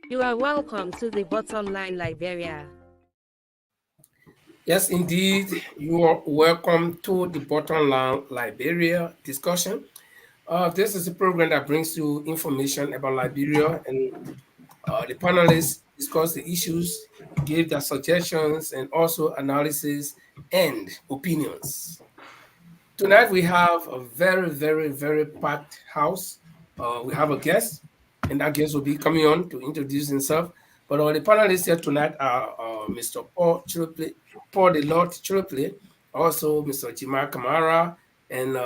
You are welcome to the Bottom Line Liberia. Yes, indeed. You are welcome to the Bottom Line Liberia discussion. This is a program that brings you information about Liberia, and the panelists discuss the issues, give their suggestions, and also analysis and opinions. Tonight we have a very, very, very packed house. We have a guest, and that guest will be coming on to introduce himself. But the panelists here tonight are Mr. Paul the Lord Chiriple, also Mr. Jima Kamara, and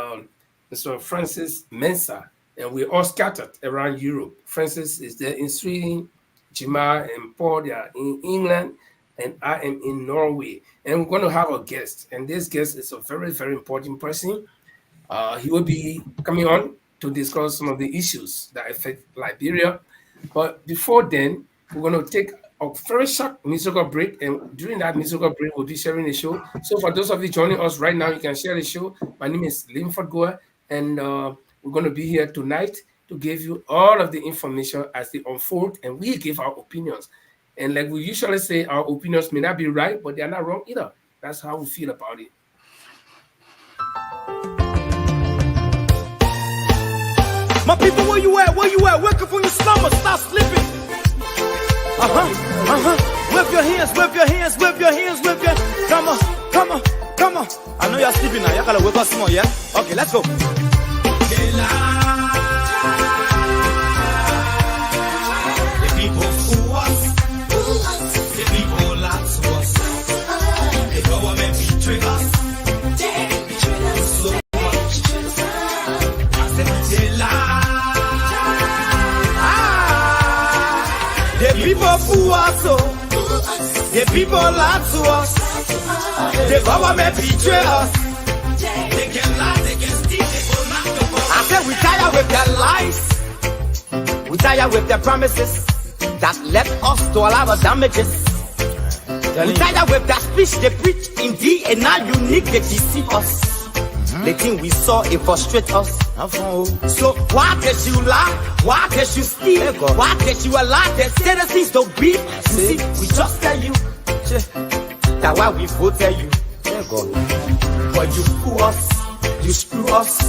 Mr. Francis Mensah. And we're all scattered around Europe. Francis is there in Sweden, Jima and Paul they are in England, and I am in Norway. And we're going to have a guest, and this guest is a very, very important person. He will be coming on to discuss some of the issues that affect Liberia. But before then, we're going to take a very short musical break, and during that musical break, we'll be sharing the show. So for those of you joining us right now, you can share the show. My name is Linford Goa, and we're going to be here tonight to give you all of the information as they unfold, and we give our opinions. And like we usually say, our opinions may not be right, but they are not wrong either. That's how we feel about it. My people, where you at? Where you at? Wake up from your slumber, stop sleeping. Whip your hands, whip your hands, whip your hands, whip your. Come on, come on, come on. I know you're sleeping now. Y'all gotta wake up some more, yeah? Okay, let's go. The people who us, the people lie to us, the government betray us. The people fool us, the people lie to us, the government betray us. They can lie, they can steal, they will not go. I said we tired with their lies, we tired with their promises that led us to all our damages. We tired with their speech they preach indeed, and now unique they deceive us. The thing we saw, it frustrates us. So why did you lie? Why did you steal? Why did you allow the citizens to be? You see, we just tell you that's why we voted you. But you fool us, you screw us,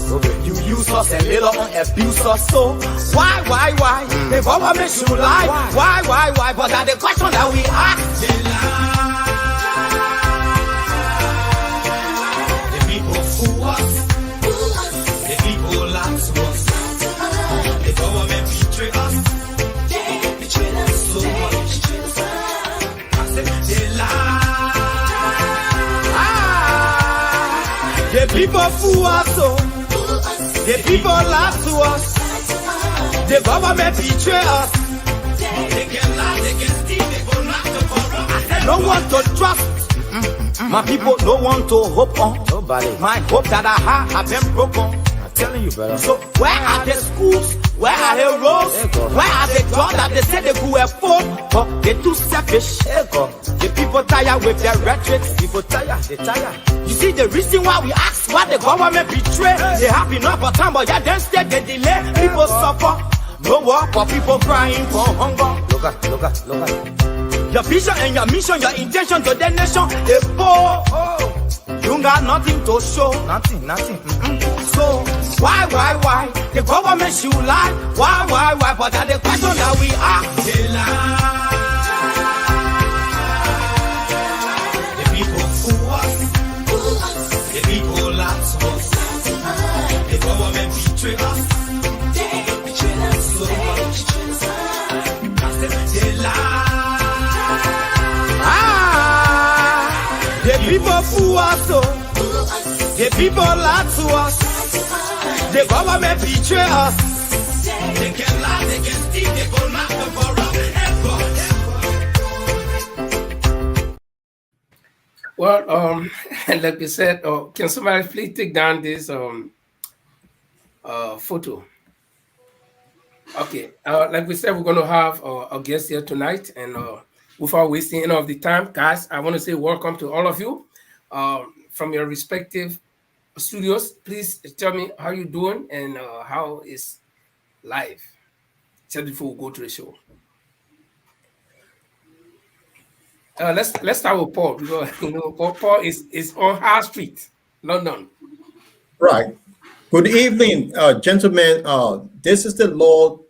you use us and later on abuse us. So why? The government should lie. Why? But that's the question that we ask. They lie. Us. The people lie to us. The government betray us. They betray us so much. I said they lie. The people fool us. The people lie to us. The government betray us. They can lie, they can steal, they go knock the corrupt. I said no one to trust. My people don't want to hope on. Nobody. My hope that I have been broken. I'm telling you, brother. So where are the schools? Where are the roads? Where are the jobs that they said they could afford? But they're too selfish. The people tired with their rhetoric. People tired, they tired. You see the reason why we ask why the government betray. They have enough of time, but yeah, then instead they delay. People suffer. No work for people crying for hunger. Look at. Your vision and your mission, your intention to the nation, they poor. You got nothing to show. Nothing. So, why? The government should lie. Why? But that's the question that we ask. They lie. The people fool us. The people lie to us. The government betray us. They betray us so much. I said they lie. The people fool us, the people lie to us, the government betray us. They can lie, they can steal, they go knock the corrupt. Well, like you said, can somebody please take down this photo? Okay, like we said, we're going to have a guest here tonight, and without wasting any of the time, guys, I want to say welcome to all of you from your respective studios. Please tell me how you're doing and how is life. Just before we go to the show. Let's start with Paul because Paul is on High Street, London. Right. Good evening, gentlemen. This is the Lord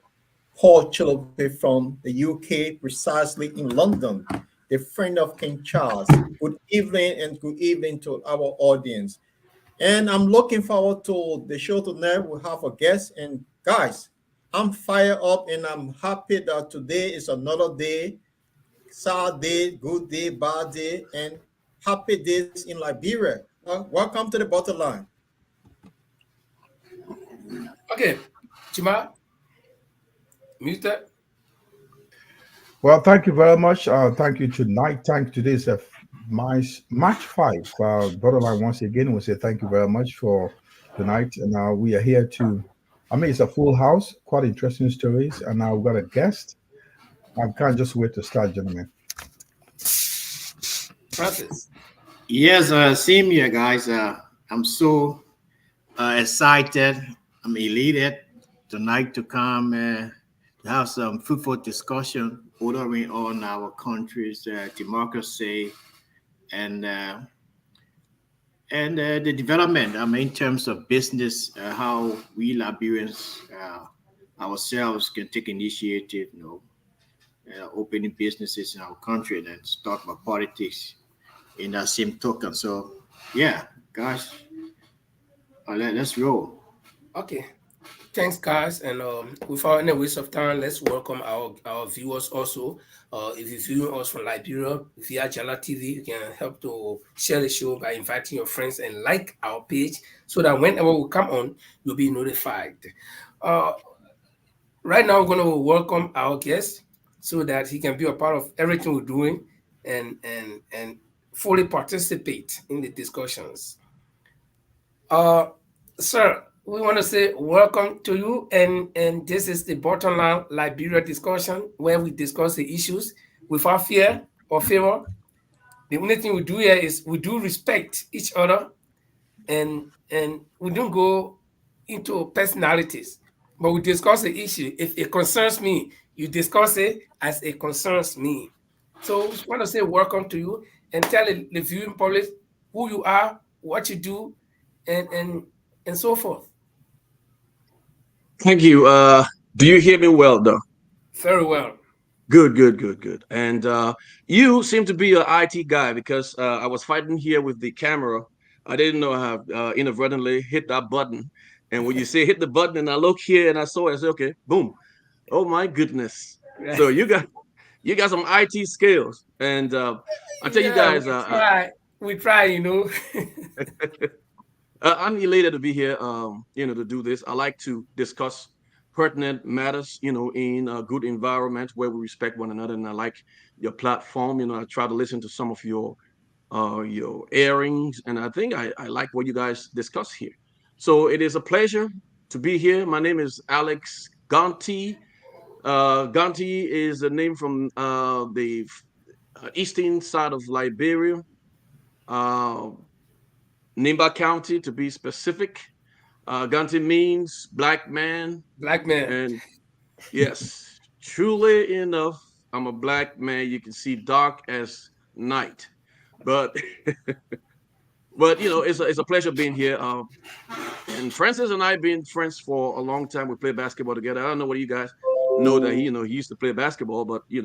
Paul Chilope from the UK, precisely in London, the friend of King Charles. Good evening and good evening to our audience. And I'm looking forward to the show tonight. We have a guest. And guys, I'm fired up and I'm happy that today is another day, sad day, good day, bad day, and happy days in Liberia. Welcome to the bottom line. Okay, Chima, Mister. Well, thank you very much. Thank you tonight. Thank today is a match five. Borderline once again, we say thank you very much for tonight. And now we are here to. I mean, it's a full house, quite interesting stories, and now we've got a guest. I can't just wait to start, gentlemen. Francis. Yes, same here, guys. I'm so excited. I'm elated tonight to come to have some fruitful discussion bordering on our country's democracy and the development. I mean, in terms of business, how we Liberians ourselves can take initiative, opening businesses in our country and then talk about politics in that same token. So, yeah, guys, let's roll. Okay. Thanks, guys. And without any waste of time, let's welcome our viewers also. If you're viewing us from Liberia via Jala TV, you can help to share the show by inviting your friends and like our page so that whenever we come on, you'll be notified. Uh, right now, we're going to welcome our guest so that he can be a part of everything we're doing and fully participate in the discussions. Uh, Sir, we want to say welcome to you, and this is the bottom line Liberia discussion where we discuss the issues without fear or favor. The only thing we do here is we do respect each other, and we don't go into personalities, but we discuss the issue. If it concerns me, you discuss it as it concerns me. So we want to say welcome to you and tell the viewing public who you are, what you do, and so forth. Thank you. Do you hear me well, though? Very well. Good, good, good, good. And you seem to be an IT guy because I was fighting here with the camera. I didn't know how inadvertently hit that button. And when you say hit the button, and I look here and I saw it, I said, okay, boom. Oh my goodness. So you got some IT skills. And I tell you Yeah, guys, we try. I'm elated to be here, to do this. I like to discuss pertinent matters, in a good environment where we respect one another. And I like your platform. I try to listen to some of your airings, and I think I like what you guys discuss here. So it is a pleasure to be here. My name is Alex Gontee. Gontee is a name from the eastern side of Liberia. Uh, Nimba County, to be specific. Gontee means black man. Black man. And yes, truly enough, I'm a black man. You can see dark as night. But it's a pleasure being here. And Francis and I have been friends for a long time. We play basketball together. I don't know whether you guys know that he used to play basketball, but he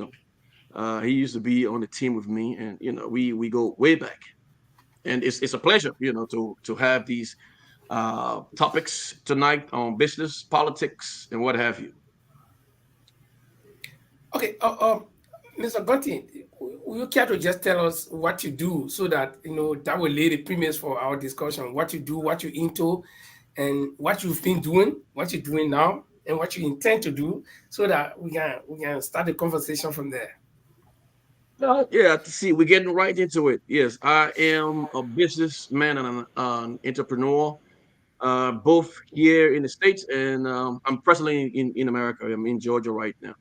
used to be on the team with me, and we go way back. And it's a pleasure, to have these topics tonight on business, politics, and what have you. Okay, Mr. Gontee, will you care to just tell us what you do so that that will lay the premise for our discussion? What you do, what you're into, and what you've been doing, what you're doing now, and what you intend to do, so that we can start the conversation from there. Yeah, see, we're getting right into it. Yes, I am a businessman and an entrepreneur, both here in the States and I'm presently in America. I'm in Georgia right now.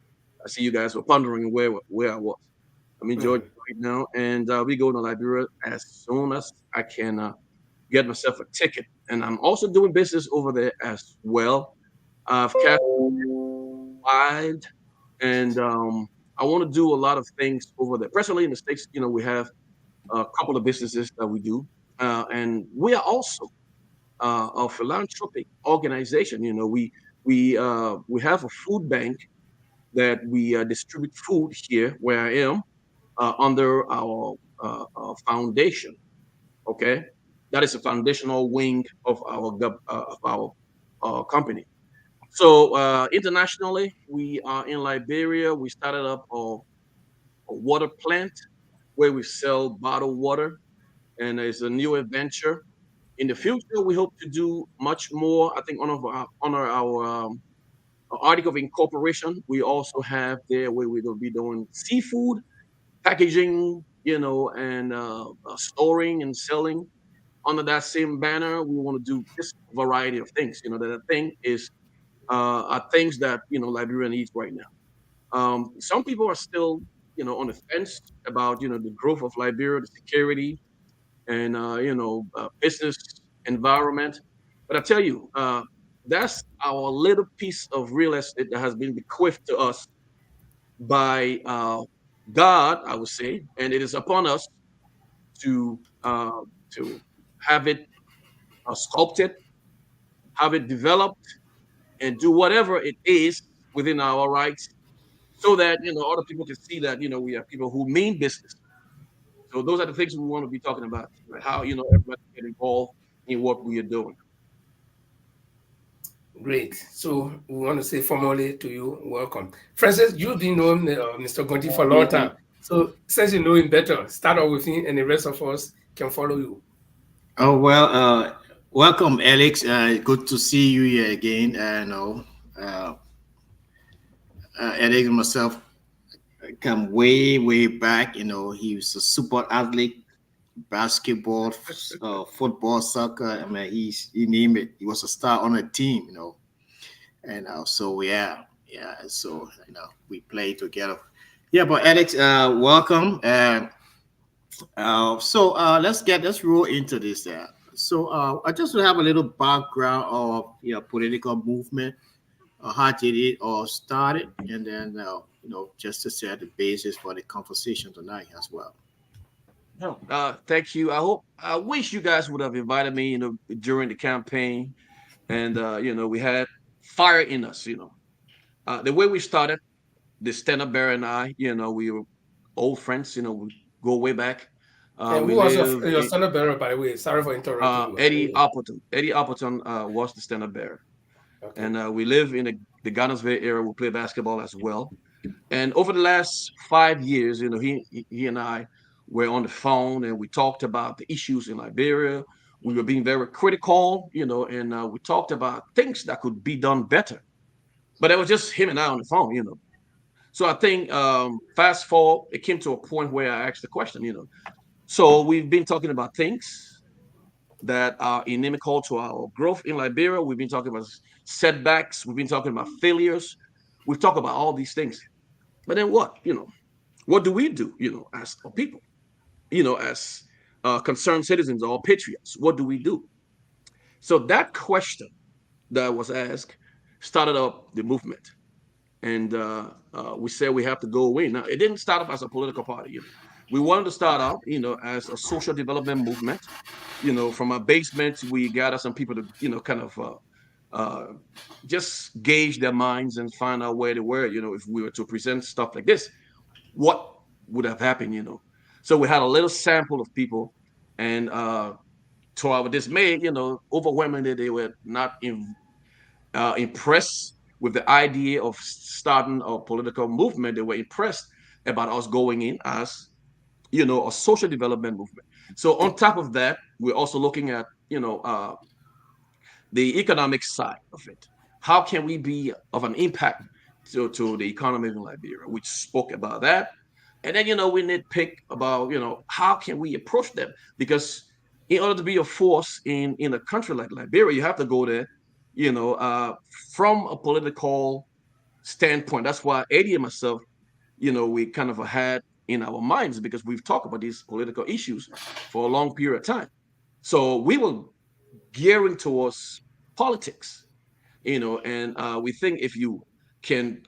I see you guys were pondering where I was. I'm in Georgia right now, and we go to Liberia as soon as I can get myself a ticket. And I'm also doing business over there as well. I've cast wide, and I I want to do a lot of things over there. Personally, in the States, we have a couple of businesses that we do, and we are also a philanthropic organization. We have a food bank that we distribute food here where I am under our foundation. Okay, that is a foundational wing of our company. So internationally, we are in Liberia. We started up a water plant where we sell bottled water, and it's a new adventure. In the future, we hope to do much more. I think on our article of incorporation, we also have there where we're going to be doing seafood packaging, and storing and selling under that same banner. We want to do this variety of things. That I think is are things that Liberia needs right now. Some people are still on the fence about the growth of Liberia, the security, and business environment. But I tell you, that's our little piece of real estate that has been bequeathed to us by God, I would say, and it is upon us to uh, to have it sculpted, have it developed, and do whatever it is within our rights, so that other people can see that we are people who mean business. So those are the things we want to be talking about, right? How everybody get involved in what we are doing. Great. So we want to say formally to you, welcome. Francis, you've been knowing Mr. Gontee for a long time. So since you know him better, start off with him and the rest of us can follow you. Oh well, welcome, Alex. Good to see you here again. Uh, Alex and myself come way, way back. He was a super athlete, basketball, football, soccer. I mean, he name it. He was a star on a team. And so yeah. So we played together. Yeah, but Alex, welcome. Let's roll into this. I just want to have a little background of your political movement, how did it all started, and then just to set the basis for the conversation tonight as well. No, thank you. I wish you guys would have invited me, during the campaign, and we had fire in us. The way we started, the stand-up bear and I, we were old friends. We go way back. And We who was live your in standard bearer, by the way? Sorry for interrupting you. Eddie Appleton. Eddie Appleton was the stand-up bear, Okay. and we live in the Ghana's area. We play basketball as well. And over the last 5 years, he and I were on the phone and we talked about the issues in Liberia. We were being very critical, and we talked about things that could be done better. But it was just him and I on the phone. So I think fast forward, it came to a point where I asked the question. So we've been talking about things that are inimical to our growth in Liberia. We've been talking about setbacks. We've been talking about failures. We've talked about all these things. But then what? What do we do? As a people, as concerned citizens or patriots, what do we do? So that question that was asked started up the movement, and we said we have to go away. Now, it didn't start up as a political party. We wanted to start out, as a social development movement. From our basement, we gathered some people to, kind of uh, just gauge their minds and find out where they were. If we were to present stuff like this, what would have happened? So we had a little sample of people, and to our dismay, overwhelmingly they were not impressed with the idea of starting a political movement. They were impressed about us going in as a social development movement. So on top of that, we're also looking at the economic side of it. How can we be of an impact to the economy in Liberia? We spoke about that. And then, we nitpick about, how can we approach them? Because in order to be a force in a country like Liberia, you have to go there, from a political standpoint. That's why Eddie and myself, we kind of had in our minds, because we've talked about these political issues for a long period of time. So we were gearing towards politics, and we think if you can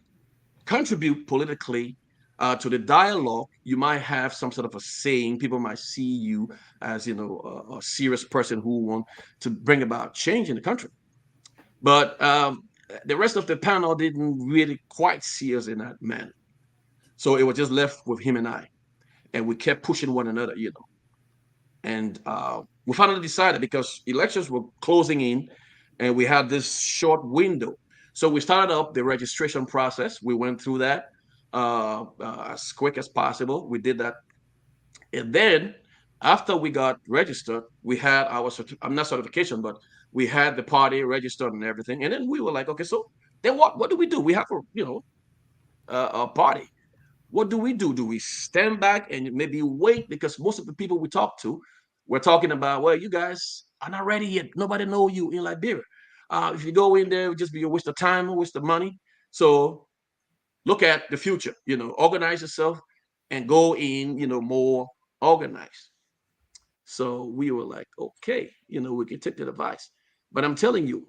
contribute politically To the dialogue, you might have some sort of a saying. People might see you as, a serious person who want to bring about change in the country. But the rest of the panel didn't really quite see us in that manner. So it was just left with him and I, and we kept pushing one another. And we finally decided, because elections were closing in, and we had this short window. So we started up the registration process. We went through that as quick as possible. We did that, and then after we got registered, we had our I'm not certification, but we had the party registered and everything. And then we were like, okay, so then what do we do? We have a party. What do we do? Do we stand back and maybe wait? Because most of the people we talk to, we're talking about, well, you guys are not ready yet. Nobody know you in Liberia. If you go in there, it would just be a waste of time, a waste of money. So look at the future, organize yourself and go in, more organized. So we were like, okay, we can take that advice. But I'm telling you,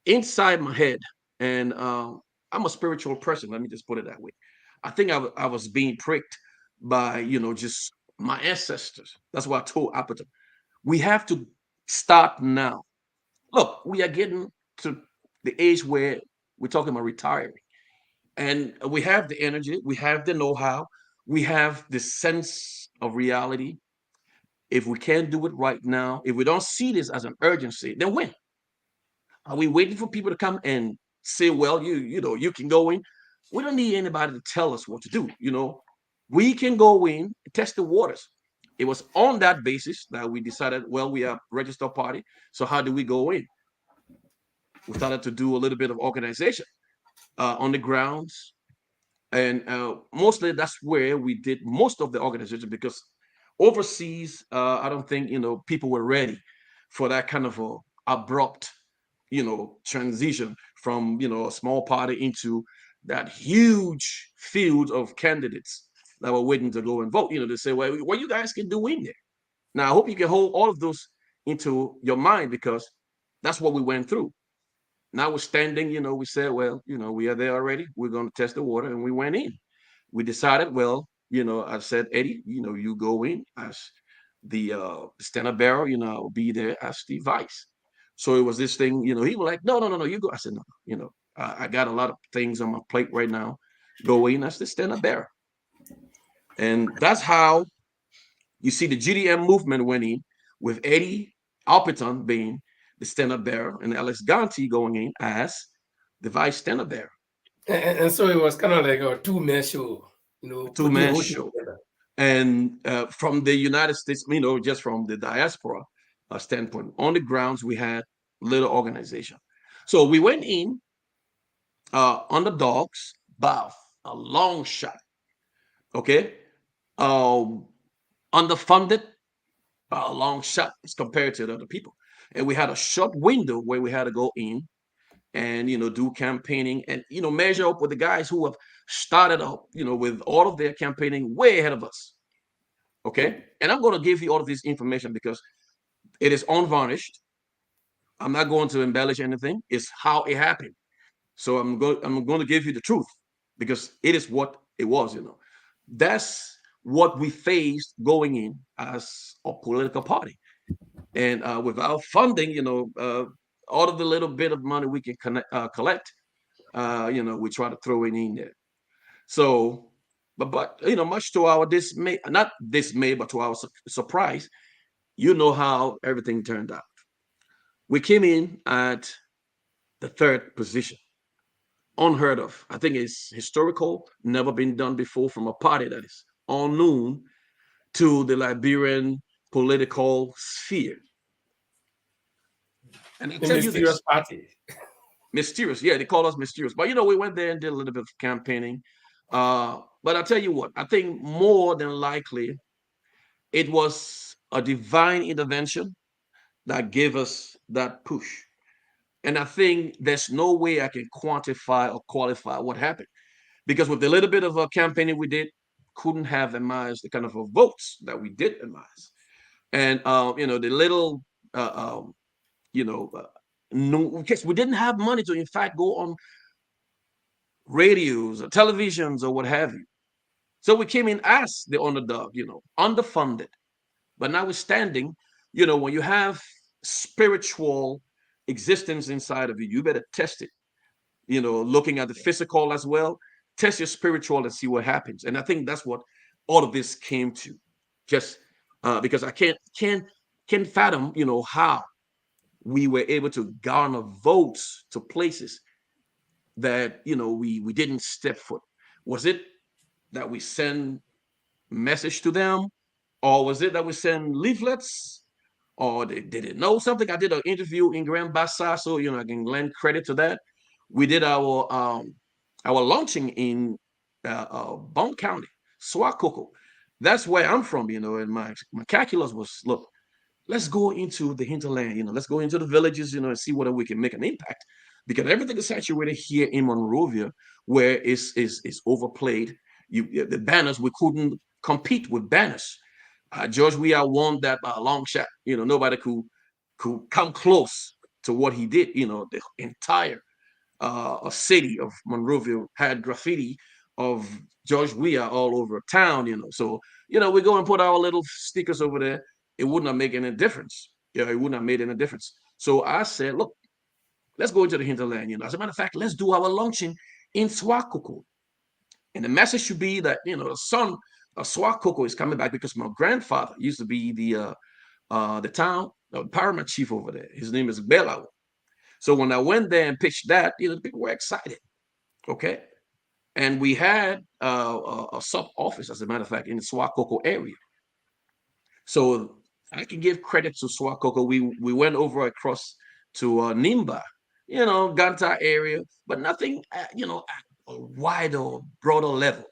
inside my head, and I'm a spiritual person. Let me just put it that way. I think I was being pricked by, just my ancestors. That's why I told Appleton, we have to start now. Look, we are getting to the age where we're talking about retiring. And we have the energy, we have the know-how, we have the sense of reality. If we can't do it right now, if we don't see this as an urgency, then when? Are we waiting for people to come and say, well, you can go in? We don't need anybody to tell us what to do. We can go in and test the waters. It was on that basis that we decided, well, we are a registered party. So how do we go in? We started to do a little bit of organization on the grounds. And mostly that's where we did most of the organization, because overseas, I don't think, people were ready for that kind of a abrupt, transition from, a small party into that huge field of candidates that were waiting to go and vote. They say, well, what you guys can do in there. Now, I hope you can hold all of those into your mind, because that's what we went through. Now we're standing, we said, well, we are there already. We're going to test the water, and we went in. We decided, well, I said, Eddie, you go in as the stand-up bearer, I'll be there as the vice. So it was this thing, he was like, no, you go. I said, no, I got a lot of things on my plate right now. Go in as the stand-up bearer. And that's how you see the GDM movement went in, with Eddie Alperton being the stand-up bearer and Alex Gontee going in as the vice stand-up bearer. And so it was kind of like a two-man show, Two-man show. And from the United States, just from the diaspora standpoint, on the grounds, we had little organization. So we went in underdogs, by a long shot. Okay. Underfunded, a long shot as compared to the other people. And we had a short window where we had to go in and do campaigning and measure up with the guys who have started up with all of their campaigning way ahead of us. Okay. And I'm going to give you all of this information because it is unvarnished. I'm not going to embellish anything. It's how it happened. So I'm going to give you the truth, because it is what it was. That's what we faced going in as a political party. And without funding, all of the little bit of money we can collect, we try to throw it in there. So, but much to our dismay, not dismay, but to our surprise, how everything turned out. We came in at the third position. Unheard of. I think it's historical, never been done before, from a party that is unknown to the Liberian political sphere. And I tell you this, party. Mysterious. Yeah, they call us mysterious. But we went there and did a little bit of campaigning. But I'll tell you what, I think more than likely it was a divine intervention that gave us that push. And I think there's no way I can quantify or qualify what happened, because with the little bit of campaigning we did, couldn't have amassed the kind of votes that we did amass. And the little no, because we didn't have money to in fact go on radios or televisions or what have you. So we came in as the underdog, underfunded. But notwithstanding, when you have spiritual existence inside of you, you better test it. Looking at the physical as well, test your spiritual and see what happens. And I think that's what all of this came to. Just because I can't fathom, how we were able to garner votes to places that we didn't step foot. Was it that we send message to them, or was it that we send leaflets, or they didn't know something? I did an interview in Grand Bassa, so I can lend credit to that. We did our launching in Bone County, Swakoko. That's where I'm from, and my calculus was, look, let's go into the hinterland, let's go into the villages, and see whether we can make an impact, because everything is saturated here in Monrovia, where is overplayed. The banners, we couldn't compete with banners. George Weah won that long shot. Nobody could come close to what he did. The entire city of Monrovia had graffiti of George Weah all over town. So we go and put our little stickers over there. It wouldn't have made any difference. It wouldn't have made any difference. So I said, look, let's go into the hinterland. As a matter of fact, let's do our launching in Swakoko. And the message should be that, the son of Swakoko is coming back, because my grandfather used to be the town paramount chief over there. His name is Bela. So when I went there and pitched that, the people were excited. Okay. And we had a sub office, as a matter of fact, in the Swakoko area. So I can give credit to Swakoko. We went over across to Nimba, Gontee area, but nothing, at a wider, broader level,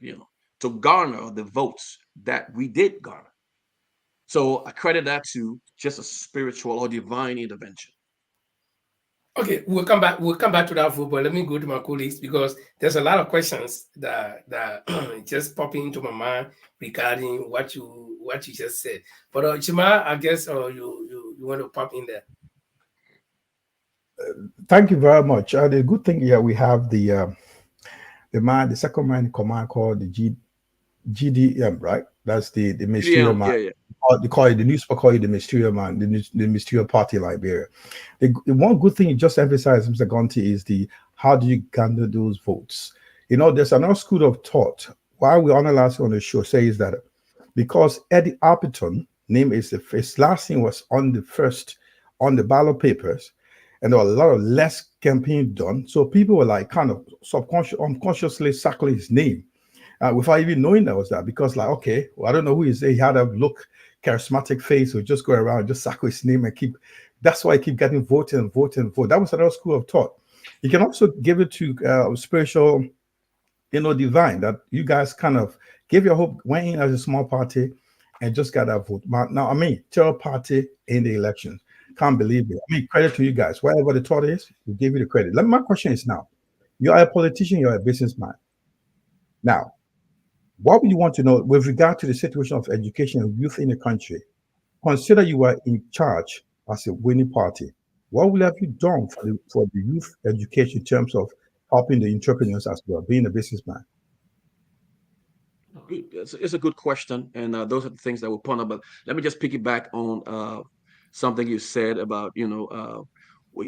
to garner the votes that we did garner. So I credit that to just a spiritual or divine intervention. Okay, we'll come back. We'll come back to that vote, but let me go to my colleagues, because there's a lot of questions that just popping into my mind regarding what you just said. But Chima, I guess you want to pop in there. Thank you very much. The good thing here, we have the second man in command, called the GDM, right? That's the ministerial man. Yeah. They call it, the newspaper call it the ministerial man, the ministerial party Liberia. The one good thing you just emphasized, Mr. Gontee, is how do you gather those votes? There's another school of thought. Why we on the last on the show says that because Eddie Appleton name is his last name was on the ballot papers, and there were a lot of less campaign done. So people were like kind of unconsciously circling his name. Without even knowing that was that, because okay, well, I don't know who he is. He had a look, charismatic face, so just go around, just circle his name and that's why I keep getting voted and voted and voted. That was another school of thought. You can also give it to spiritual, divine, that you guys kind of give your hope, went in as a small party and just got that vote. Now, third party in the elections. Can't believe it. Credit to you guys. Whatever the thought is, we give you the credit. My question is now, you are a politician, you're a businessman. Now, what would you want to know with regard to the situation of education and youth in the country? Consider you were in charge as a winning party. What will have you done for the youth education in terms of helping the entrepreneurs as well, being a businessman? It's a good question, and those are the things that we'll ponder. But let me just piggyback on something you said about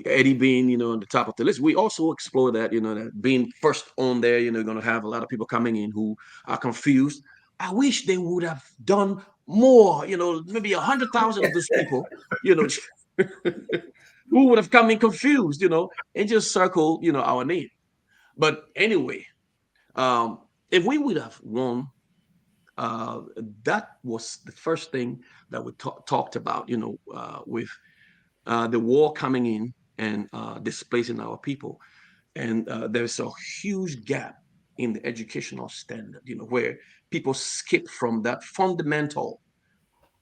Eddie being on the top of the list. We also explore that that being first on there, you're going to have a lot of people coming in who are confused. I wish they would have done more, maybe 100,000 of those people, who would have come in confused, and just circle, our name. But anyway, if we would have won, that was the first thing that we talked about, with the war coming in and displacing our people. And there's a huge gap in the educational standard, where people skip from that fundamental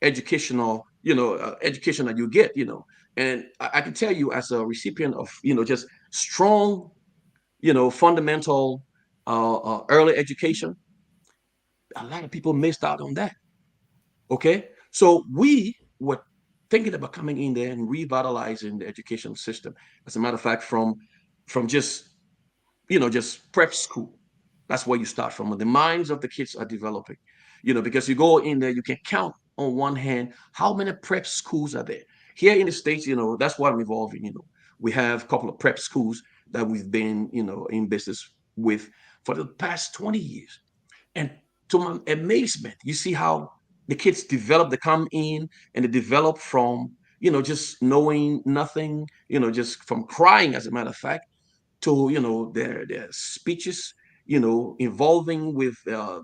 educational, education that you get, and I can tell you as a recipient of, just strong, fundamental early education, a lot of people missed out on that. Okay. So we were thinking about coming in there and revitalizing the education system. As a matter of fact, from just, just prep school, That's where you start from. The minds of the kids are developing, because you go in there, you can count on one hand how many prep schools are there. Here in the States, that's what I'm involved in. We have a couple of prep schools that we've been, in business with for the past 20 years. And to my amazement, you see how the kids develop, they come in and they develop from, just knowing nothing, just from crying, as a matter of fact, to their speeches, involving with the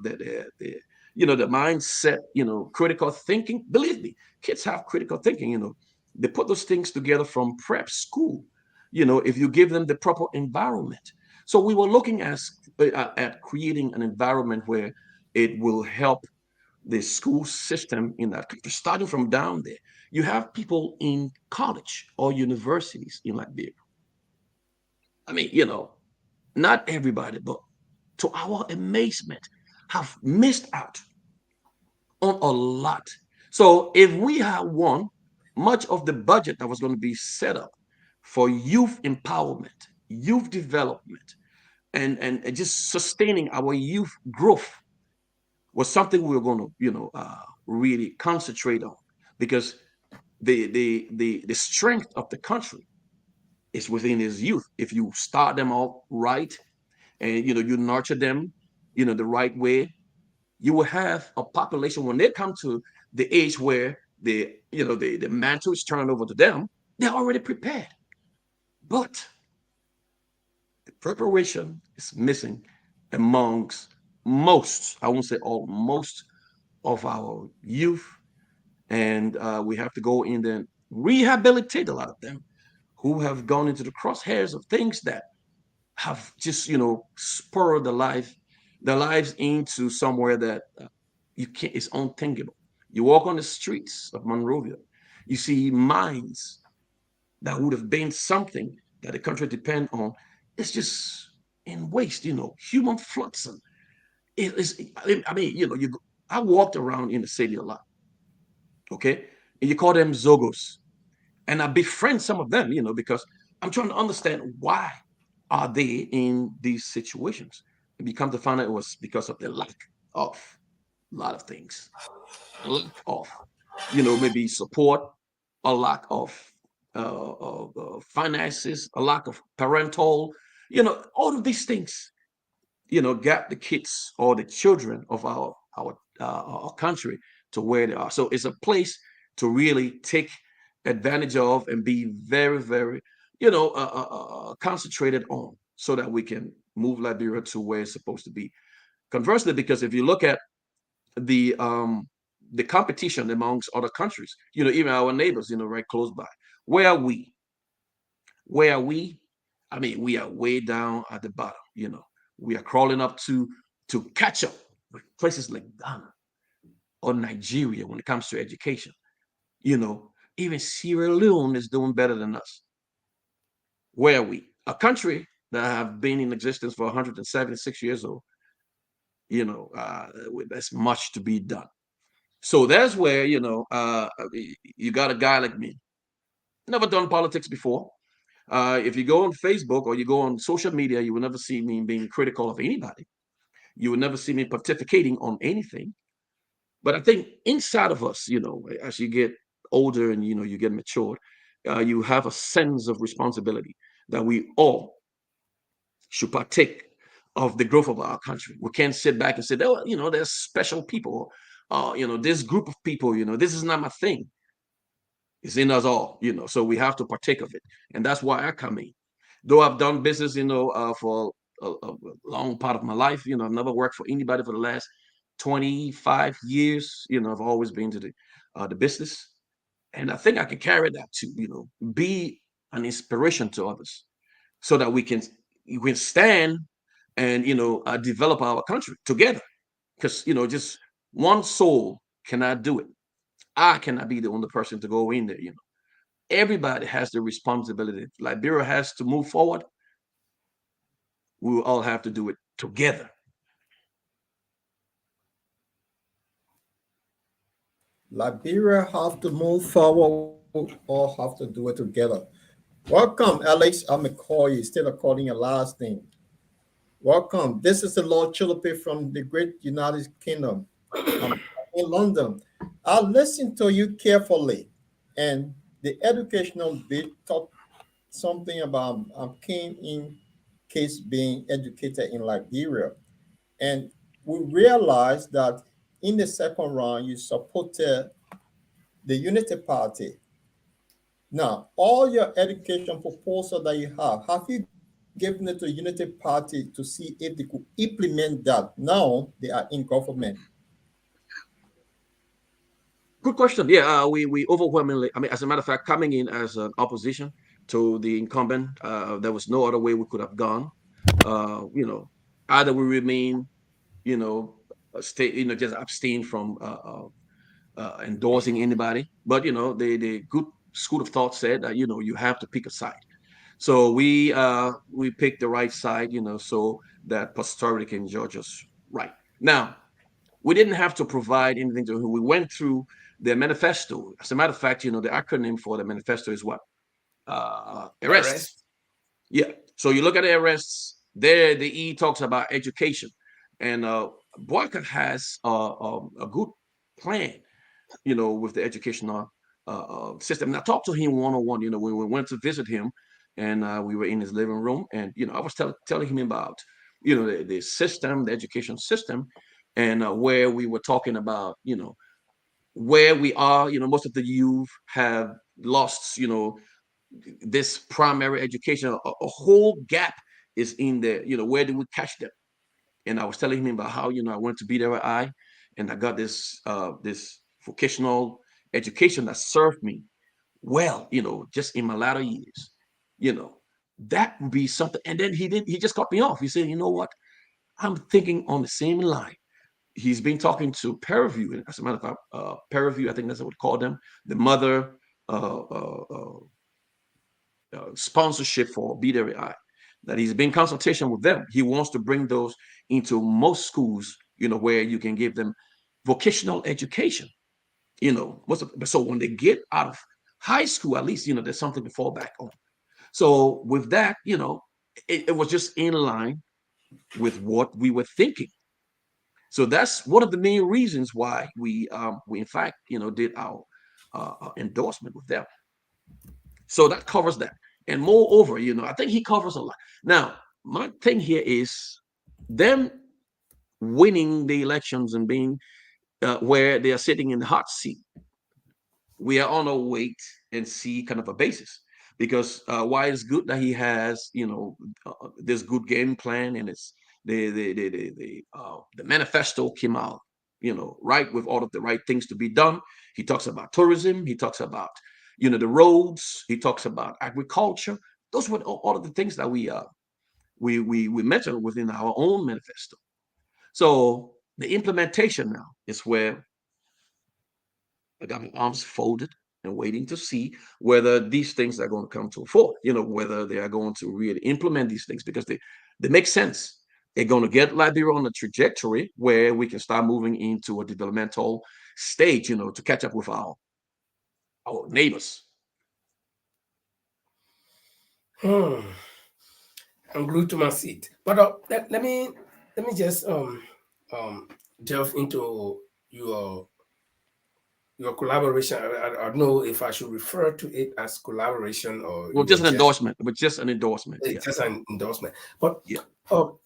mindset, critical thinking. Believe me, kids have critical thinking. They put those things together from prep school. If you give them the proper environment. So we were looking at creating an environment where it will help the school system in that country, starting from down there. You have people in college or universities in Liberia. I mean, not everybody, but to our amazement, have missed out on a lot. So if we had won much of the budget that was going to be set up for youth empowerment, youth development, and just sustaining our youth growth was something we were going to, really concentrate on, because the strength of the country is within its youth. If you start them out right, and you nurture them the right way, you will have a population when they come to the age where the mantle is turned over to them, they're already prepared. But the preparation is missing amongst most, I won't say all, most of our youth. And we have to go in there and rehabilitate a lot of them who have gone into the crosshairs of things that have just spurred their lives into somewhere that you can't, it's unthinkable. You walk on the streets of Monrovia, you see mines that would have been something that the country depend on. It's just in waste, human flotsam. It is. I mean, I walked around in the city a lot. Okay, and you call them Zogos, and I befriend some of them, because I'm trying to understand why are they in these situations. And become to find out it was because of the lack of a lot of things, a lack of, maybe support, a lack of finances, a lack of parental, all of these things, got the kids or the children of our country to where they are. So it's a place to really take advantage of and be very, very, concentrated on, so that we can move Liberia to where it's supposed to be. Conversely, because if you look at the competition amongst other countries, even our neighbors, right close by, where are we? Where are we? I mean, we are way down at the bottom. We are crawling up to catch up with places like Ghana or Nigeria when it comes to education. Even Sierra Leone is doing better than us. Where are we? A country that have been in existence for 176 years old. There's much to be done. So that's where you got a guy like me, never done politics before. If you go on Facebook or you go on social media, you will never see me being critical of anybody. You will never see me pontificating on anything. But I think inside of us, as you get older and you get matured, you have a sense of responsibility that we all should partake of the growth of our country. We can't sit back and say, oh, there's special people, this group of people, this is not my thing. It's in us all, so we have to partake of it. And that's why I come in. Though I've done business, for a long part of my life, I've never worked for anybody for the last 25 years. I've always been to the business. And I think I can carry that to, be an inspiration to others, so that we can stand and, develop our country together. Because, just one soul cannot do it. I cannot be the only person to go in there. Everybody has the responsibility. If Liberia has to move forward, we will all have to do it together. Liberia have to move forward, all have to do it together. Welcome, Alex. I'm McCoy. Still according your last name. Welcome. This is the Lord Chilope from the Great United Kingdom. I'm in London. I listened to you carefully, and the educational bit taught something about I'm keen in case being educated in Liberia. And we realized that in the second round, you supported the Unity Party. Now, all your education proposal that you have you given it to Unity Party to see if they could implement that? Now they are in government. Good question. Yeah, we overwhelmingly. I mean, as a matter of fact, coming in as an opposition to the incumbent, there was no other way we could have gone. You know, either we remain, you know, stay, just abstain from endorsing anybody. But the good school of thought said that you have to pick a side. So we picked the right side, so that posterity can judge us right. Now, we didn't have to provide anything to who. We went through their manifesto. As a matter of fact, the acronym for the manifesto is what? Arrests. Arrest. Yeah. So you look at the arrests. There, the E talks about education, and Boycott has a good plan, with the educational system. And I talked to him one on one. When we went to visit him, and we were in his living room, and I was telling him about the system, the education system, and where we were talking about where we are. Most of the youth have lost this primary education. A whole gap is in there. Where do we catch them? And I was telling him about how I went to BWI, and I got this vocational education that served me well, just in my latter years. You know, that would be something. And then he just cut me off. He said, you know what? I'm thinking on the same line. He's been talking to Peerview, and as a matter of fact, Peerview, I think that's what we call them, the mother uh, uh, uh, sponsorship for BWI. That he's been in consultation with them. He wants to bring those into most schools, where you can give them vocational education. So when they get out of high school, at least there's something to fall back on. So with that, it was just in line with what we were thinking. So that's one of the main reasons why we in fact did our endorsement with them. So that covers that. And moreover, I think he covers a lot. Now, my thing here is them winning the elections and being where they are sitting in the hot seat. We are on a wait and see kind of a basis, because why it's good that he has this good game plan, and it's the manifesto came out right, with all of the right things to be done. He talks about tourism, he talks about the roads, he talks about agriculture. Those were all of the things that we mentioned within our own manifesto. So the implementation now is where I got my arms folded and waiting to see whether these things are going to come to a fore, whether they are going to really implement these things, because they make sense. They're going to get Liberia on a trajectory where we can start moving into a developmental stage, to catch up with our neighbors. I'm glued to my seat. But let me just delve into your collaboration. I don't know if I should refer to it as collaboration or Well, just an endorsement, but just an endorsement. it's just an endorsement. But Yeah.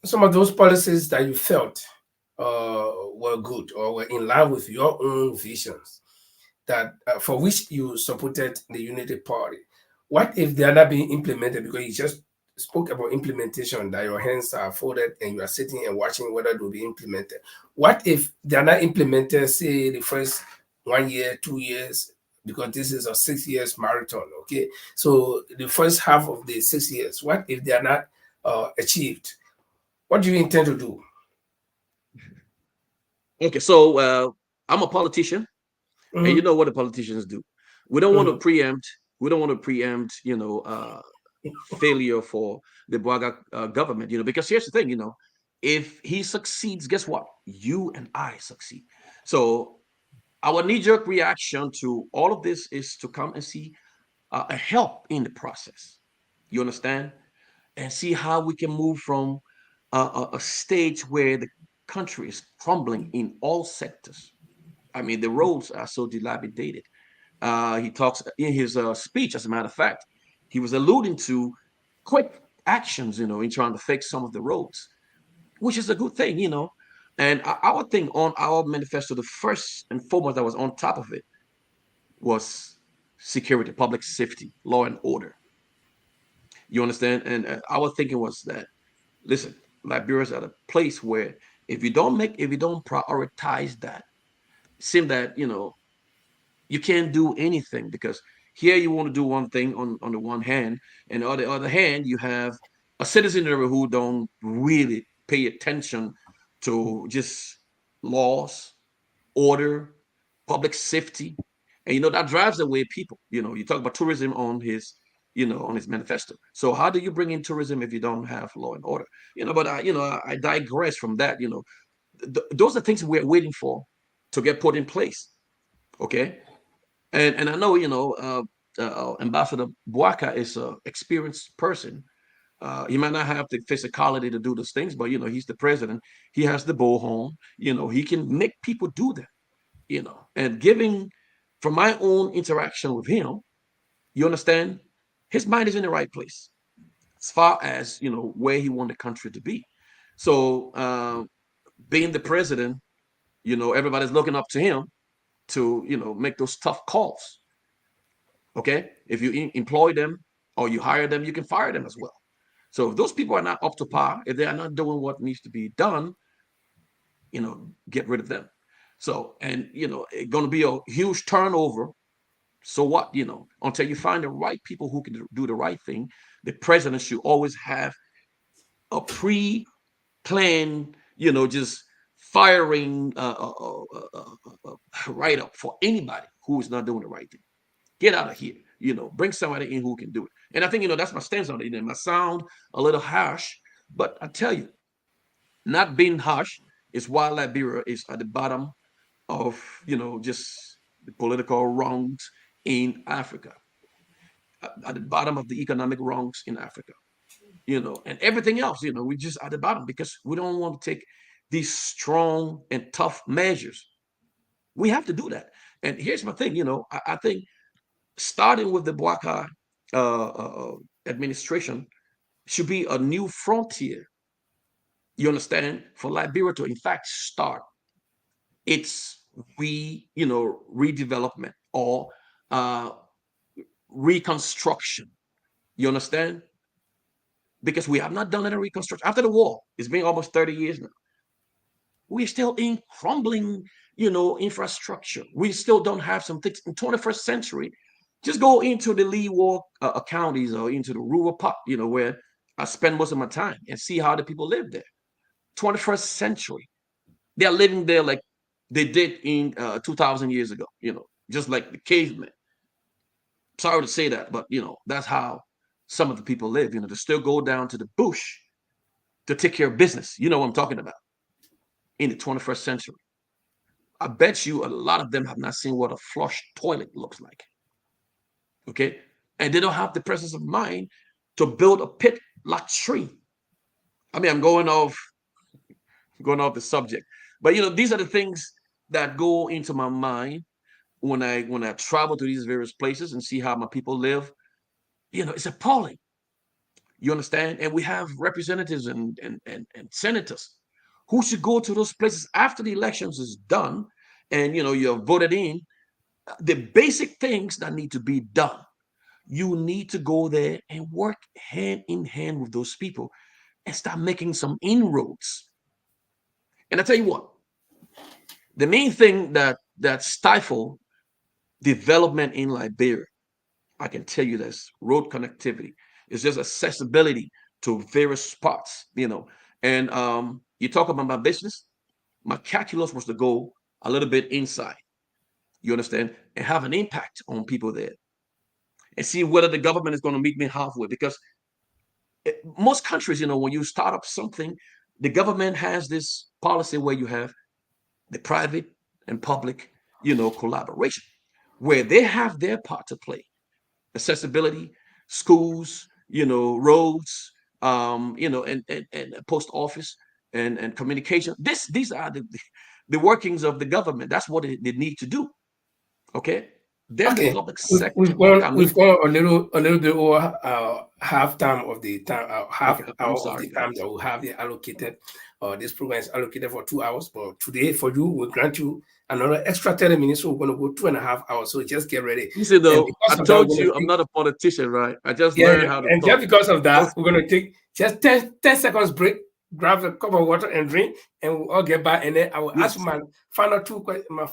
some of those policies that you felt were good or were in line with your own visions, that for which you supported the Unity Party. What if they are not being implemented? Because you just spoke about implementation, that your hands are folded and you are sitting and watching whether they will be implemented. What if they are not implemented, say the first 1 year, 2 years, because this is a 6 years marathon, okay? So the first half of the 6 years, what if they are not achieved? What do you intend to do? Okay, so I'm a politician, and you Mhm, know what the politicians do. We don't want to mhm. preempt. We don't want to preempt, failure for the Braga government, because here's the thing, if he succeeds, guess what? You and I succeed. So our knee-jerk reaction to all of this is to come and see a help in the process. You understand? And see how we can move from a stage where the country is crumbling in all sectors. I mean, the roads are so dilapidated. He talks in his speech, as a matter of fact, he was alluding to quick actions, in trying to fix some of the roads, which is a good thing, And our thing on our manifesto, the first and foremost that was on top of it was security, public safety, law and order. You understand? And our thinking was that, listen, Liberia's at a place where if you don't prioritize that, it seems that, you can't do anything, because here you want to do one thing on the one hand, and on the other hand, you have a citizen who don't really pay attention to just laws, order, public safety, and that drives away people. You talk about tourism on his, on his manifesto. So how do you bring in tourism if you don't have law and order? But I digress from that. Those are things we're waiting for to get put in place. Okay, and I know Ambassador Boaka is an experienced person. He might not have the physicality to do those things, but he's the president. He has the bullhorn. He can make people do that. And giving, from my own interaction with him, you understand, his mind is in the right place as far as where he wants the country to be. So being the president, everybody's looking up to him to make those tough calls. Okay, if you employ them or you hire them, you can fire them as well. So if those people are not up to par, if they are not doing what needs to be done, get rid of them. So, and it's going to be a huge turnover. So what, until you find the right people who can do the right thing, the president should always have a pre-planned, just firing write-up for anybody who is not doing the right thing. Get out of here, bring somebody in who can do it. And I think, that's my stance on it. It might sound a little harsh, but I tell you, not being harsh is why Liberia is at the bottom of, just the political rungs in Africa, at the bottom of the economic rungs in Africa, and everything else, we just at the bottom because we don't want to take these strong and tough measures. We have to do that. And here's my thing, I think starting with the Boaka administration should be a new frontier, you understand, for Liberia to in fact start its redevelopment or reconstruction. You understand? Because we have not done any reconstruction. After the war, it's been almost 30 years now. We're still in crumbling, infrastructure. We still don't have some things in 21st century. Just go into the Lee War counties or into the rural part, where I spend most of my time, and see how the people live there. 21st century. They're living there like they did in 2,000 years ago, just like the cavemen. Sorry to say that, but, that's how some of the people live. They still go down to the bush to take care of business. You know what I'm talking about. In the 21st century. I bet you a lot of them have not seen what a flush toilet looks like. Okay? And they don't have the presence of mind to build a pit latrine. I mean, I'm going off the subject. But these are the things that go into my mind when I travel to these various places and see how my people live. It's appalling. You understand? And we have representatives and senators who should go to those places after the elections is done and you're voted in. The basic things that need to be done, you need to go there and work hand in hand with those people and start making some inroads. And I tell you what, the main thing that stifle development in Liberia, I can tell you this: road connectivity. It's just accessibility to various spots, And you talk about my business, my calculus was to go a little bit inside, you understand, and have an impact on people there and see whether the government is going to meet me halfway. Because most countries, when you start up something, the government has this policy where you have the private and public, collaboration, where they have their part to play. Accessibility, schools, roads, and post office and communication. These are the workings of the government. That's what they need to do. Okay. Then the Okay, public we've, sector. we've gone Okay, I'm we've listening. gone a little bit over half time of the time, half Okay, I'm hour of sorry, the time guys. that we have allocated. This program is allocated for 2 hours, but today for you we'll grant you another extra 30 minutes. So we're going to go 2.5 hours. So just get ready. You see, And though, I because of that, told we're going you to I'm take not a politician, right? I just yeah, learned how to and just talk. because of that, Just we're going to take just 10 seconds break, grab a cup of water and drink, and we'll all get back. And then I will ask you yes. my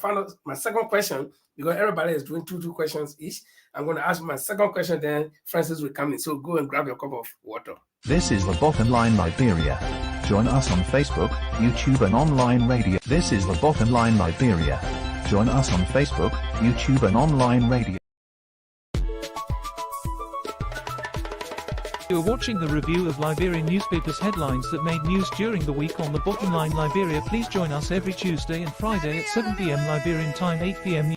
my second question, because everybody is doing two questions each. I'm going to ask my second question, then Francis will come in. So go and grab your cup of water. This is the Bottom Line Liberia. Join us on Facebook, YouTube and online radio. This is the Bottom Line Liberia. Join us on Facebook, YouTube and online radio. You're watching the review of Liberian newspapers headlines that made news during the week on the Bottom Line Liberia. Please join us every Tuesday and Friday at 7 p.m. Liberian time, 8 p.m.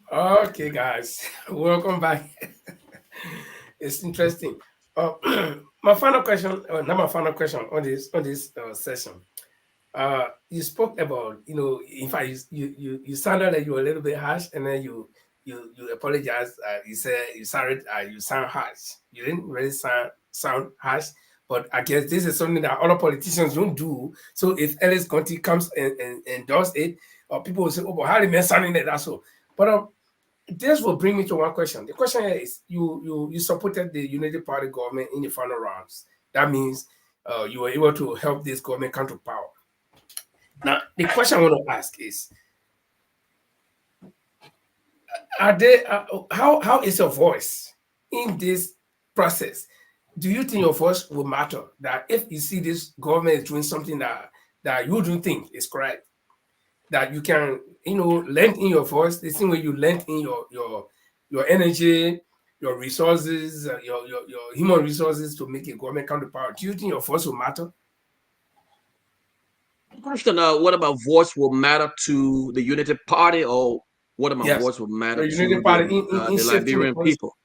Okay, guys, welcome back. It's interesting. My final question, not my final question on this session. You spoke about, in fact, you sounded like you were a little bit harsh, and then you apologized. You said you sound harsh. You didn't really sound harsh, but I guess this is something that other politicians don't do. So if Ellis Gontee comes and does it, people will say, "Oh, but how the man sounding like that?" So, but this will bring me to one question. The question here is: you supported the Unity Party government in the final rounds. That means you were able to help this government come to power. Now, the question I want to ask is: are they? How is your voice in this process? Do you think your voice will matter? That if you see this government is doing something that you don't think is correct, that you can lend in your voice the same way you lend in your energy, your resources, your human resources to make a government come to power. Do you think your voice will matter? Question: what about voice will matter to the Unity Party, or what about Yes, voice will matter the Unity to Party in the shifting the Liberian policy. people?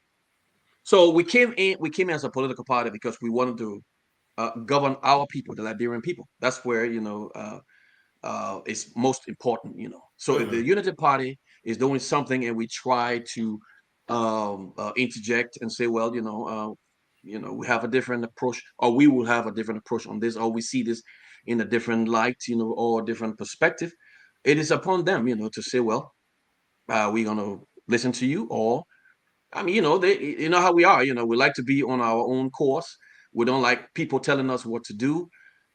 So we came in as a political party because we wanted to govern our people, the Liberian people. That's where it's most important. So if the Unity Party is doing something and we try to interject and say, well, we have a different approach, or we will have a different approach on this, or we see this in a different light, or a different perspective. It is upon them, to say, well, we're gonna listen to you, or I mean, you know how we are. We like to be on our own course. We don't like people telling us what to do,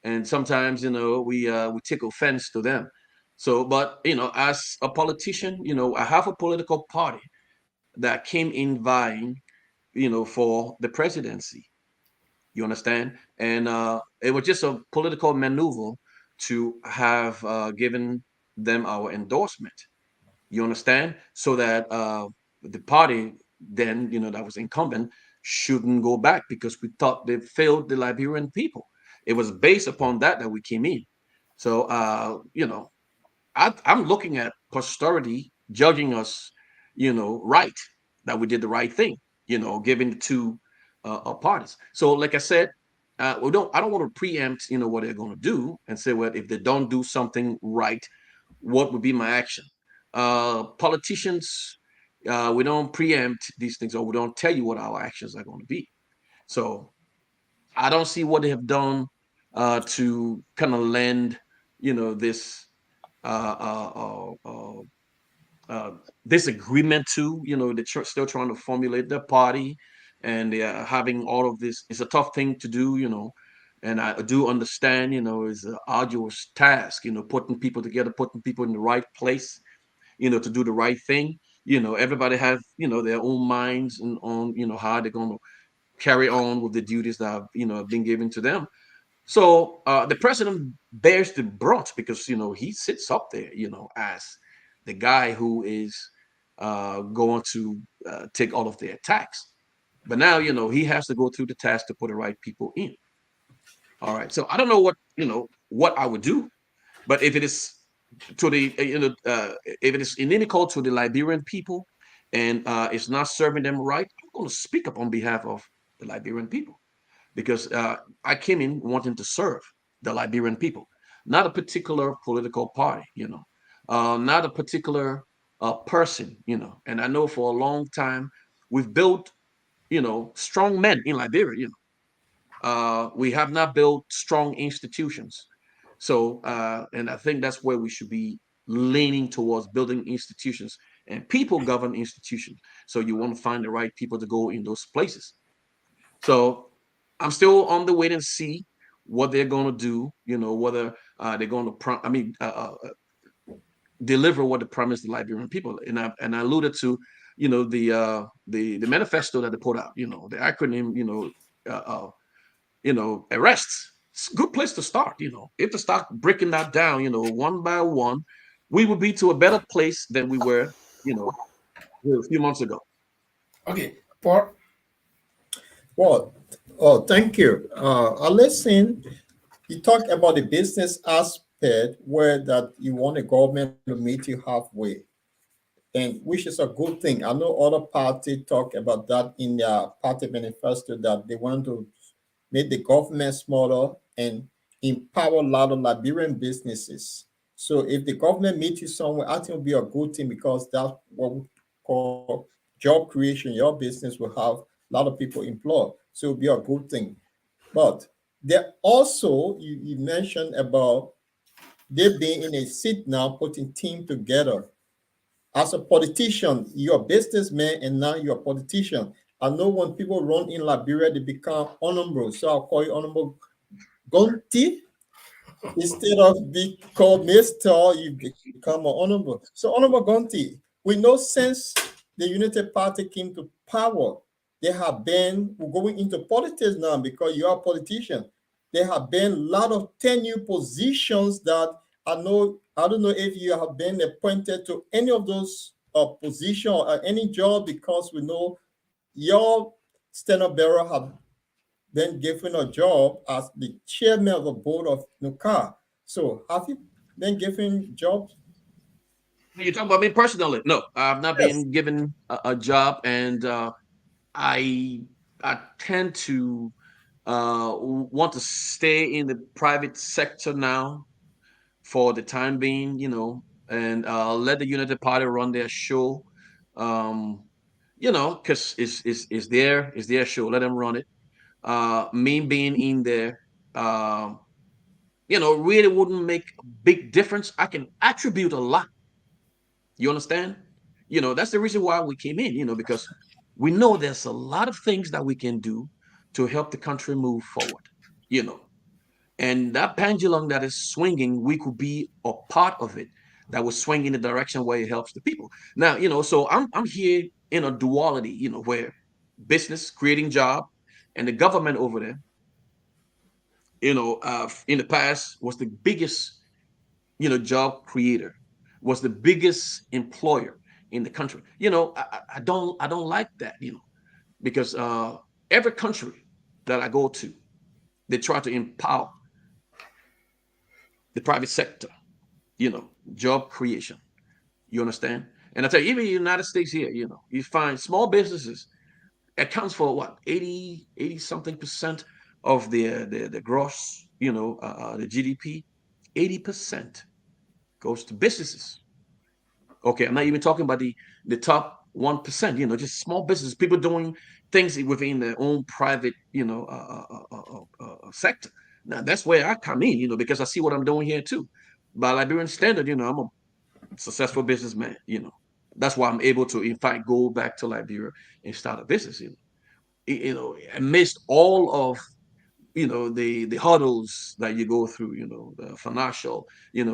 and sometimes, we take offense to them. So, but as a politician, I have a political party that came in vying, for the presidency. You understand? And it was just a political maneuver to have given them our endorsement. You understand? So that the party then, that was incumbent shouldn't go back because we thought they failed the Liberian people. It was based upon that we came in. So, I'm looking at posterity judging us, right, that we did the right thing, giving the two parties. So, like I said, I don't want to preempt, what they're going to do and say, well, if they don't do something right, what would be my action? Politicians, we don't preempt these things, or we don't tell you what our actions are going to be. So I don't see what they have done to kind of lend, this uh, uh, uh, uh, uh, disagreement to. They're still trying to formulate their party, and they are having all of this. It's a tough thing to do, and I do understand, it's an arduous task, putting people together, putting people in the right place, to do the right thing. Everybody has, their own minds and on, how they're going to carry on with the duties that have, been given to them. So the president bears the brunt because he sits up there, as the guy who is going to take all of the attacks. But now he has to go through the task to put the right people in. All right. So I don't know what I would do, but if it is to the if it is inimical to the Liberian people and it's not serving them right, I'm going to speak up on behalf of the Liberian people because I came in wanting to serve the Liberian people, not a particular political party, not a particular person, And I know for a long time we've built, strong men in Liberia. We have not built strong institutions. So, and I think that's where we should be leaning towards building institutions, and people govern institutions. So you want to find the right people to go in those places. So I'm still on the wait and see what they're going to do. Whether they're going to, deliver what they promised the Liberian people. And I alluded to, the manifesto that they put out. The acronym. Arrests. It's a good place to start. If to start breaking that down, one by one, we would be to a better place than we were, a few months ago. Okay, Paul. Well, oh, thank you. I listen. You talk about the business aspect where that you want the government to meet you halfway, and which is a good thing. I know other parties talk about that in their party manifesto that they want to make the government smaller and empower a lot of Liberian businesses. So if the government meets you somewhere, I think it'll be a good thing because that's what we call job creation. Your business will have a lot of people employed. So it'll be a good thing. But there also, you mentioned about they being in a seat now, putting team together. As a politician, you're a businessman and now you're a politician. I know when people run in Liberia, they become honorable. So I'll call you honorable Gontee. Instead of being called Mr., you become an honorable. So honorable Gontee, we know since the United Party came to power, there have been, we're going into politics now because you are a politician. There have been a lot of tenure positions that I don't know if you have been appointed to any of those position or any job because we know your standard bearer have been given a job as the chairman of the board of NUCA. So have you been given jobs? You talking about me personally? No, I've not Yes. been given a job, and I I tend to want to stay in the private sector now for the time being, and let the United Party run their show. Um, because it's their show. Let them run it. Me being in there, um, really wouldn't make a big difference. I can attribute a lot. You understand? That's the reason why we came in. Because we know there's a lot of things that we can do to help the country move forward. You know, and that pendulum that is swinging, we could be a part of it that will swing in the direction where it helps the people. Now, so I'm here in a duality, where business creating job and the government over there, in the past was the biggest, job creator, was the biggest employer in the country. I don't like that, because every country that I go to, they try to empower the private sector, job creation. You understand? And I tell you, even in the United States here, you find small businesses accounts for what 80 something percent of the gross, the GDP. 80% goes to businesses. Okay, I'm not even talking about the top 1%. Just small business people doing things within their own private, sector. Now that's where I come in, because I see what I'm doing here too. By Liberian standard, I'm a successful businessman. That's why I'm able to, in fact, go back to Liberia and start a business. Amidst all of the hurdles that you go through, the financial,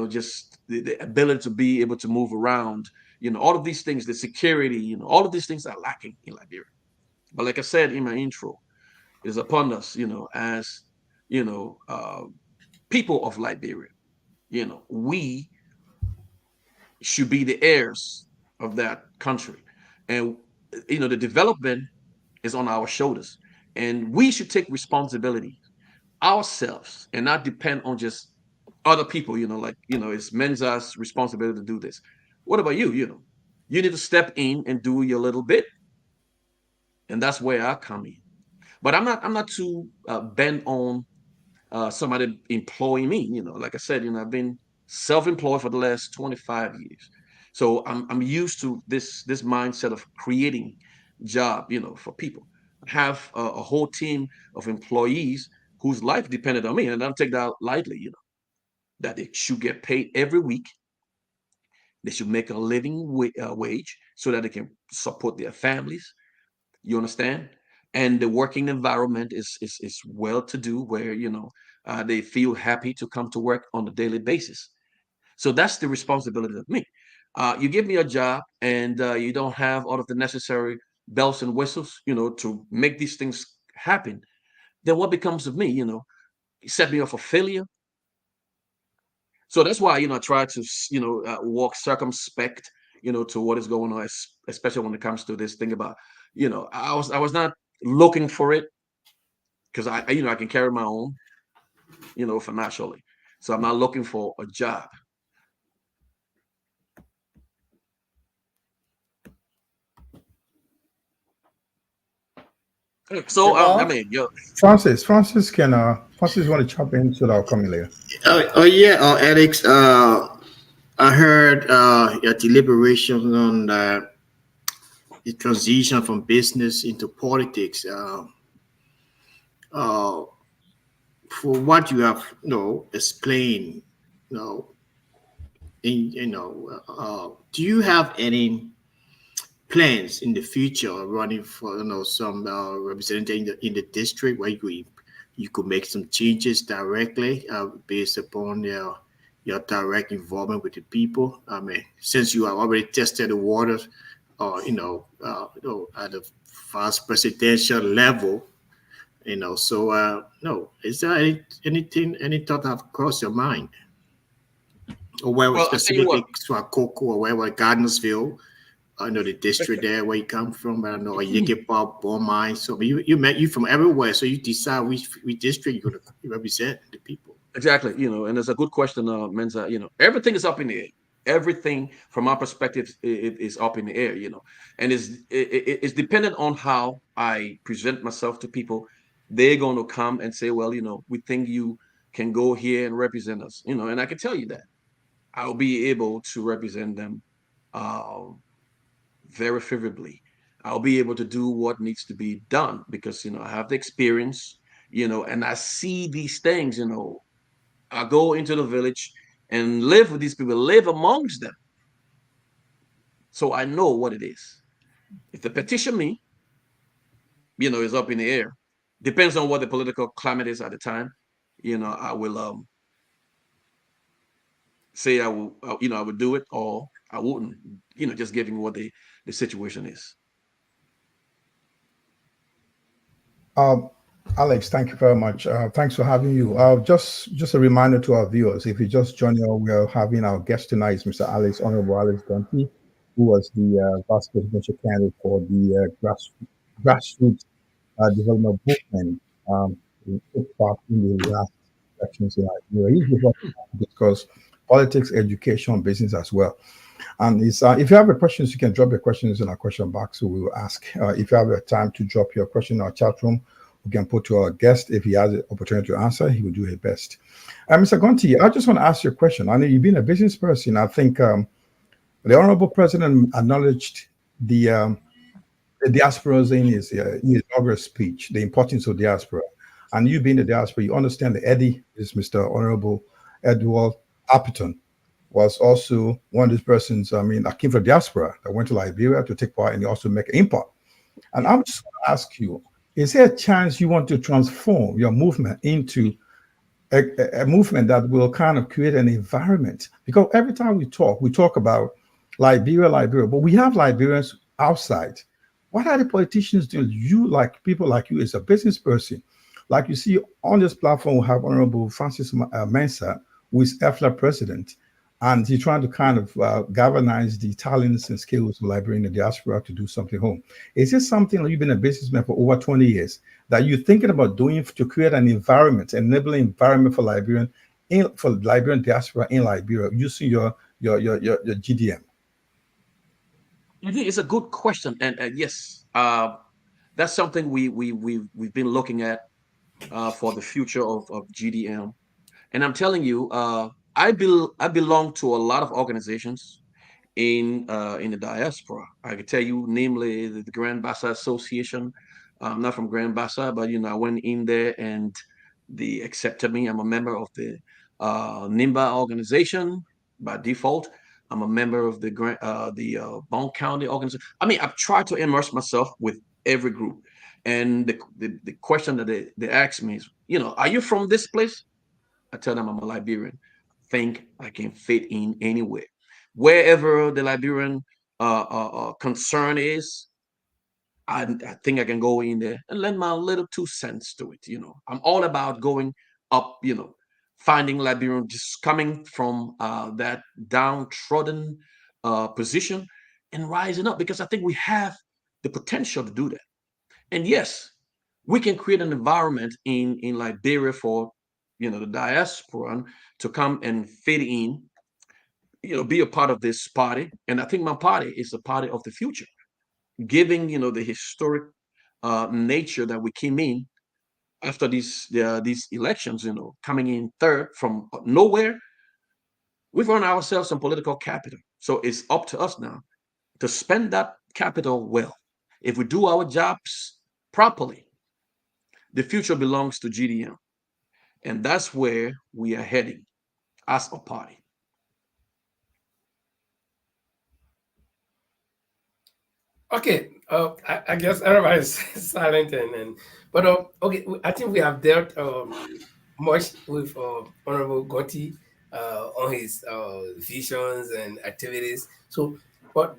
just the ability to be able to move around, all of these things, the security, all of these things are lacking in Liberia. But like I said in my intro, it is upon us, as people of Liberia, we should be the heirs of that country. And the development is on our shoulders, and we should take responsibility ourselves and not depend on just other people, it's Mensa's responsibility to do this. What about you? You need to step in and do your little bit. And that's where I come in. But I'm not too bent on somebody employing me. Like I said, I've been self-employed for the last 25 years. So I'm used to this mindset of creating job, for people. I have a whole team of employees whose life depended on me, and I don't take that lightly. That they should get paid every week. They should make a living wage so that they can support their families. You understand? And the working environment is well to do, where they feel happy to come to work on a daily basis. So that's the responsibility of me. You give me a job, and you don't have all of the necessary bells and whistles, to make these things happen. Then what becomes of me? You set me up for failure. So that's why I try to walk circumspect, to what is going on, especially when it comes to this thing about I was not looking for it, because I can carry my own, financially. So I'm not looking for a job. So I mean, Francis want to chop in, so I'll come in later. Yeah, Alex. I heard your deliberation on the transition from business into politics. For what you have, explained, do you have any plans in the future running for some representing in the district where you could make some changes directly based upon your direct involvement with the people? I mean, since you have already tested the waters, at the first presidential level, so no, is there any thought have crossed your mind, or where specifically Swakoko or wherever Gardnersville? I know the district there where you come from. I don't know, Yikipa, Bomai. So you from everywhere. So you decide which district you're going to represent the people. Exactly. And it's a good question, Mensa. Everything is up in the air. Everything from our perspective is up in the air, and it's dependent on how I present myself to people. They're going to come and say, well, we think you can go here and represent us, and I can tell you that I'll be able to represent them very favorably. I'll be able to do what needs to be done because, I have the experience, and I see these things, I go into the village and live with these people, live amongst them. So I know what it is. If they petition me, is up in the air. Depends on what the political climate is at the time. I will say I would do it, or I wouldn't, just giving what the situation is. Alex, thank you very much. Thanks for having you. Just a reminder to our viewers, if you just joined us, we are having our guest tonight is Mr. Honorable Alex Gontee, who was the vice presidential candidate for the Grassroots development movement. He took part in the last elections in Liberia. He's here to discuss politics, education, business as well. And if you have any questions, you can drop your questions in our question box, so we will ask. If you have a time to drop your question in our chat room, we can put to our guest. If he has the opportunity to answer, he will do his best. Mr. Gontee, I just want to ask you a question. I know you've been a business person. I think The Honorable President acknowledged the diasporas in his inaugural speech, the importance of diaspora. And you being the diaspora, you understand that Eddie is Mr. Honorable Edward Appleton was also one of these persons, I mean, that came from diaspora that went to Liberia to take part and also make an impact. And I'm just going to ask you, is there a chance you want to transform your movement into a movement that will kind of create an environment? Because every time we talk about Liberia, but we have Liberians outside. What are the politicians doing? You, like people like you, as a business person, like you see on this platform, we have Honorable Francis Mensah, who is EFLA president, and he's trying to kind of galvanize the talents and skills of Liberian in the diaspora to do something home. Is this something that you've been a businessman for over 20 years that you're thinking about doing to create an environment, enabling environment for Liberian diaspora in Liberia using your GDM? I think it's a good question, and yes, that's something we've been looking at for the future of GDM. And I'm telling you, I belong to a lot of organizations in the diaspora. I can tell you, namely the Grand Bassa Association. I'm not from Grand Bassa, but I went in there and they accepted me. I'm a member of the NIMBA organization by default. I'm a member of the Bone County organization. I mean, I've tried to immerse myself with every group. And the question that they ask me is, are you from this place? I tell them I'm a Liberian. Think I can fit in anywhere. Wherever the Liberian concern is, I think I can go in there and lend my little 2 cents to it. I'm all about going up, finding Liberian, just coming from that downtrodden position and rising up, because I think we have the potential to do that. And yes, we can create an environment in Liberia for the diaspora to come and fit in, be a part of this party. And I think my party is the party of the future, giving the historic nature that we came in after these elections, coming in third from nowhere. We've earned ourselves some political capital. So it's up to us now to spend that capital well. If we do our jobs properly, the future belongs to GDM. And that's where we are heading as a party. Okay, I guess everybody's silent but okay, I think we have dealt much with Honorable Gontee on his visions and activities. So, but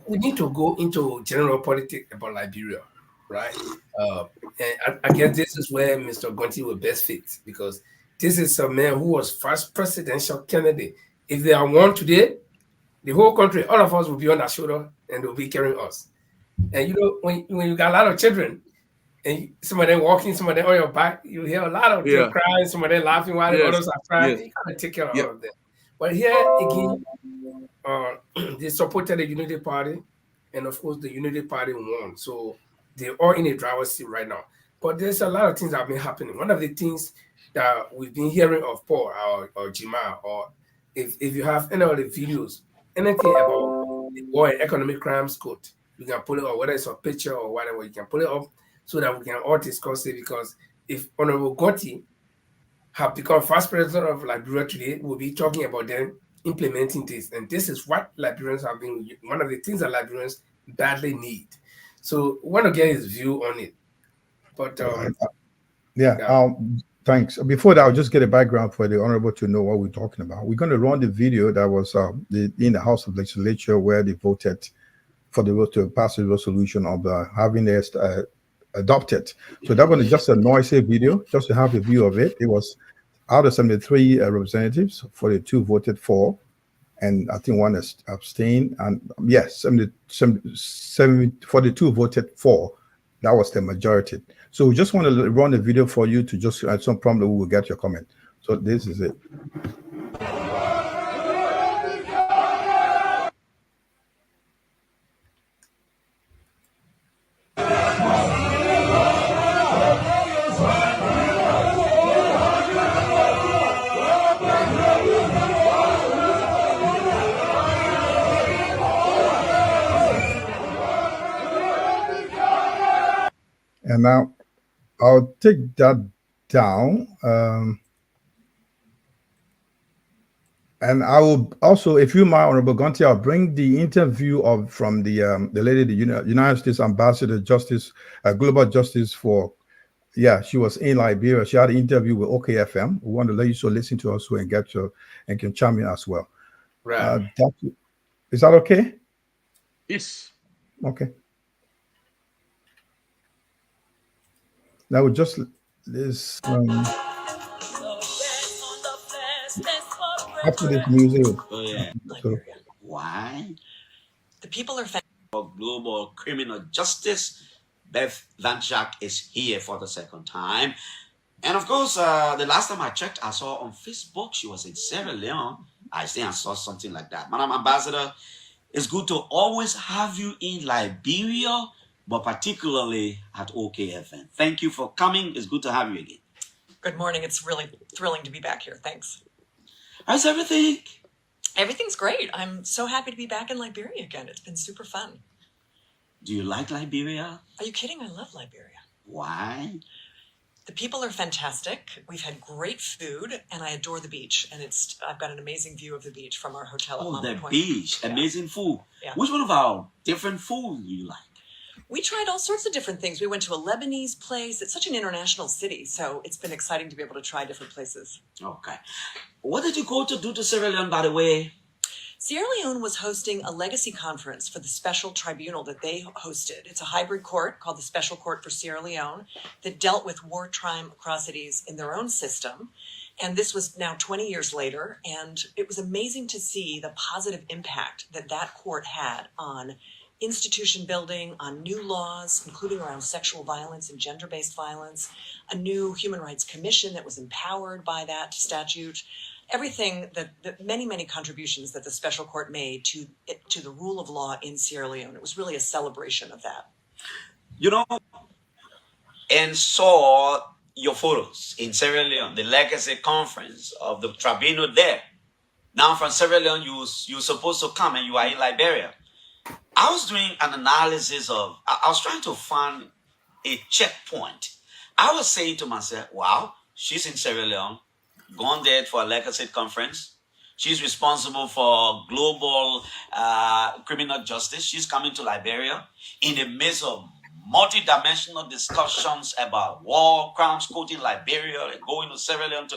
we need to go into general politics about Liberia, right? And I guess this is where Mr. Gontee will best fit, because this is a man who was first presidential candidate. If they are one today, the whole country, all of us will be on our shoulder and they'll be carrying us. And when you got a lot of children and some of them walking, some of them on your back, you hear a lot of them crying, some of them laughing while the others are crying. You gotta take care of all of them. But here again, they supported the Unity Party, and of course the Unity Party won. So they're all in a driver's seat right now. But there's a lot of things that have been happening. One of the things that we've been hearing of Paul or Jima, or if you have any of the videos, anything about the War and Economic Crimes Code, you can pull it up, whether it's a picture or whatever, you can pull it up so that we can all discuss it. Because if Honorable Gontee have become first president of Liberia today, we'll be talking about them implementing this. And this is what Liberians have been, one of the things that Liberians badly need. So we want to get his view on it. But thanks. Before that, I'll just get a background for the Honorable to know what we're talking about. We're going to run the video that was in the House of Legislature where they voted for the vote to pass the resolution of having it adopted. So that was just a noisy video, just to have a view of it. It was out of 73 representatives, 42 voted for, and I think one abstained. And yes, 42 voted for. That was the majority. So we just want to run a video for you to just at some point we will get your comment. So this is it. And now I'll take that down. And I will also, if you mind, Honorable Gontee, I'll bring the interview from the lady, the United States Ambassador Justice, Global Justice for, she was in Liberia. She had an interview with OKFM. We want to let you so listen to us and get you and can chime in as well. Right. Is that okay? Yes. Okay. Now we just this after this music. Oh yeah. So, why? The people are for global criminal justice. Beth Lanchak is here for the second time. And of course, the last time I checked, I saw on Facebook she was in Sierra Leone. I think I saw something like that. Madam Ambassador, it's good to always have you in Liberia, but particularly at OKFM. Thank you for coming. It's good to have you again. Good morning. It's really thrilling to be back here. Thanks. How's everything? Everything's great. I'm so happy to be back in Liberia again. It's been super fun. Do you like Liberia? Are you kidding? I love Liberia. Why? The people are fantastic. We've had great food, and I adore the beach. And I've got an amazing view of the beach from our hotel at Mama the Point. beach. Yeah. Amazing food. Yeah. Which one of our different food do you like? We tried all sorts of different things. We went to a Lebanese place. It's such an international city, so it's been exciting to be able to try different places. Okay. What did you go to do to Sierra Leone, by the way? Sierra Leone was hosting a legacy conference for the special tribunal that they hosted. It's a hybrid court called the Special Court for Sierra Leone that dealt with war crime atrocities in their own system. And this was now 20 years later, and it was amazing to see the positive impact that that court had on institution building, on new laws, including around sexual violence and gender-based violence, a new human rights commission that was empowered by that statute, everything that many, many contributions that the special court made to the rule of law in Sierra Leone. It was really a celebration of that. You know, and saw your photos in Sierra Leone, the legacy conference of the tribunal there. Now from Sierra Leone, you're supposed to come and you are in Liberia. I was doing an analysis I was trying to find a checkpoint. I was saying to myself, wow, she's in Sierra Leone, gone there for a legacy conference. She's responsible for global criminal justice. She's coming to Liberia in the midst of multi-dimensional discussions about war crimes, quoting Liberia and going to Sierra Leone.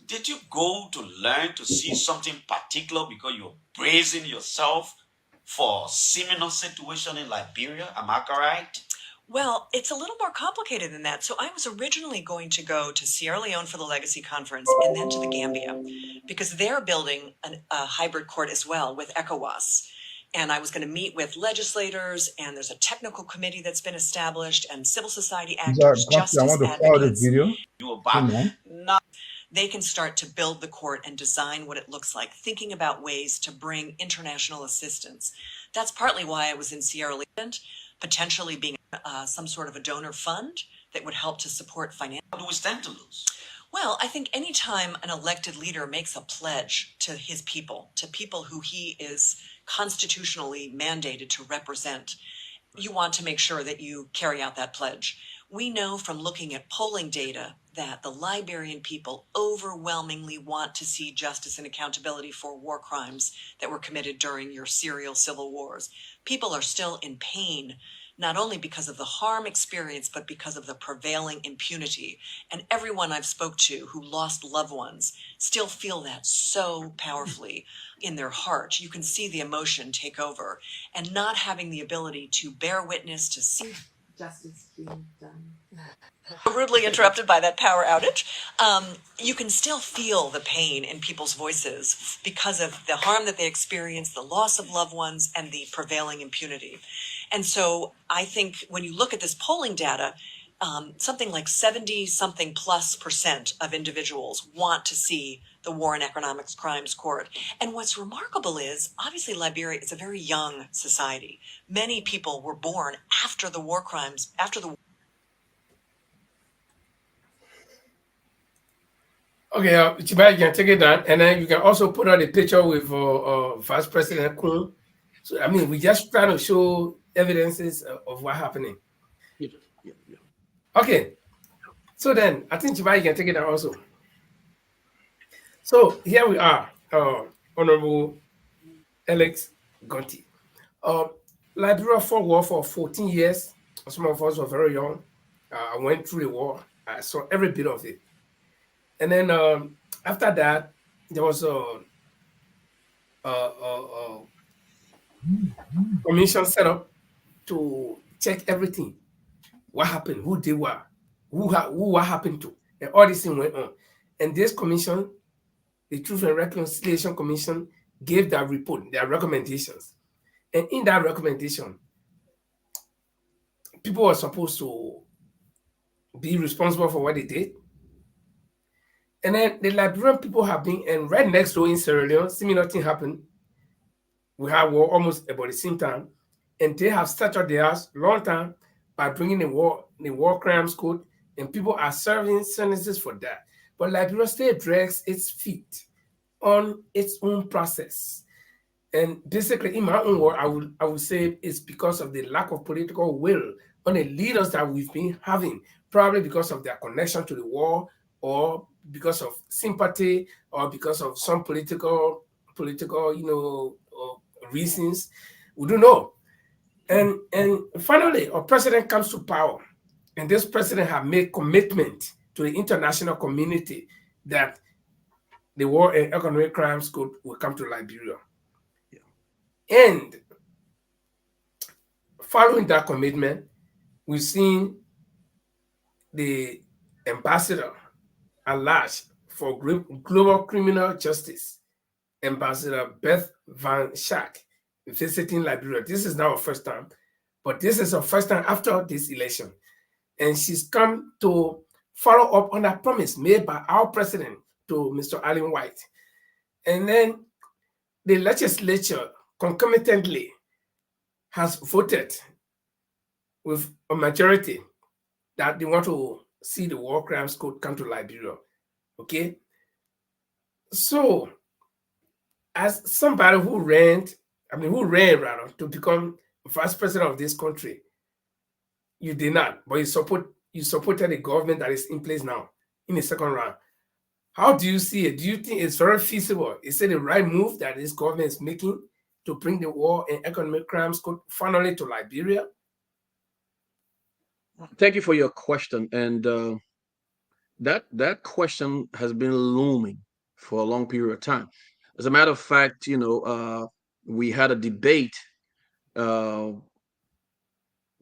Did you go to learn to see something particular because you're bracing yourself for similar situation in Liberia? Am I correct? Well, it's a little more complicated than that. So I was originally going to go to Sierra Leone for the Legacy Conference and then to the Gambia because they're building a hybrid court as well with ECOWAS. And I was going to meet with legislators, and there's a technical committee that's been established, and civil society actors, justice I want to follow this video. They can start to build the court and design what it looks like, thinking about ways to bring international assistance. That's partly why I was in Sierra Leone, potentially being some sort of a donor fund that would help to support financial. What do we stand to lose? Well, I think anytime an elected leader makes a pledge to his people, to people who he is constitutionally mandated to represent, you want to make sure that you carry out that pledge. We know from looking at polling data that the Liberian people overwhelmingly want to see justice and accountability for war crimes that were committed during your serial civil wars. People are still in pain, not only because of the harm experienced, but because of the prevailing impunity. And everyone I've spoke to who lost loved ones still feel that so powerfully in their heart. You can see the emotion take over, and not having the ability to bear witness, to see justice being done. Rudely interrupted by that power outage. You can still feel the pain in people's voices because of the harm that they experience, the loss of loved ones, and the prevailing impunity. And so I think when you look at this polling data, something like 70-something plus % of individuals want to see the War and Economic Crimes Court. And what's remarkable is, obviously, Liberia is a very young society. Many people were born after the war crimes, after the. Okay, Chibai, you can take it down, and then you can also put out a picture with Vice President Kun. So, I mean, we just try to show evidences of what's happening. Yeah. Okay. So then, I think Chibai can take it down also. So here we are, Honorable Alex Gontee. Uh, Liberia fought war for 14 years. Some of us were very young. I went through the war. I saw every bit of it. And then after that, there was a commission set up to check everything. What happened? Who did what? Who what happened to? And all this thing went on. And this commission, the Truth and Reconciliation Commission, gave their report, their recommendations. And in that recommendation, people were supposed to be responsible for what they did. And then the Liberian people have been, and right next door in Sierra Leone, similar thing happened. We had war almost about the same time. And they have started theirs long time by bringing the war crimes code, and people are serving sentences for that. But Liberia still drags its feet on its own process. And basically, in my own word, I would say it's because of the lack of political will on the leaders that we've been having, probably because of their connection to the war, or because of sympathy, or because of some political, reasons. We don't know. And finally, a president comes to power, and this president have made commitment to the international community that the war and economic crimes code will come to Liberia. And following that commitment, we've seen the ambassador at large for global criminal justice, Ambassador Beth Van Schaak, visiting Liberia. This is now her first time, but this is her first time after this election. And she's come to follow up on a promise made by our president to Mr. Allen White. And then the legislature concomitantly has voted with a majority that they want to see the war crimes code come to Liberia. Okay? So, as somebody who ran rather to become vice president of this country, you did not, but you supported the government that is in place now in the second round. How do you see it? Do you think it's very feasible? Is it the right move that this government is making to bring the war and economic crimes code finally to Liberia? Thank you for your question. And that question has been looming for a long period of time. As a matter of fact, we had a debate uh,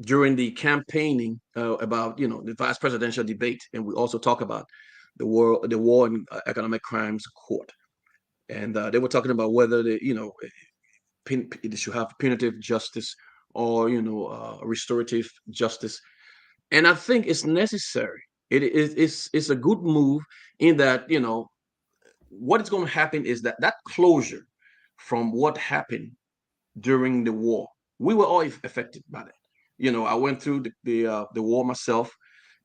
during the campaigning about the vice presidential debate, and we also talk about the war and economic crimes court, and they were talking about whether they should have punitive justice or restorative justice, and I think it's necessary. It's a good move in that what is going to happen is that closure from what happened during the war. We were all affected by that. I went through the war myself,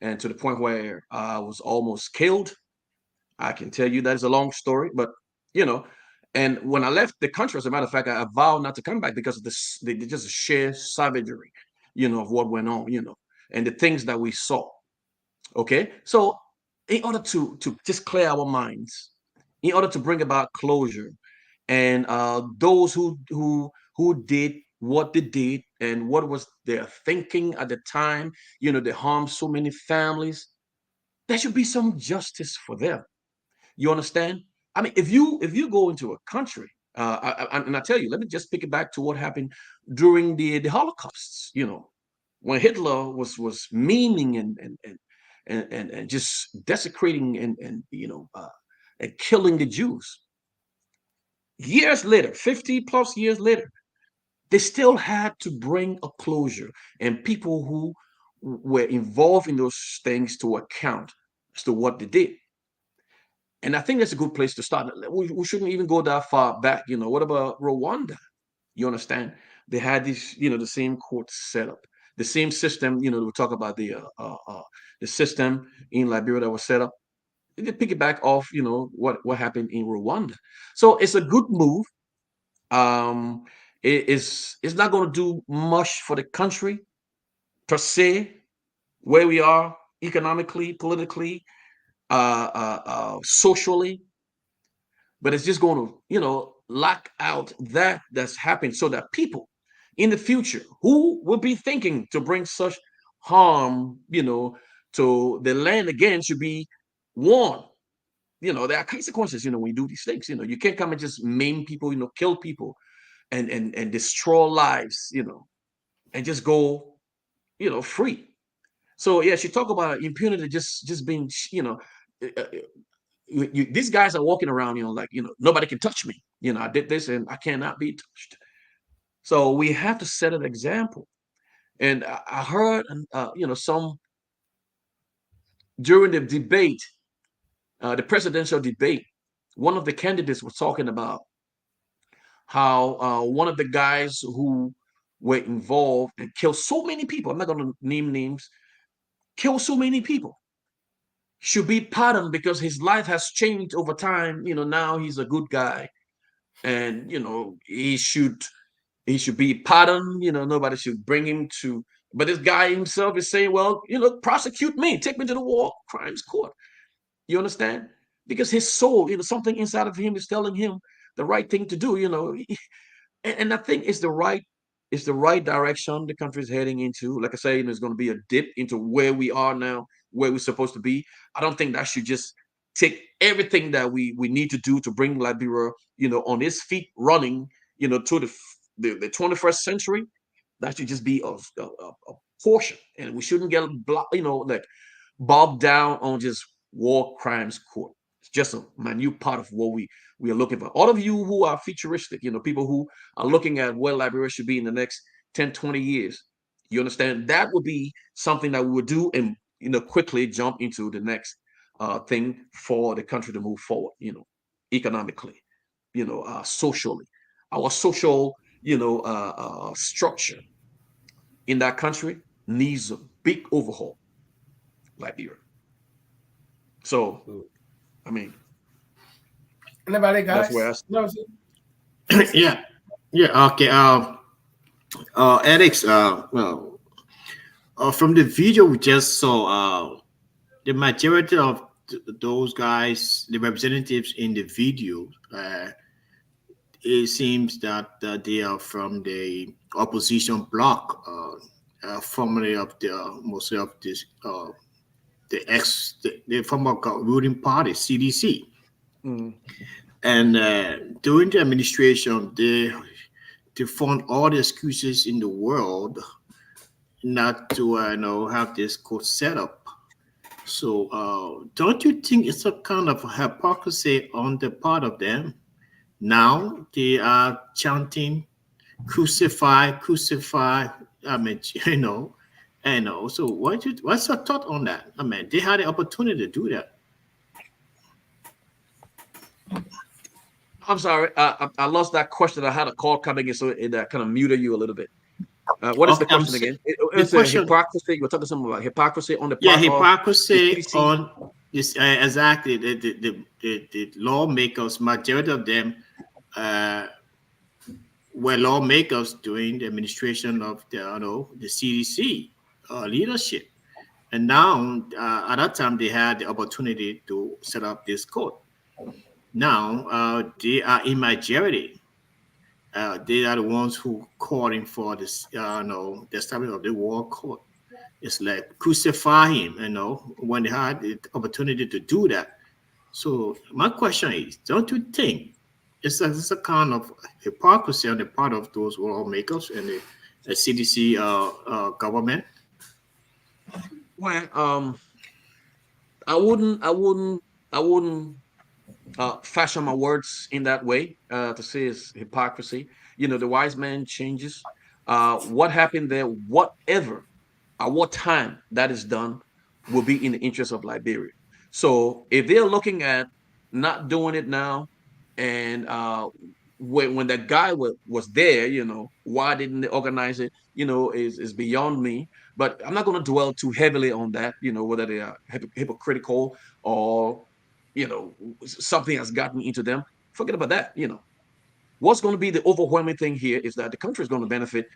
and to the point where I was almost killed. I can tell you that is a long story, but and when I left the country, as a matter of fact, I vowed not to come back because of this, just sheer savagery, of what went on, and the things that we saw. Okay, so in order to just clear our minds, in order to bring about closure, and those who did what they did and what was their thinking at the time, they harmed so many families. There should be some justice for them. You understand? I mean, if you go into a country, and I tell you, let me just pick it back to what happened during the Holocausts. When Hitler was memeing and just desecrating and killing the Jews. Years later, 50 plus years later, they still had to bring a closure and people who were involved in those things to account as to what they did. And I think that's a good place to start. We shouldn't even go that far back. What about Rwanda? You understand? They had this, the same court set up, the same system. We talk about the system in Liberia that was set up. They piggyback off, what happened in Rwanda. So it's a good move. It's not going to do much for the country per se. where we are economically, politically, socially, but it's just going to, lock out that's happened so that people in the future who will be thinking to bring such harm, to the land again should be warned. There are consequences, when you do these things. You can't come and just maim people, kill people and destroy lives, and just go, free. So yeah, she talk about impunity just being, these guys are walking around, like, nobody can touch me. I did this and I cannot be touched. So we have to set an example. And I heard, some during the debate, the presidential debate, one of the candidates was talking about how one of the guys who were involved and killed so many people, I'm not going to name names, killed so many people, should be pardoned because his life has changed over time. Now he's a good guy, and he should be pardoned. Nobody should bring him to. But this guy himself is saying, well, prosecute me, take me to the war crimes court. You understand? Because his soul, something inside of him is telling him the right thing to do. And I think it's the right direction the country is heading into. Like I say, there's going to be a dip into where we are now, where we're supposed to be. I don't think that should just take everything that we need to do to bring Liberia, on its feet running, to the 21st century. That should just be a portion, and we shouldn't get like bogged down on just war crimes court. It's just a minute part of what we are looking for. All of you who are futuristic, people who are looking at where Liberia should be in the next 10, 20 years, you understand that would be something that we would do and, quickly jump into the next thing for the country to move forward, economically, socially. Our social, structure in that country needs a big overhaul, Liberia. So, I mean, Anybody, guys? that's where Yeah, yeah, okay. Alex, well, from the video we just saw, the majority of those guys, the representatives in the video, it seems that they are from the opposition bloc, formerly of the mostly of this the former ruling party CDC. And during the administration, they found all the excuses in the world not to have this court set up. So don't you think it's a kind of hypocrisy on the part of them? Now they are chanting, "Crucify, crucify." I mean, I know. So what's your thought on that? I mean, they had the opportunity to do that. I'm sorry, I lost that question. I had a call coming in, so it kind of muted you a little bit. What is the question again? It's hypocrisy. We're talking something about hypocrisy on the part hypocrisy of on this exactly the lawmakers. Majority of them were lawmakers during the administration of the CDC leadership, and now at that time they had the opportunity to set up this court. Now they are in majority. They are the ones who calling for this, the establishment of the war court. It's like crucify him, when they had the opportunity to do that. So my question is, don't you think it's a kind of hypocrisy on the part of those lawmakers and the CDC government? Well, I wouldn't fashion my words in that way to say it's hypocrisy. The wise man changes. What happened there, whatever, at what time that is done, will be in the interest of Liberia. So if they're looking at not doing it now, and when that guy was there, why didn't they organize it? Is beyond me. But I'm not going to dwell too heavily on that. Whether they are hypocritical or something has gotten into them. Forget about that. What's going to be the overwhelming thing here is that the country is going to benefit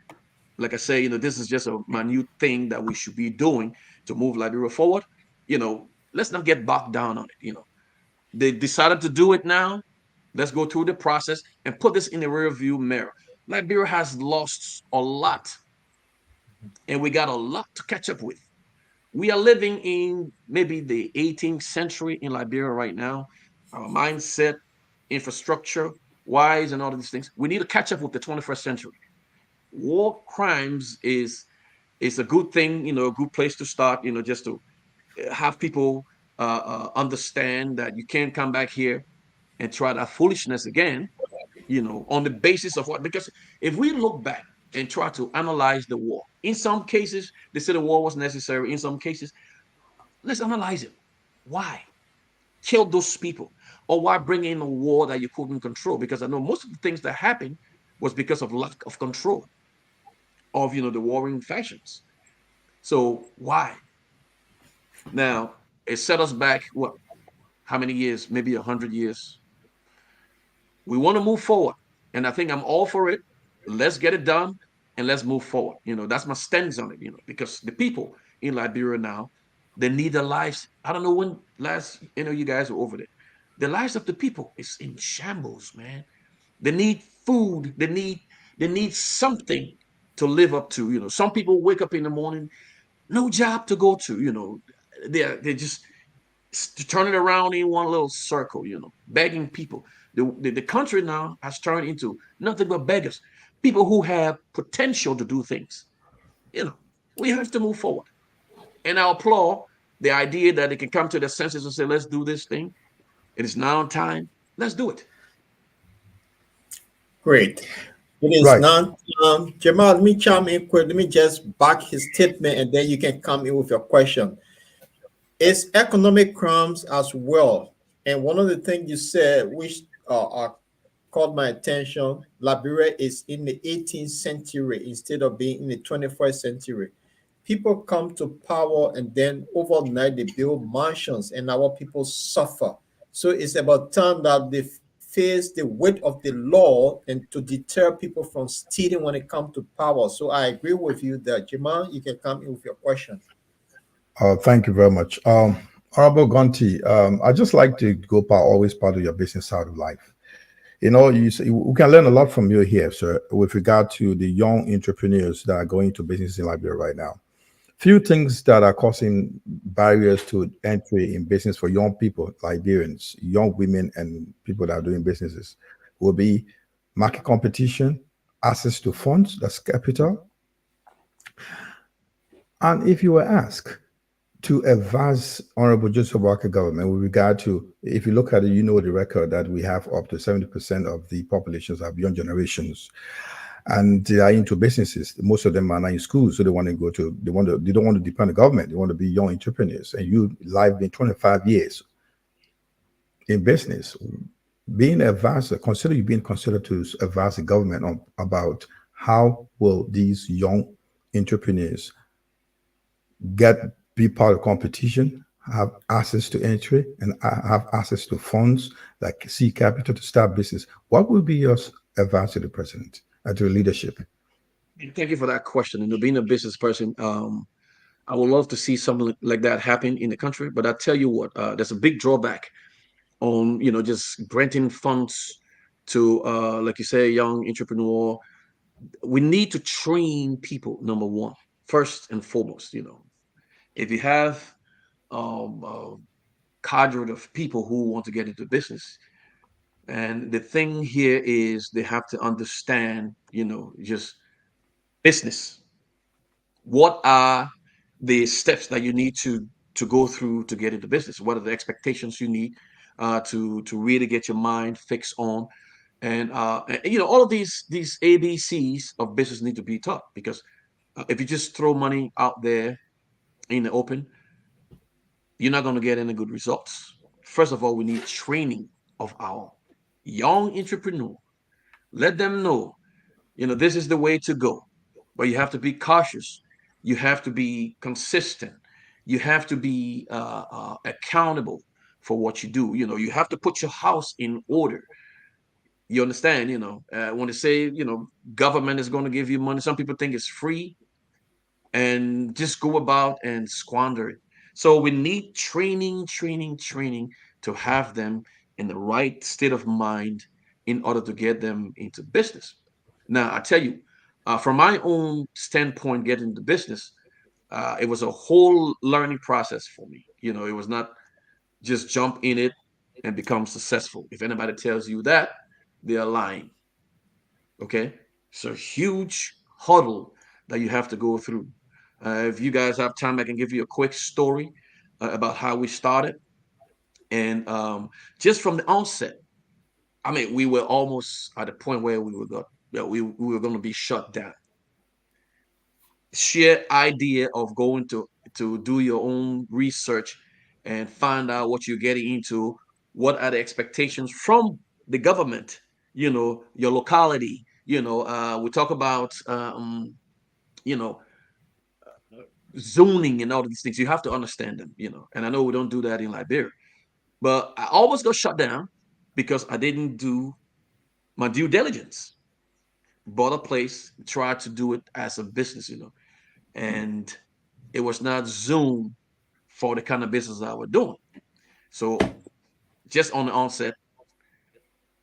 like I say, this is just a minute thing that we should be doing to move Liberia forward. Let's not get bogged down on it. They decided to do it now. Let's go through the process and put this in the rear view mirror. Liberia has lost a lot, and we got a lot to catch up with. We are living in maybe the 18th century in Liberia right now. Our mindset, infrastructure wise, and all of these things. We need to catch up with the 21st century. War crimes is a good thing, a good place to start, just to have people understand that you can't come back here and try that foolishness again, on the basis of what? Because if we look back and try to analyze the war, in some cases, they say the war was necessary. In some cases, let's analyze it. Why? Kill those people. Or why bring in a war that you couldn't control? Because I know most of the things that happened was because of lack of control of, the warring factions. So why? Now, it set us back, what, how many years? Maybe 100 years. We want to move forward. And I think I'm all for it. Let's get it done and let's move forward. That's my stance on it, because the people in Liberia now, they need their lives. I don't know when last, you guys were over there. The lives of the people is in shambles, man. They need food. They need something to live up to. Some people wake up in the morning, no job to go to. They're just to turn it around in one little circle, begging people. The country now has turned into nothing but beggars, people who have potential to do things. We have to move forward. And I applaud the idea that they can come to their senses and say, let's do this thing. It is now time. Let's do it. Great. It is Right. now. Jamal, let me chime in quick. Let me just back his statement and then you can come in with your question. It's economic crimes as well. And one of the things you said, which caught my attention, Liberia is in the 18th century instead of being in the 21st century. People come to power and then overnight they build mansions and our people suffer. So it's about time that they face the weight of the law and to deter people from stealing when it comes to power. So I agree with you that Jamal, you can come in with your question. Thank you very much. Honorable Gontee, I just like to go always part of your business side of life. We can learn a lot from you here, sir, with regard to the young entrepreneurs that are going into business in Liberia right now. Few things that are causing barriers to entry in business for young people, Liberians, young women, and people that are doing businesses will be market competition, access to funds, that's capital. And if you were asked to advise Honorable Joseph Walker government with regard to, if you look at it, the record that we have up to 70% of the populations are young generations, and they are into businesses. Most of them are not in school, so they want to go to, they don't want to depend on the government. They want to be young entrepreneurs. And you live in 25 years in business, being advisor, consider you being considered to advise the government about how will these young entrepreneurs be part of competition, have access to entry, and have access to funds like seed capital to start business. What will be your advice to the president and to the leadership? Thank you for that question. Being a business person, I would love to see something like that happen in the country. But I tell you what, there's a big drawback on just granting funds to, like you say, a young entrepreneur. We need to train people. Number one, first and foremost, if you have a cadre of people who want to get into business, and the thing here is they have to understand, just business. What are the steps that you need to go through to get into business? What are the expectations you need to really get your mind fixed on? And all of these ABCs of business need to be taught, because if you just throw money out there in the open, you're not going to get any good results. First of all, we need training of our young entrepreneur. Let them know, this is the way to go. But you have to be cautious. You have to be consistent. You have to be accountable for what you do. You have to put your house in order. You understand? When they say, government is going to give you money, some people think it's free and just go about and squander it. So we need training to have them in the right state of mind in order to get them into business. Now, I tell you, from my own standpoint, getting into business, it was a whole learning process for me. It was not just jump in it and become successful. If anybody tells you that, they are lying. Okay, it's a huge huddle that you have to go through. If you guys have time, I can give you a quick story about how we started. And just from the onset, I mean, we were almost at the point where we were going to be shut down. Sheer idea of going to do your own research and find out what you're getting into, what are the expectations from the government, your locality. We talk about you know zoning and all of these things. You have to understand them, and I know we don't do that in Liberia, but I almost got shut down because I didn't do my due diligence. Bought a place, tried to do it as a business, and it was not Zoom for the kind of business I was doing. So just on the onset,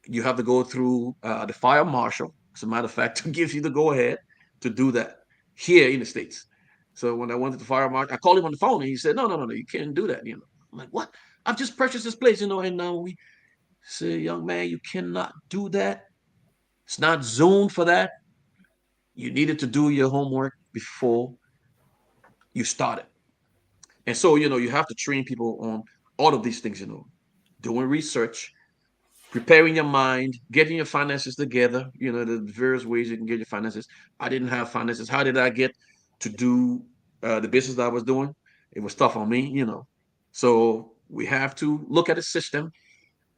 you have to go through the fire marshal, as a matter of fact, to give you the go ahead to do that here in the States. So when I went to the fire marshal, I called him on the phone and he said, no, you can't do that. I'm like, what? I've just purchased this place, and now we say, young man, you cannot do that. It's not zoned for that. You needed to do your homework before you started. And so, you have to train people on all of these things, doing research, preparing your mind, getting your finances together, the various ways you can get your finances. I didn't have finances. How did I get to do the business that I was doing? It was tough on me, So we have to look at the system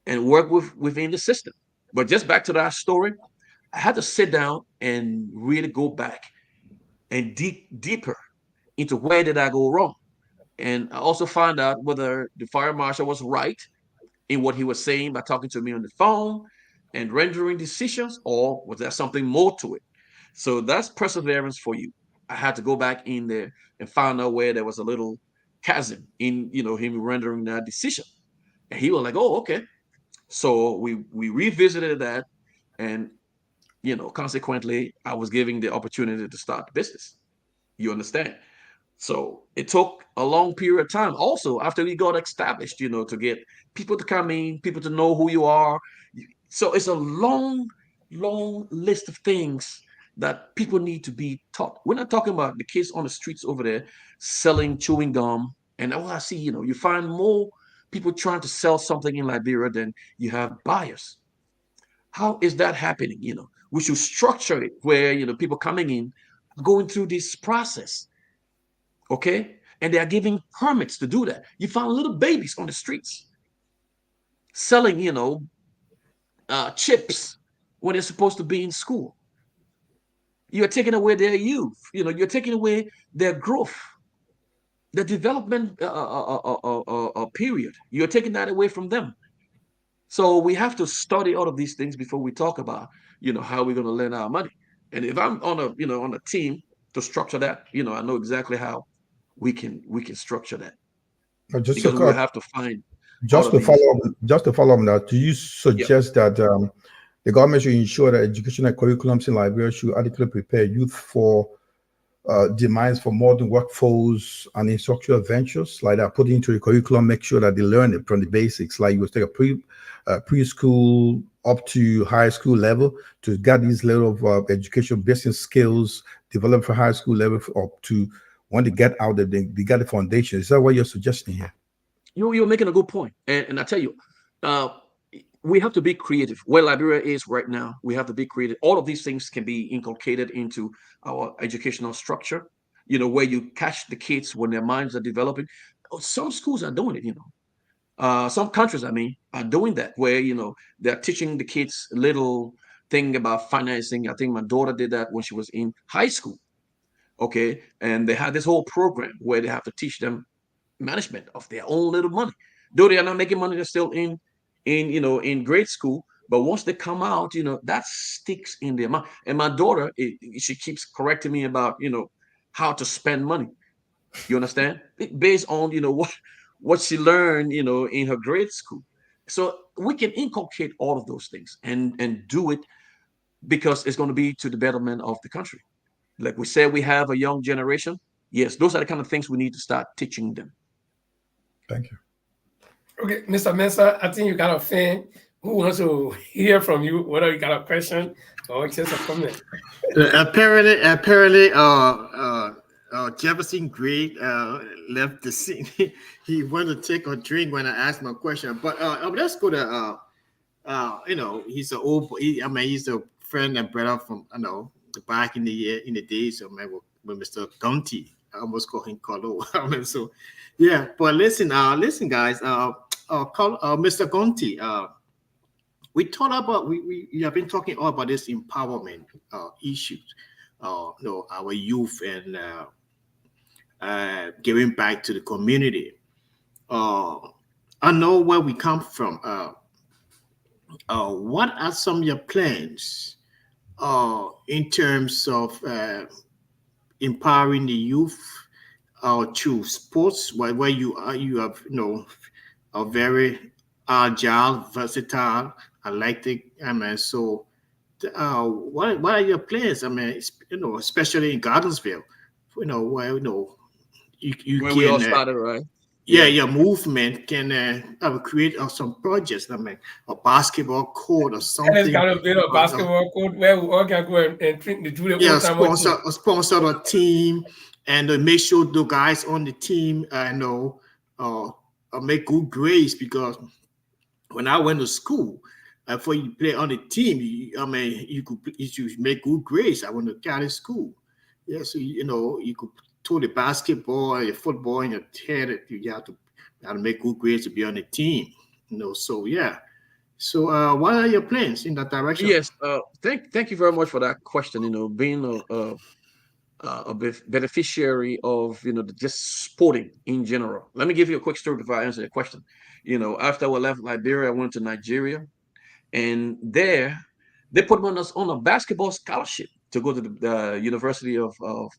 and work within the system. But just back to that story, I had to sit down and really go back and deeper into where did I go wrong. And I also find out whether the fire marshal was right in what he was saying by talking to me on the phone and rendering decisions, or was there something more to it? So that's perseverance for you. I had to go back in there and find out where there was a little chasm in, him rendering that decision. And he was like, oh, okay. So we revisited that, and consequently, I was given the opportunity to start the business. You understand? So it took a long period of time. Also, after we got established, to get people to come in, people to know who you are. So it's a long, long list of things that people need to be taught. We're not talking about the kids on the streets over there selling chewing gum. And all I see, you find more people trying to sell something in Liberia than you have buyers. How is that happening? We should structure it where, people coming in, going through this process. Okay? And they are giving permits to do that. You find little babies on the streets selling, chips when they're supposed to be in school. You're taking away their youth. You're taking away their growth, the development period. You're taking that away from them. So we have to study all of these things before we talk about, how we're going to lend our money. And if I'm on a team to structure that, I know exactly how we can structure that. Just because to we'll have to find just to follow up that, do you suggest that the government should ensure that educational curriculums in Liberia should adequately prepare youth for demands for modern workforce and instructional ventures, like that, put into the curriculum, make sure that they learn it from the basics, like you would take a preschool up to high school level to get these level of education, business skills developed for high school level up to when they get out there, they got the foundation. Is that what you're suggesting here? You're making a good point. And I tell you, we have to be creative. Where Liberia is right now, we have to be creative. All of these things can be inculcated into our educational structure, where you catch the kids when their minds are developing. Some schools are doing it, some countries, are doing that, where, they're teaching the kids a little thing about financing. I think my daughter did that when she was in high school. Okay. And they had this whole program where they have to teach them management of their own little money. Though they are not making money, they're still in grade school, But once they come out, that sticks in their mind. And my daughter, she keeps correcting me about, how to spend money. You understand? Based on, what she learned, in her grade school. So we can inculcate all of those things and do it because it's going to be to the betterment of the country. Like we said, we have a young generation. Yes, those are the kind of things we need to start teaching them. Thank you. Okay, Mr. Mensah, I think you got a fan who wants to hear from you, whether you got a question or just a comment. Apparently, Jefferson Gray left the scene. He wanted to take a drink when I asked my question. But let's go to he's an old. He's a friend and brother from back in the days of with Mr. Gontee. I almost call him Carlo. So yeah. But listen, guys. Mr. Gontee. We talked about we have been talking all about this empowerment issues. Our youth and giving back to the community. I know where we come from. What are some of your plans in terms of empowering the youth through sports? Where you have a very agile, versatile, athletic. So what are your plans? Especially in Gardensville, where you When can we all started, right? your movement can create some projects. A basketball court or something. It's got to be a basketball court where we all can go and do the sponsor a team and make sure the guys on the team make good grades, because when I went to school, before you play on the team, you should make good grades. I went to Catholic school. Yeah, so you could throw the basketball and football in your head. You have to make good grades to be on the team. So yeah. So what are your plans in that direction? Yes. Thank you very much for that question. Being a beneficiary of just sporting in general. Let me give you a quick story before I answer your question. After I left Liberia, I went to Nigeria, and there they put me on a basketball scholarship to go to the University of how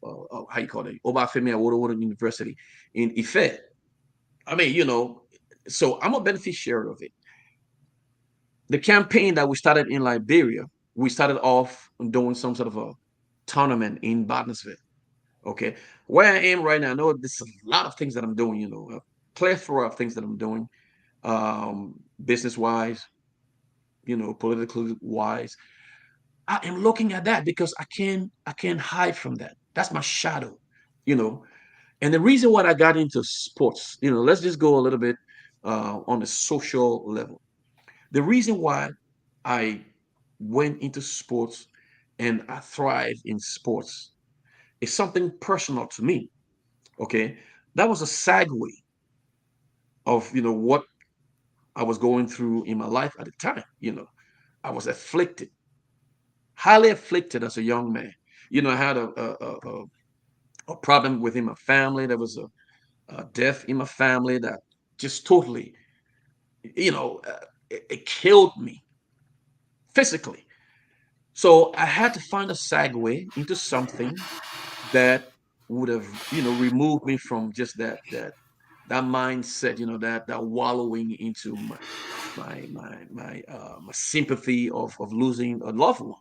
you call it, Obafemi Awolowo University in Ife. So I'm a beneficiary of it. The campaign that we started in Liberia, we started off doing some sort of a tournament in Barnesville. Okay, where I am right now, I know there's a lot of things that I'm doing. A plethora of things that I'm doing, business wise, politically wise. I am looking at that because I can't hide from that. That's my shadow, And the reason why I got into sports, let's just go a little bit on a social level. The reason why I went into sports and I thrive in sports is something personal to me. Okay, that was a segue of what I was going through in my life at the time. I was afflicted, highly afflicted as a young man. I had a problem within my family. There was a death in my family that just totally, it killed me physically. So I had to find a segue into something that would have, removed me from just that mindset, that wallowing into my sympathy of losing a loved one.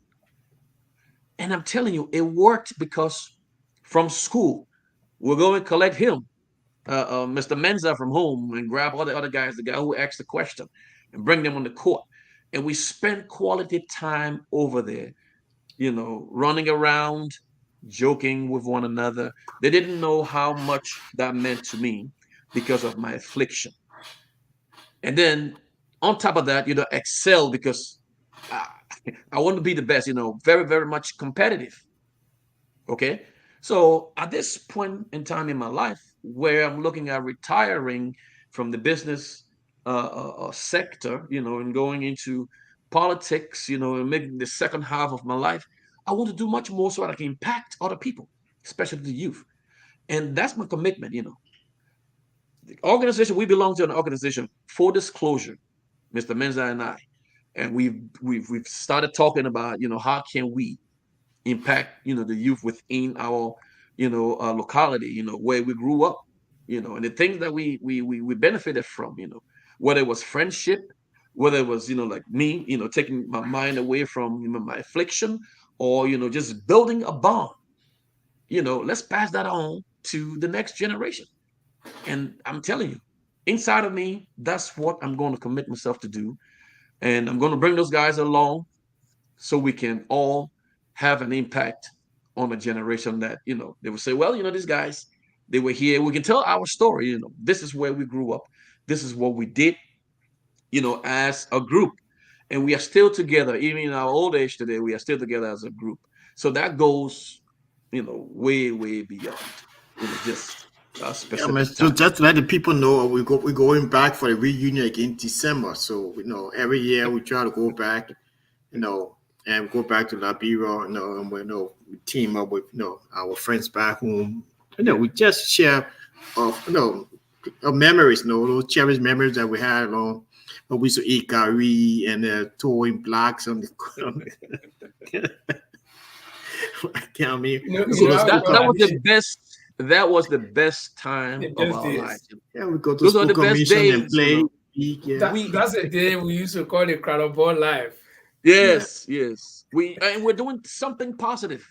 And I'm telling you, it worked because from school, we'll go and collect him, Mr. Menza, from home, and grab all the other guys, the guy who asked the question, and bring them on the court. And we spent quality time over there, running around, joking with one another. They didn't know how much that meant to me because of my affliction. And then on top of that, excel because I want to be the best, very, very much competitive. Okay. So at this point in time in my life where I'm looking at retiring from the business sector, and going into politics, and making the second half of my life, I want to do much more so that I can impact other people, especially the youth. And that's my commitment, The organization, we belong to an organization, full disclosure, Mr. Menza and I, and we've started talking about, how can we impact, the youth within our, locality, where we grew up, and the things that we benefited from, whether it was friendship, whether it was, like me, taking my mind away from my affliction, or, just building a bond. Let's pass that on to the next generation. And I'm telling you, inside of me, that's what I'm going to commit myself to do. And I'm going to bring those guys along so we can all have an impact on a generation that, they would say, well, these guys, they were here. We can tell our story. This is where we grew up. This is what we did, as a group. And we are still together. Even in our old age today, we are still together as a group. So that goes, way, way beyond, just a specific Yeah, man. So time. just to let the people know, we're going back for the reunion again December. So every year we try to go back, and go back to Liberia, and we team up with our friends back home. We just share memories, those cherished memories that we had along. We used to eat curry and throwing blacks on the. I mean, that was the best. That was the best time of our lives. Yeah, we go to Those are school the best commission days, and play. That's the day we used to call it crowd ball live. Yes. We're doing something positive.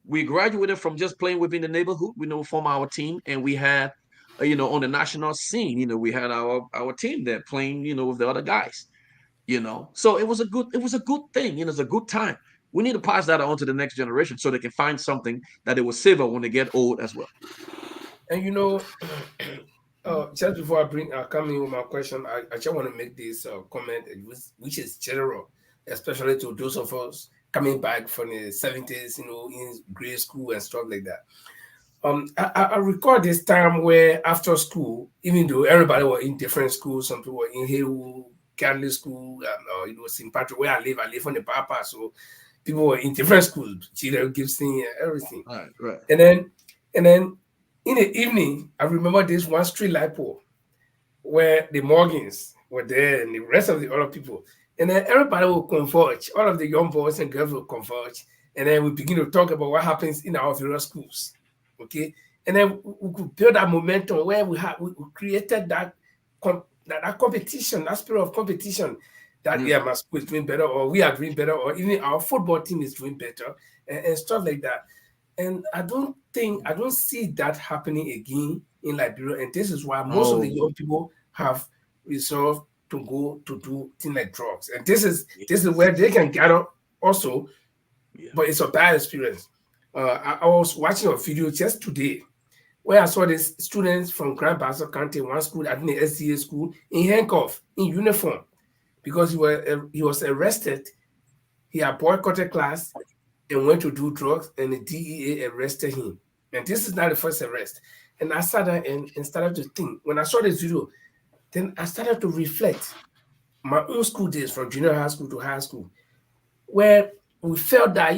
We graduated from just playing within the neighborhood. We form our team, and we had, on the national scene, we had our team there playing, with the other guys. So it was a good thing. It's a good time. We need to pass that on to the next generation so they can find something that they will savor when they get old as well. And just before I come in with my question, I just want to make this comment, which is general, especially to those of us coming back from the 70s, in grade school and stuff like that. I recall this time where after school, even though everybody was in different schools, some people were in Hayward, Catholic school, it was in Patrick, where I live on the Papa, so people were in different schools, Chile, Gibson, everything. Right. And then in the evening, I remember this one street light pole where the Morgans were there and the rest of the other people. And then everybody will converge. All of the young boys and girls will converge. And then we begin to talk about what happens in our various schools. Okay. And then we could build that momentum where we created that competition, that spirit of competition. That my school is doing better, or we are doing better, or even our football team is doing better, and stuff like that. And I don't see that happening again in Liberia. And this is why most of the young people have resolved to go to do things like drugs. And this is where they can gather also, but it's a bad experience. I was watching a video just today where I saw these students from Grand Bassa County, one school, I think the SDA school, in handcuffs, in uniform, because he was arrested. He had boycotted class and went to do drugs, and the DEA arrested him. And this is not the first arrest. And I sat there and started to think. When I saw this video, then I started to reflect my own school days from junior high school to high school, where we felt that,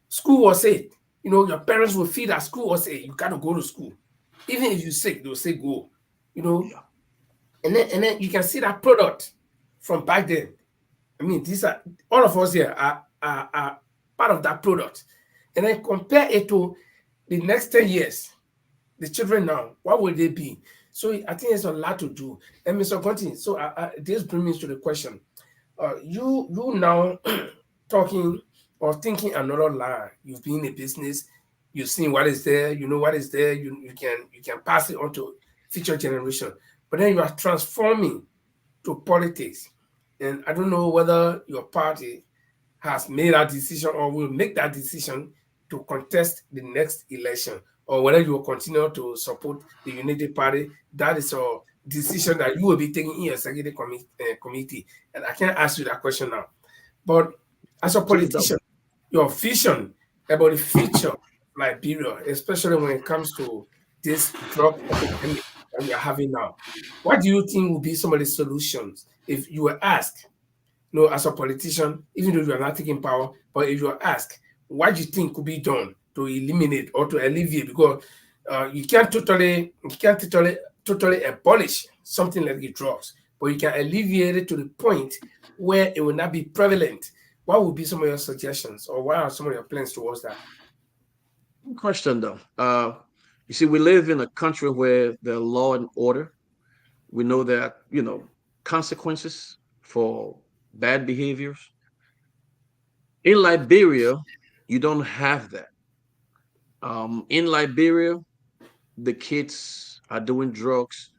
school was it. Your parents will feel that school was it. You got to go to school. Even if you're sick, they'll say go. And then you can see that product from back then. I mean, these are all of us here are part of that product. And then compare it to the next 10 years, the children now, what will they be? So I think there's a lot to do. And Mr. Gontee, so this brings me to the question. You now talking or thinking another line. You've been in the business, you've seen what is there, you know what is there, you can pass it on to future generation. But then you are transforming to politics. And I don't know whether your party has made that decision or will make that decision to contest the next election, or whether you will continue to support the Unity Party. That is a decision that you will be taking in your executive committee. And I can't ask you that question now. But as a politician, your vision about the future of Liberia, especially when it comes to this drug epidemic that we are having now, what do you think will be some of the solutions if you were asked, as a politician, even though you are not taking power, but if you are asked, what do you think could be done to eliminate or to alleviate? Because you can't totally abolish something like the drugs, but you can alleviate it to the point where it will not be prevalent. What would be some of your suggestions, or what are some of your plans towards that? Question though. You see, we live in a country where there's law and order. We know that, consequences for bad behaviors. In Liberia, you don't have that. In Liberia, the kids are doing drugs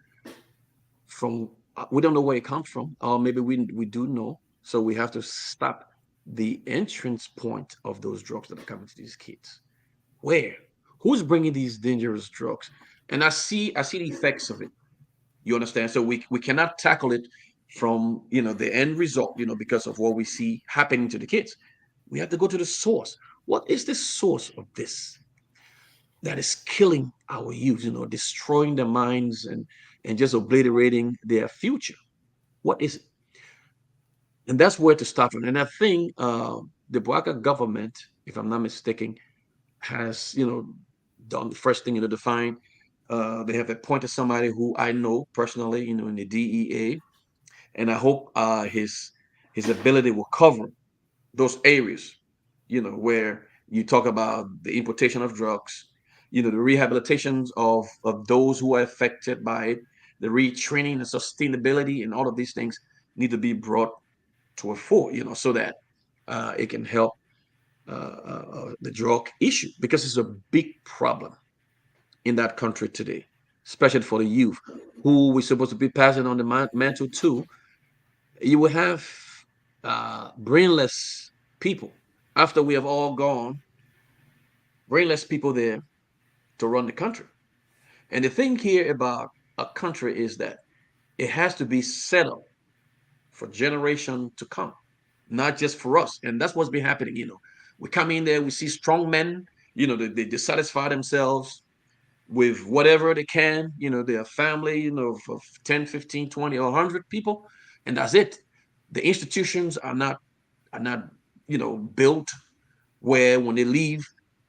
from, we don't know where it comes from, or maybe we do know. So we have to stop the entrance point of those drugs that are coming to these kids. Where? Who's bringing these dangerous drugs? And I see the effects of it. You understand? So we cannot tackle it from the end result, because of what we see happening to the kids. We have to go to the source. What is the source of this that is killing our youth, destroying their minds and just obliterating their future? What is it? And that's where to start from. And I think the Boaka government, if I'm not mistaken, has done the first thing, to find. They have appointed somebody who I know personally, in the DEA, and I hope his ability will cover those areas, where you talk about the importation of drugs, the rehabilitations of those who are affected by it, the retraining and sustainability, and all of these things need to be brought to a fore, so that it can help the drug issue, because it's a big problem in that country today, especially for the youth, who we're supposed to be passing on the mantle to. You will have brainless people after we have all gone, brainless people there to run the country. And the thing here about a country is that it has to be set up for generation to come, not just for us. And that's what's been happening. We come in there, we see strong men, they satisfy themselves with whatever they can, their family, of 10, 15, 20, or 100 people, and that's it. The institutions are not, built where when they leave,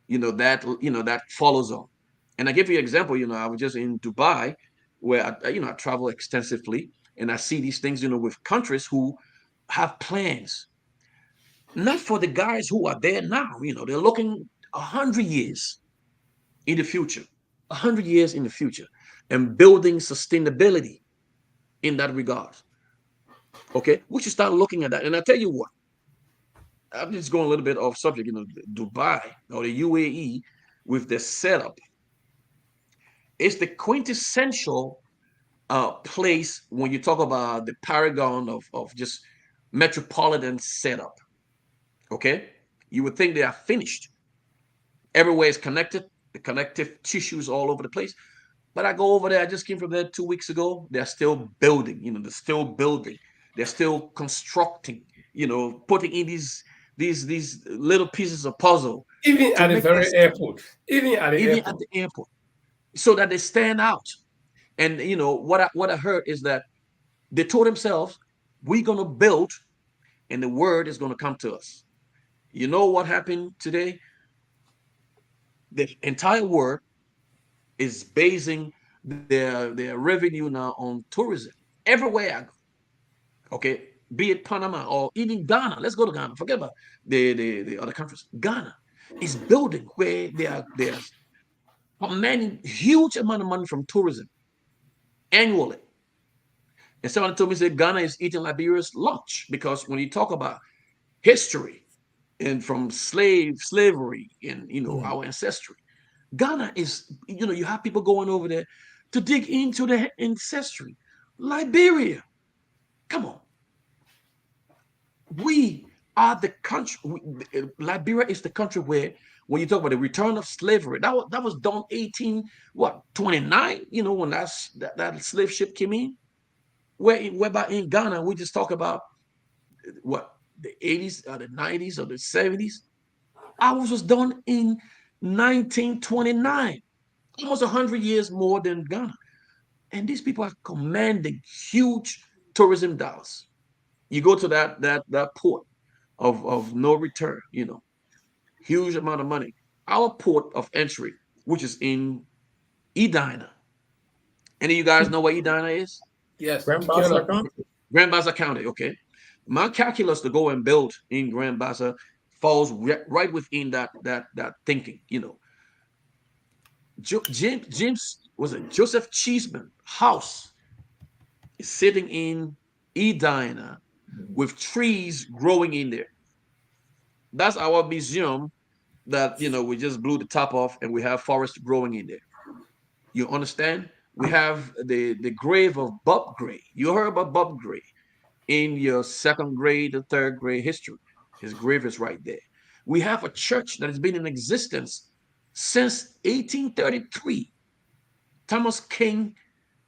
that follows on. And I give you an example, I was just in Dubai, where I travel extensively, and I see these things, with countries who have plans, not for the guys who are there now, they're looking 100 years in the future, 100 years in the future, and building sustainability in that regard. Okay, we should start looking at that. And I tell you what, I'm just going a little bit off subject. Dubai or the UAE, with their setup, it's the quintessential place when you talk about the paragon of just metropolitan setup. Okay, you would think they are finished. Everywhere is connected. The connective tissues all over the place. But I go over there. I just came from there 2 weeks ago. They're still building. They're still building. They're still constructing. Putting in these little pieces of puzzle. Even at the very airport. Even at the airport, so that they stand out. And what I heard is that they told themselves, "We're gonna build, and the word is gonna come to us." You know what happened today? The entire world is basing their revenue now on tourism. Everywhere I go, okay, be it Panama or even Ghana. Let's go to Ghana. Forget about the other countries. Ghana is building where they're commanding huge amount of money from tourism annually. And someone told me, said Ghana is eating Liberia's lunch, because when you talk about history and from slavery and our ancestry, Ghana is, you have people going over there to dig into the ancestry. Liberia, come on. We are the country. Liberia is the country where, when you talk about the return of slavery, that was done 29. When that slave ship came in. Whereby in Ghana, we just talk about the 80s or the 90s or the 70s. Ours was done in 1929, almost 100 years more than Ghana. And these people are commanding huge tourism dollars. You go to that port of no return, huge amount of money. Our port of entry, which is in Edina. Any of you guys know where Edina is? Yes. Grand Bassa Cannot. County. Grand Bassa County, okay. My calculus to go and build in Grand Bassa falls right within that thinking, you know. James was it Joseph Cheeseman house is sitting in Edina with trees growing in there. That's our museum that we just blew the top off and we have forest growing in there. You understand? We have the grave of Bob Gray. You heard about Bob Gray in your second grade or third grade history. His grave is right there. We have a church that has been in existence since 1833. Thomas King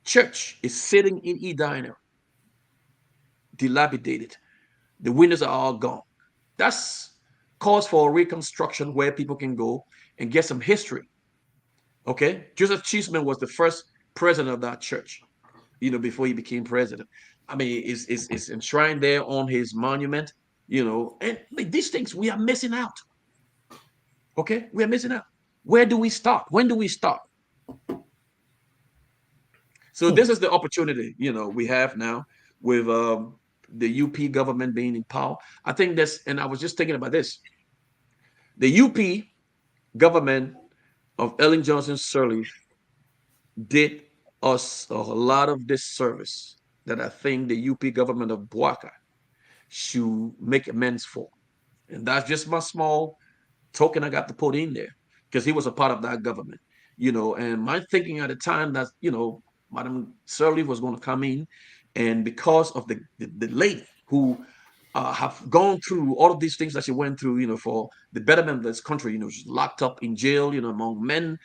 Church is sitting in Edina, dilapidated. The windows are all gone. That's cause for a reconstruction where people can go and get some history. Okay, Joseph Cheeseman was the first president of that church. Before he became president. I mean, it's enshrined there on his monument. And these things we are missing out. Okay, we are missing out. Where do we start? When do we start? So this is the opportunity we have now with the UP government being in power. I think this, and I was just thinking about this. The UP government of Ellen Johnson Sirleaf did us a lot of disservice that I think the UP government of Boaca should make amends for. And that's just my small token I got to put in there because he was a part of that government, and my thinking at the time that, Madam Sirleaf was going to come in, and because of the lady who have gone through all of these things that she went through, for the betterment of this country, she's locked up in jail, among men,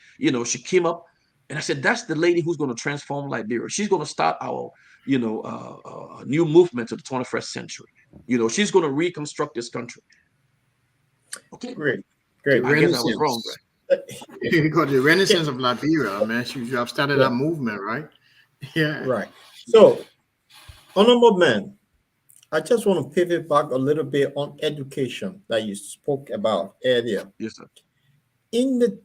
she came up, and I said, that's the lady who's going to transform Liberia. She's going to start our, new movement of the 21st century. She's going to reconstruct this country. Okay. Great. I guess I was wrong, right? Because the Renaissance of Liberia, man, you have started that movement, right? Yeah. Right. So, honorable man, I just want to pivot back a little bit on education that you spoke about earlier. Yes, sir. In the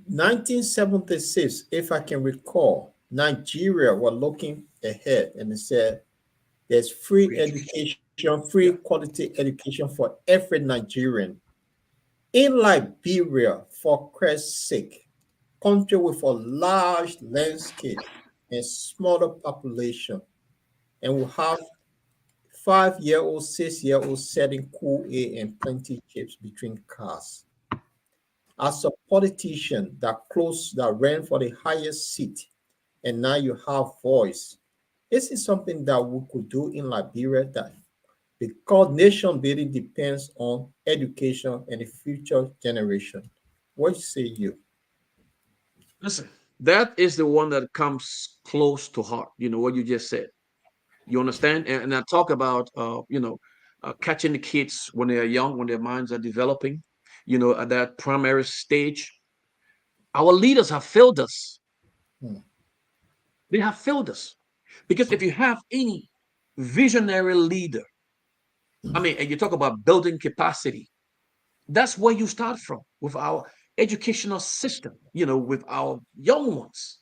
1976, if I can recall, Nigeria were looking ahead and they said there's free education, free quality education for every Nigerian. In Liberia, for Christ's sake, country with a large landscape and smaller population, and we have 5-year-olds, 6-year-olds selling Cool A and plenty chips between cars. As a politician that ran for the highest seat, and now you have voice, this is something that we could do in Liberia, that because nation building depends on education and the future generation. What say you? Listen, that is the one that comes close to heart. What you just said. You understand? And I talk about, catching the kids when they are young, when their minds are developing, at that primary stage. Our leaders have failed us. They have failed us. Because if you have any visionary leader, and you talk about building capacity, that's where you start from with our educational system, with our young ones.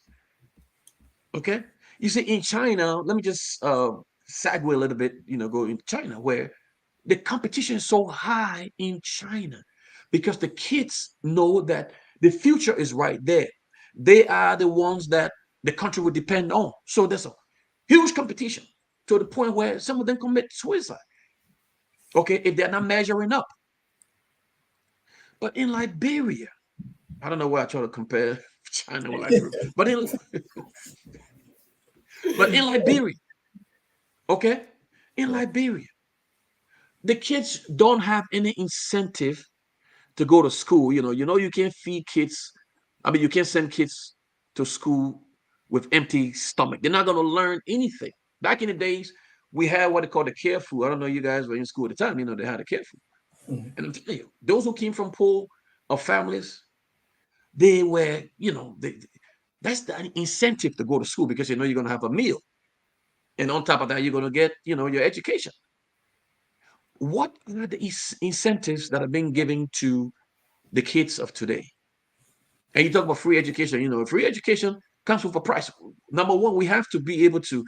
Okay? You see, in China, let me just segue a little bit, go in China, where the competition is so high in China because the kids know that the future is right there. They are the ones that the country will depend on. So there's a huge competition to the point where some of them commit suicide. Okay, if they're not measuring up. But in Liberia, I don't know why I try to compare China with Liberia, but in Liberia, okay, in Liberia, the kids don't have any incentive to go to school. You can't feed kids. You can't send kids to school with empty stomach. They're not going to learn anything. Back in the days, we had what they call the care food. I don't know, you guys were in school at the time, they had a care food. And I'm telling you, those who came from poor families, they were, that's the incentive to go to school because you're going to have a meal. And on top of that, you're going to get, your education. What are the incentives that are being given to the kids of today? And you talk about free education, free education comes with a price. Number one, we have to be able to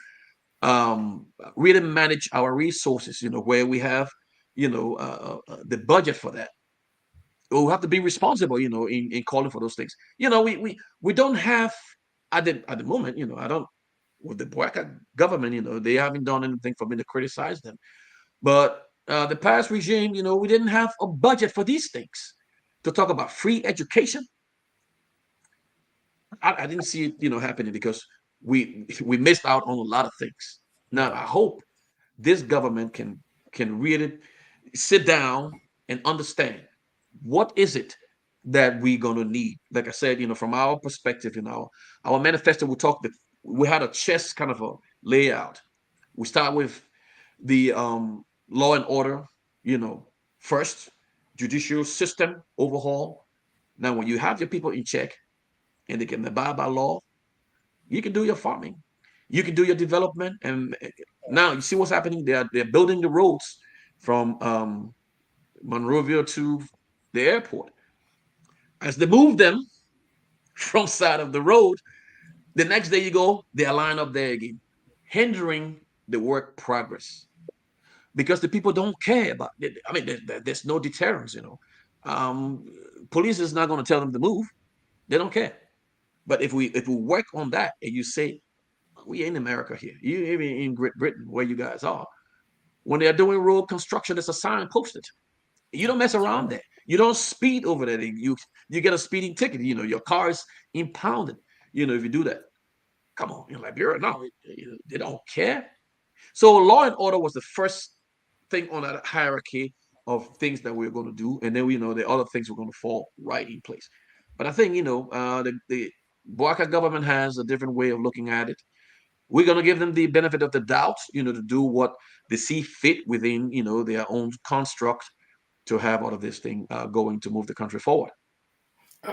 really manage our resources, where we have, the budget for that. We have to be responsible, in calling for those things. We don't have at the moment, I don't, with the black government, they haven't done anything for me to criticize them. But the past regime, we didn't have a budget for these things. To talk about free education, I didn't see it, happening because we missed out on a lot of things. Now I hope this government can really sit down and understand what is it that we're going to need. Like I said, from our perspective, our manifesto, we had a chess kind of a layout. We start with the law and order, first, judicial system overhaul. Now, when you have your people in check and they can abide by law, you can do your farming, you can do your development. And now you see what's happening. They're building the roads from Monrovia to the airport. As they move them from side of the road, the next day you go, they line up there again, hindering the work progress because the people don't care about it. I mean, there's no deterrence, police is not going to tell them to move. They don't care. But if we work on that and you say, we in America here, you even in Great Britain where you guys are, when they're doing road construction, there's a sign posted. You don't mess around there. You don't speed over there. You get a speeding ticket. Your car is impounded. If you do that, come on, in Liberia, no, they don't care. So law and order was the first thing on that hierarchy of things that we're going to do, and then the other things were going to fall right in place. But I think the Boaka government has a different way of looking at it. We're going to give them the benefit of the doubt, to do what they see fit within their own construct to have all of this thing going to move the country forward.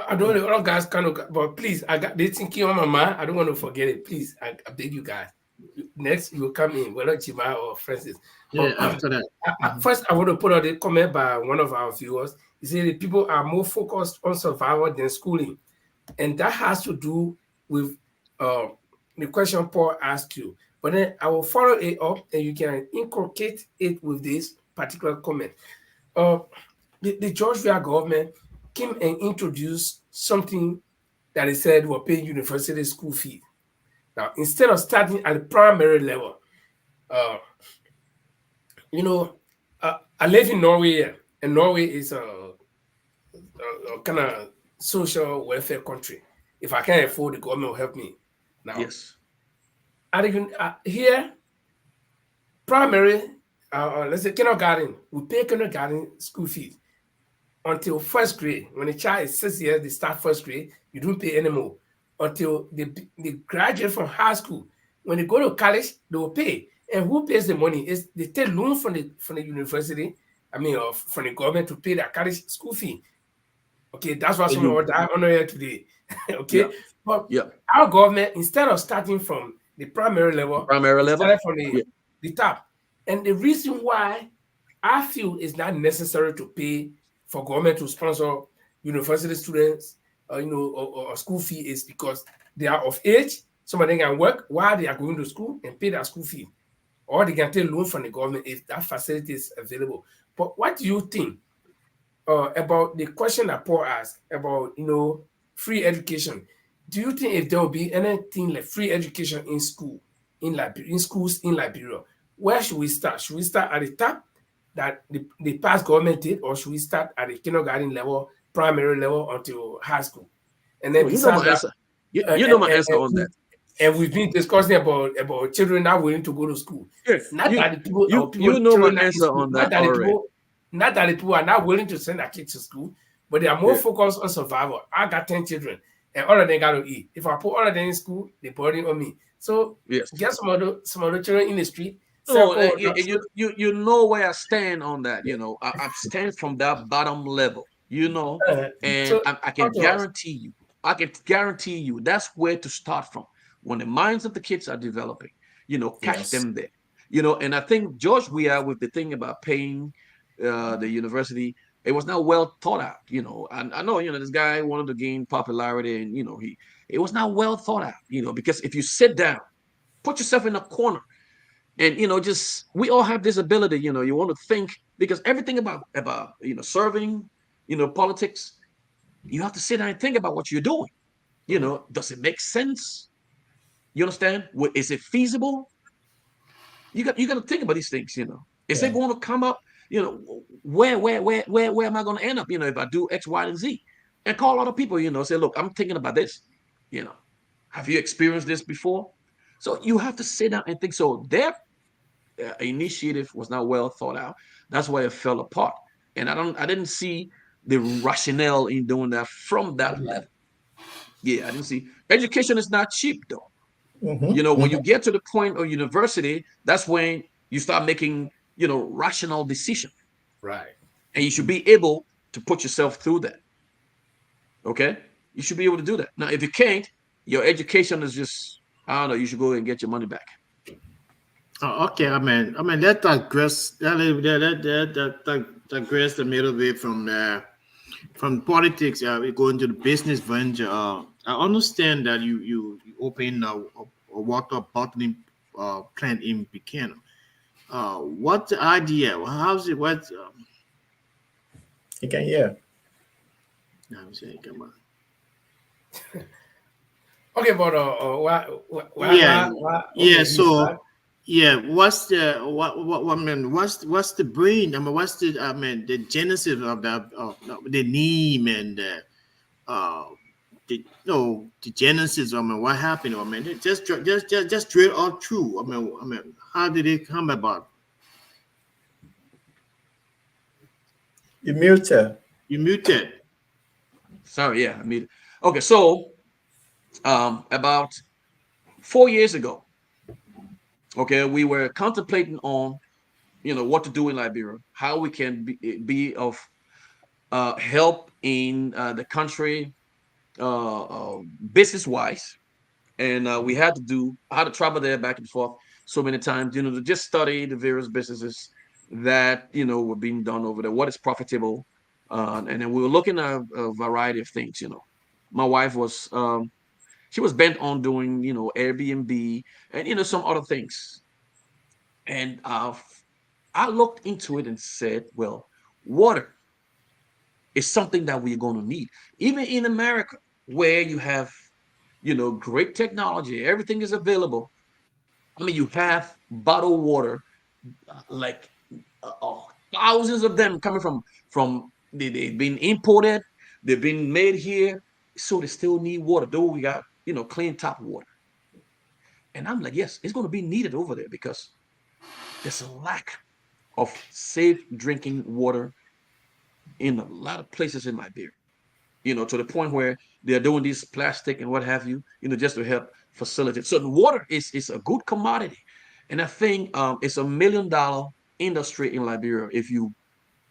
I don't know, all guys kind of, but please, I got this thinking on my mind. I don't want to forget it. Please, I beg you guys. Next, you will come in, whether Chima or Francis. Yeah, after that. First, I want to put out a comment by one of our viewers. He said that people are more focused on survival than schooling. And that has to do with the question Paul asked you. But then I will follow it up and you can inculcate it with this particular comment. The Georgia government came and introduced something that they said will pay university school fee. Now, instead of starting at the primary level, I live in Norway, and Norway is a kind of social welfare country. If I can't afford, the government will help me. Now, yes, here, primary, let's say kindergarten, we pay kindergarten school fees until first grade. When a child is 6 years, they start first grade, you don't pay anymore until they graduate from high school. When they go to college, they will pay. And who pays the money? Is they take loan from the university, or from the government to pay their college school fee. Okay, that's what some of that honor here today. Okay, yeah. But our government, instead of starting from the primary level, started from the top. And the reason why I feel it's not necessary to pay for government to sponsor university students, or school fee is because they are of age. Some of them can work while they are going to school and pay their school fee, or they can take loan from the government if that facility is available. But what do you think about the question that Paul asked about free education? Do you think if there will be anything like free education in schools in Liberia, where should we start? Should we start at the top that the past government did, or should we start at the kindergarten level, primary level until high school? And then my answer. You know my answer on that. And we've been discussing about children not willing to go to school. Yes, not that the people you know my answer on that. Not that the people are not willing to send their kids to school, but they are more focused on survival. I got 10 children, and all of them got to eat. If I put all of them in school, they burden on me. So get some other children in the street. No, you know where I stand on that. I stand from that bottom level. And so, I can guarantee you that's where to start from. When the minds of the kids are developing, catch them there. And I think George, we are with the thing about paying the university It was not well thought out, you know. I know, you know, this guy wanted to gain popularity, and you know, it was not well thought out, you know, because if you sit down, put yourself in a corner, and you know, just we all have this ability, you know, you want to think because everything about you know serving, you know, politics, you have to sit down and think about what you're doing. You know, does it make sense? You understand? Is it feasible? You got to think about these things. You know, is it Yeah. going to come up? You know, where am I going to end up? You know, if I do X, Y, and Z, and call other people. You know, say, look, I'm thinking about this. You know, have you experienced this before? So you have to sit down and think. So their initiative was not well thought out. That's why it fell apart. And I didn't see the rationale in doing that from that level. Yeah, I didn't see. Education is not cheap, though. You know, when you get to the point of university, that's when you start making, you know, rational decision. Right. And you should be able to put yourself through that. Okay? You should be able to do that. Now, if you can't, your education is just, I don't know, you should go and get your money back. Oh, okay, I mean that digress that digress a little bit from politics. We go into the business venture. I understand that you open a water bottling plant in Buchanan. What the idea? How's it? What? You can hear. I'm saying, come on. Okay, but Yeah. So yeah, what's the what I mean? What's the brain? I mean, what's the the genesis of the name and uh the genesis? I mean, what happened? I mean, just drill all through. I mean, how did it come about? You muted. You muted. Sorry, yeah. I mean, okay, so about 4 years ago, okay, we were contemplating on, you know, what to do in Liberia, how we can be of help in the country business wise. And we had I had to travel there back and forth so many times, you know, to just study the various businesses that, you know, were being done over there, what is profitable. And then we were looking at a variety of things, you know. My wife was, she was bent on doing, you know, Airbnb and, you know, some other things. And I looked into it and said, well, water is something that we're going to need, even in America, where you have, you know, great technology, everything is available. I mean, you have bottled water, like thousands of them coming from they've been imported, they've been made here, so they still need water. Though we got, you know, clean top water, and I'm like, yes, it's going to be needed over there because there's a lack of safe drinking water in a lot of places in Liberia. You know, to the point where they're doing these plastic and what have you, you know, just to help facilitate. So the water is a good commodity. And I think it's $1 million industry in Liberia if you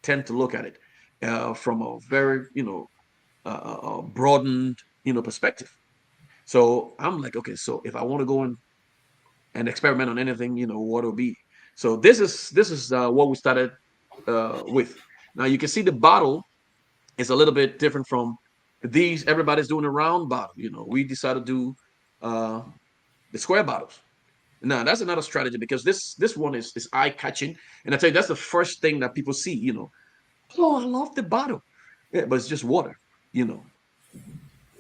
tend to look at it from a very, you know, broadened, you know, perspective. So I'm like, okay, so if I want to go in and experiment on anything, you know, what will be. So this is what we started with. Now you can see the bottle is a little bit different from these. Everybody's doing a round bottle. You know, we decided to do the square bottles. Now that's another strategy because this one is eye catching, and I tell you that's the first thing that people see. You know, oh, I love the bottle, yeah, but it's just water. You know,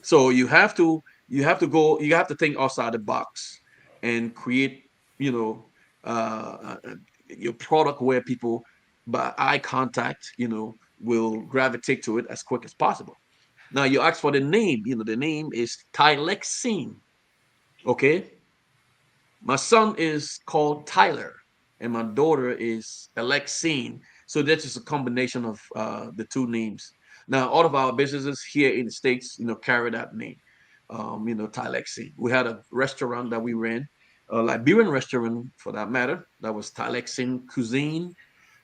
so you have to think outside the box and create, you know, your product where people by eye contact, you know, will gravitate to it as quick as possible. Now you ask for the name. You know, the name is Tylexine. Okay, my son is called Tyler, and my daughter is Alexine. So that's just a combination of the two names. Now, all of our businesses here in the States, you know, carry that name. You know, Tylexine. We had a restaurant that we ran, a Liberian restaurant for that matter. That was Tylexine Cuisine.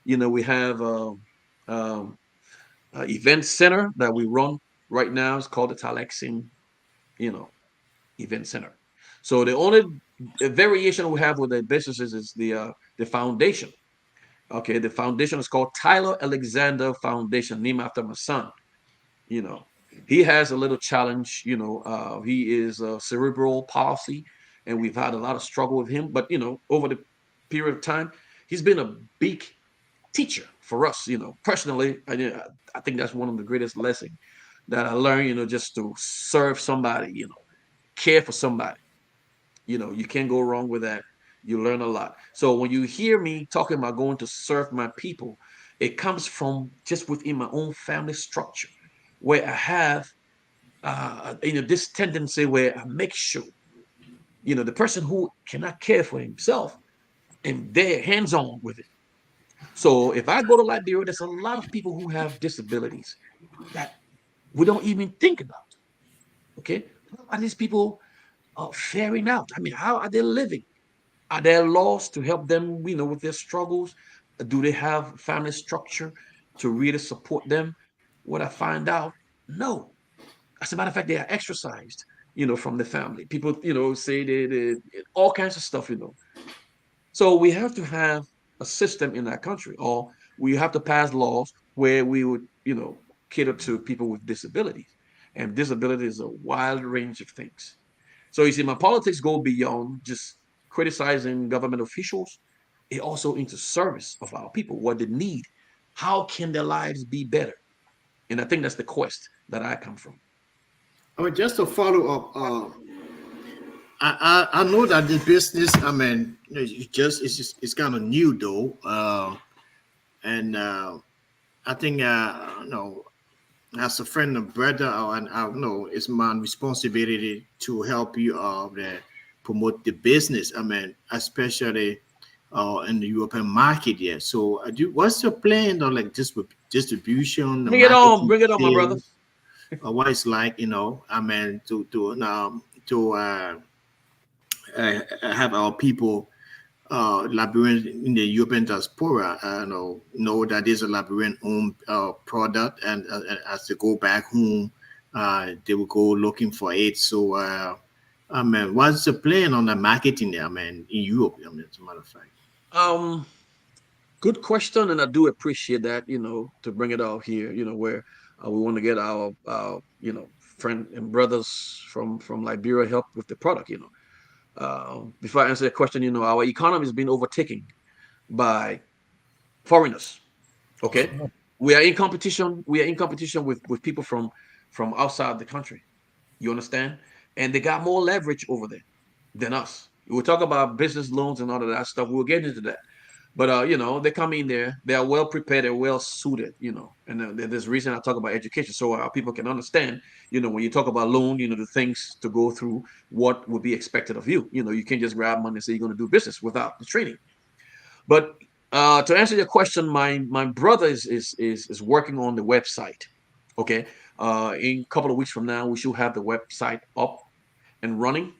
You know, we have um, event center that we run right now. It's called the Tylexine, you know, event center. So the only variation we have with the businesses is the foundation. Okay, the foundation is called Tyler Alexander Foundation, named after my son. You know, he has a little challenge. He is cerebral palsy, and we've had a lot of struggle with him. But over the period of time, he's been a big teacher for us. Personally, I think that's one of the greatest lessons that I learned. Just to serve somebody. Care for somebody. You can't go wrong with that. You learn a lot. So when you hear me talking about going to serve my people, it comes from just within my own family structure, where I have this tendency where I make sure the person who cannot care for himself and they're hands-on with it. So if I go to Liberia, there's a lot of people who have disabilities that we don't even think about. Okay, how are these people faring out? I mean, how are they living? Are there laws to help them, with their struggles? Do they have family structure to really support them? What I find out, no. As a matter of fact, they are exercised, from the family. People, say they all kinds of stuff. So we have to have a system in our country, or we have to pass laws where we would, cater to people with disabilities. And disability is a wide range of things. So you see, my politics go beyond just criticizing government officials. It also into service of our people, what they need. How can their lives be better? And I think that's the quest that I come from. I mean, just to follow up, I know that the business, I mean, it's kind of new though, and I think as a friend and brother, and I know it's my responsibility to help you promote the business. I mean, especially in the European market. Yeah. So, what's your plan on like distribution, Bring it on, marketing, bring it on, my brother. sales, what it's like? I mean, to have our people Liberians in the European diaspora know that there's a Liberian owned product, and as they go back home, they will go looking for it. So, I mean, what's the plan on the marketing there? I mean, in Europe, I mean, as a matter of fact. Good question, and I do appreciate that. To bring it out here. Where we want to get our friend and brothers from Liberia help with the product. Before I answer the question, our economy is being overtaken by foreigners. Okay, we are in competition. We are in competition with people from outside the country. You understand? And they got more leverage over there than us. We'll talk about business loans and all of that stuff. We'll get into that. But they come in there. They are well prepared. They're well suited. And there's reason I talk about education, so our people can understand. When you talk about loan, the things to go through, what would be expected of you. You can't just grab money and say you're going to do business without the training. But to answer your question, my brother is working on the website. Okay, in a couple of weeks from now, we should have the website up and running,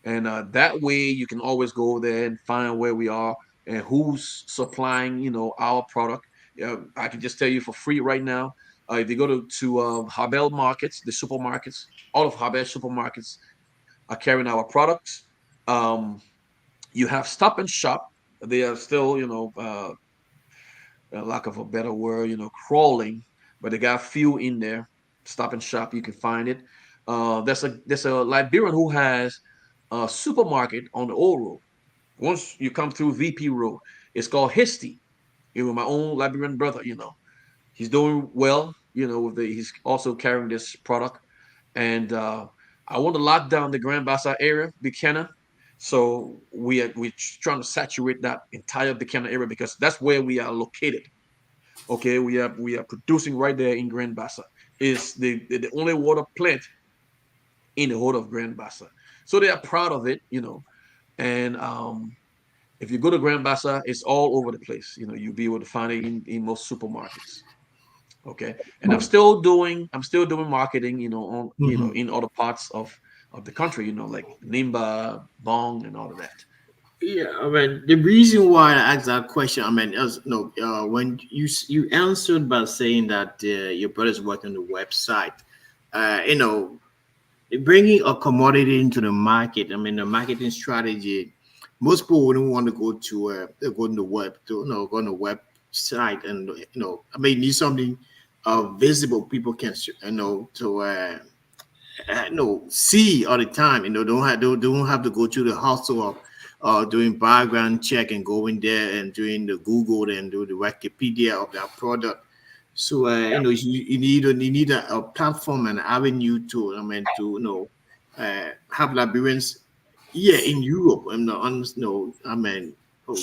and that way you can always go there and find where we are and who's supplying, our product. I can just tell you for free right now. If you go to Habel markets, the supermarkets, all of Habel supermarkets are carrying our products. You have Stop and Shop. They are still, lack of a better word, crawling, but they got a few in there. Stop and Shop, you can find it. There's a Liberian who has a supermarket on the old road. Once you come through VP Road, it's called Histy. My own Liberian brother. He's doing well. He's also carrying this product, and I want to lock down the Grand Bassa area, Buchanan. So we're trying to saturate that entire Buchanan area because that's where we are located. Okay, we are producing right there in Grand Bassa. It's the only water plant in the whole of Grand Bassa. So they are proud of it, and if you go to Grand Bassa, it's all over the place. You'll be able to find it in most supermarkets. Okay, and I'm still doing marketing, on in other parts of the country, like Nimba, Bong, and all of that. Yeah, I mean, the reason why I asked that question, I mean, when you answered by saying that your brother's working on the website, bringing a commodity into the market. I mean, the marketing strategy most people wouldn't want to go to go on the web to go on the website and I mean, need something visible people can to see all the time. Don't have to go through the hustle of doing background check and going there and doing the Google and do the Wikipedia of that product. So you need a platform and avenue to have Liberians in Europe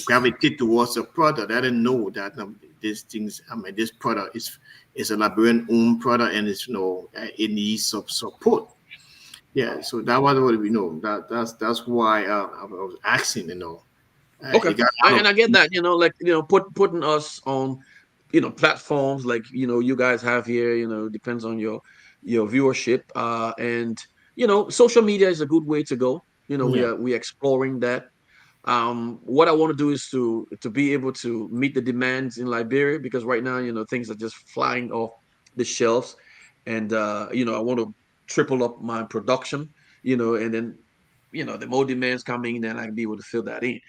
gravitate towards a product. I didn't know that this product is a Liberian owned product and it needs some support. Yeah, so that was what we know. That's why I was asking. Okay, and I get that. Putting us on, platforms like you guys have here. Depends on your viewership. And social media is a good way to go. We are exploring that. What I want to do is to be able to meet the demands in Liberia, because right now things are just flying off the shelves, and I want to triple up my production, and then the more demands coming, then I can be able to fill that in.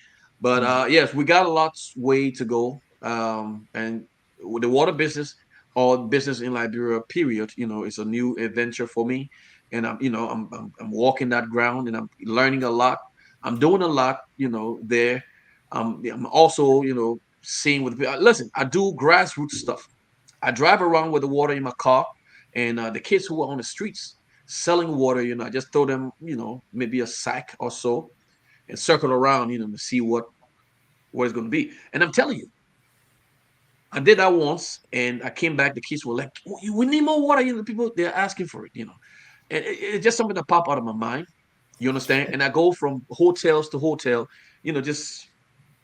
But yes, we got a lot way to go, and with the water business or business in Liberia period, it's a new adventure for me, and I'm walking that ground and I'm learning a lot. I'm doing a lot, there. I'm also, seeing with listen, I do grassroots stuff. I drive around with the water in my car, and the kids who are on the streets selling water, I just throw them, maybe a sack or so, and circle around, to see what it's going to be. And I'm telling you, I did that once, and I came back. The kids were like, "We need more water." The people, they're asking for it. And it's just something that pop out of my mind. You understand? And I go from hotels to hotel, just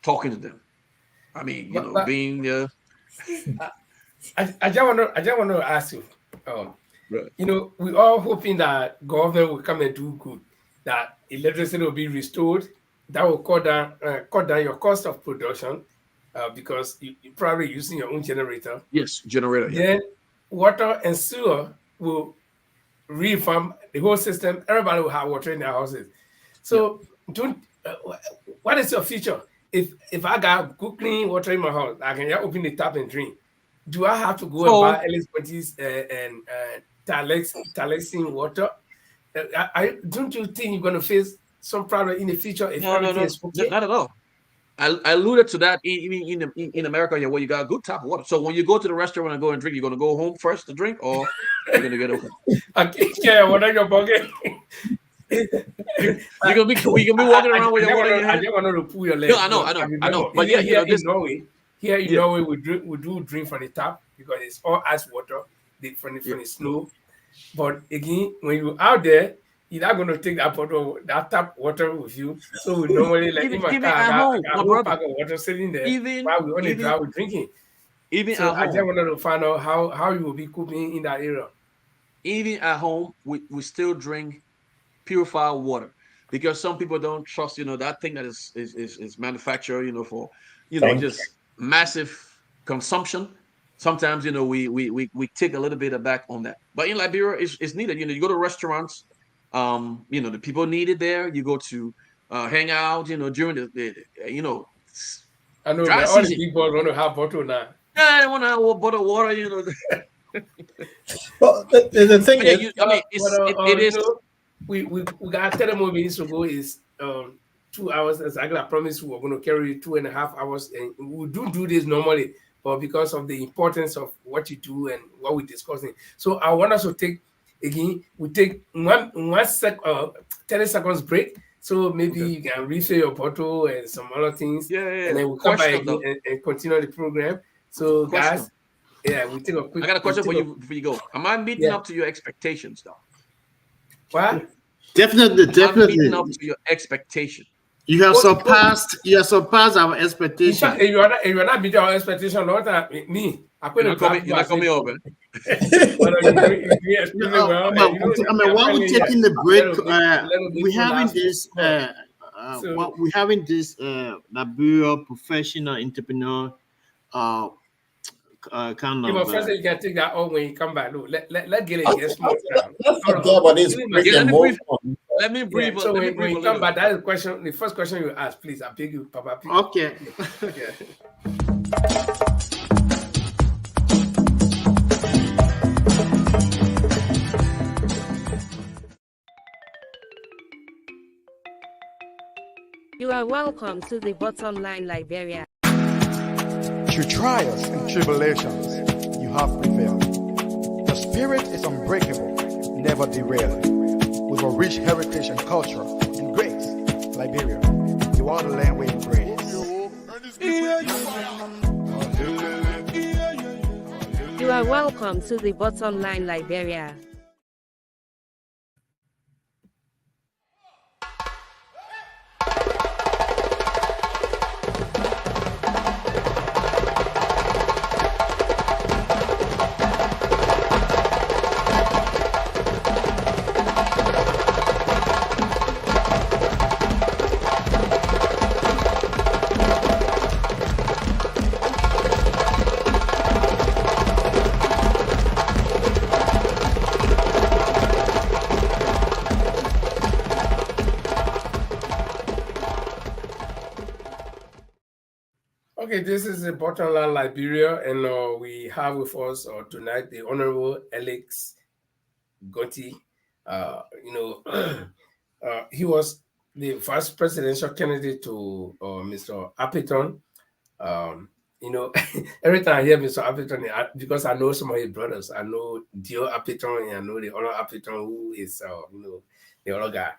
talking to them. I mean, being. I just want to ask you. Right. We all hoping that government will come and do good, that electricity will be restored, that will cut down your cost of production, because you're probably using your own generator. Yes, generator. Then water and sewer will reform the whole system. Everybody will have water in their houses. So what is your future? If I got good clean water in my house, I can just open the tap and drink. Do I have to go and buy electricity and Talexing water? Don't you think you're going to face some problem in the future? If no, not at all. I alluded to that even in America, where you got good tap water. So when you go to the restaurant and go and drink, you're going to go home first to drink, or you're going to get open? Yeah, what are your pocket? You're gonna be walking around with your water in your hand. I just want to pull your leg. No, I know. But yeah, in Norway, we do drink from the tap because it's all ice water from the snow. But again, when you're out there, you're not going to take that tap water with you. So we normally in my car, I got a whole pack of water sitting there while we on the drive with drinking. So I just wanted to find out how you will be cooking in that area. Even at home, we still drink purified water, because some people don't trust that thing that is manufactured for just massive consumption. Sometimes we take a little bit of back on that, but in Liberia it's needed. You go to restaurants, the people need it there. You go to hang out during the I know that all the people want to have bottle now. Yeah, they want to have a bottle of water. Well, the thing is, it is. We got 30 more minutes to go. Is 2 hours. As I promised, we were going to carry 2.5 hours, and we do this normally, but because of the importance of what you do and what we're discussing. So I want us to take 30 seconds break. So maybe you can refill your bottle and some other things. Yeah. And then we'll come back again and continue the program. So guys, we take a quick. I got a question for you before you go. Am I meeting up to your expectations, though? What? Definitely. I'm meeting up to your expectation. You have surpassed our expectation. If you are not meeting our expectation, not me. I couldn't come over. While we're taking the break, we're having this Liberia professional entrepreneur kind of. First, you can take that on when you come back. Look, let get it. Let's forget about this. Let me Yeah. breathe. So Let me when breathe a you come little. back, that is the question. The first question you ask, please. I beg you, Papa. Please. Okay. Yeah. You are welcome to the Bottom Line Liberia. Through trials and tribulations, you have prevailed. Your spirit is unbreakable, never derailed. With a rich heritage and culture and grace, Liberia, you are the land we embrace. You are welcome to the Bottom Line Liberia. Okay, this is the Bottom Line Liberia, and we have with us tonight the Honorable Alex Gontee. He was the first presidential candidate to Mr. Appleton. Every time I hear Mr. Appleton, because I know some of his brothers, I know Dio Appleton, and I know the other Appleton, who is, the other guy.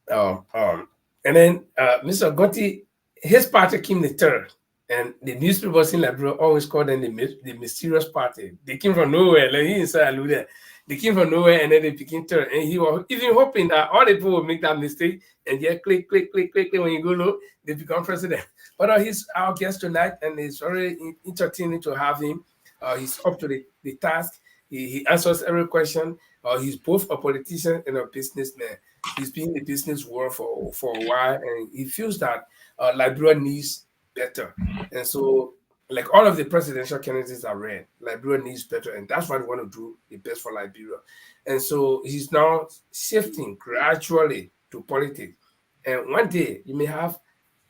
And then Mr. Gontee, his party came the third. And the newspapers in Liberia always call them the mysterious party. They came from nowhere. Like he inside Aluda. They came from nowhere and then they became third. And he was even hoping that all the people would make that mistake and just click. When you go low, they become president. But he's our guest tonight, and it's very entertaining to have him. He's up to the task. He answers every question. He's both a politician and a businessman. He's been in the business world for a while, and he feels that Liberia needs better. And so, like all of the presidential candidates are ran, Liberia needs better, and that's what we want to do the best for Liberia. And so he's now shifting gradually to politics. And one day you may have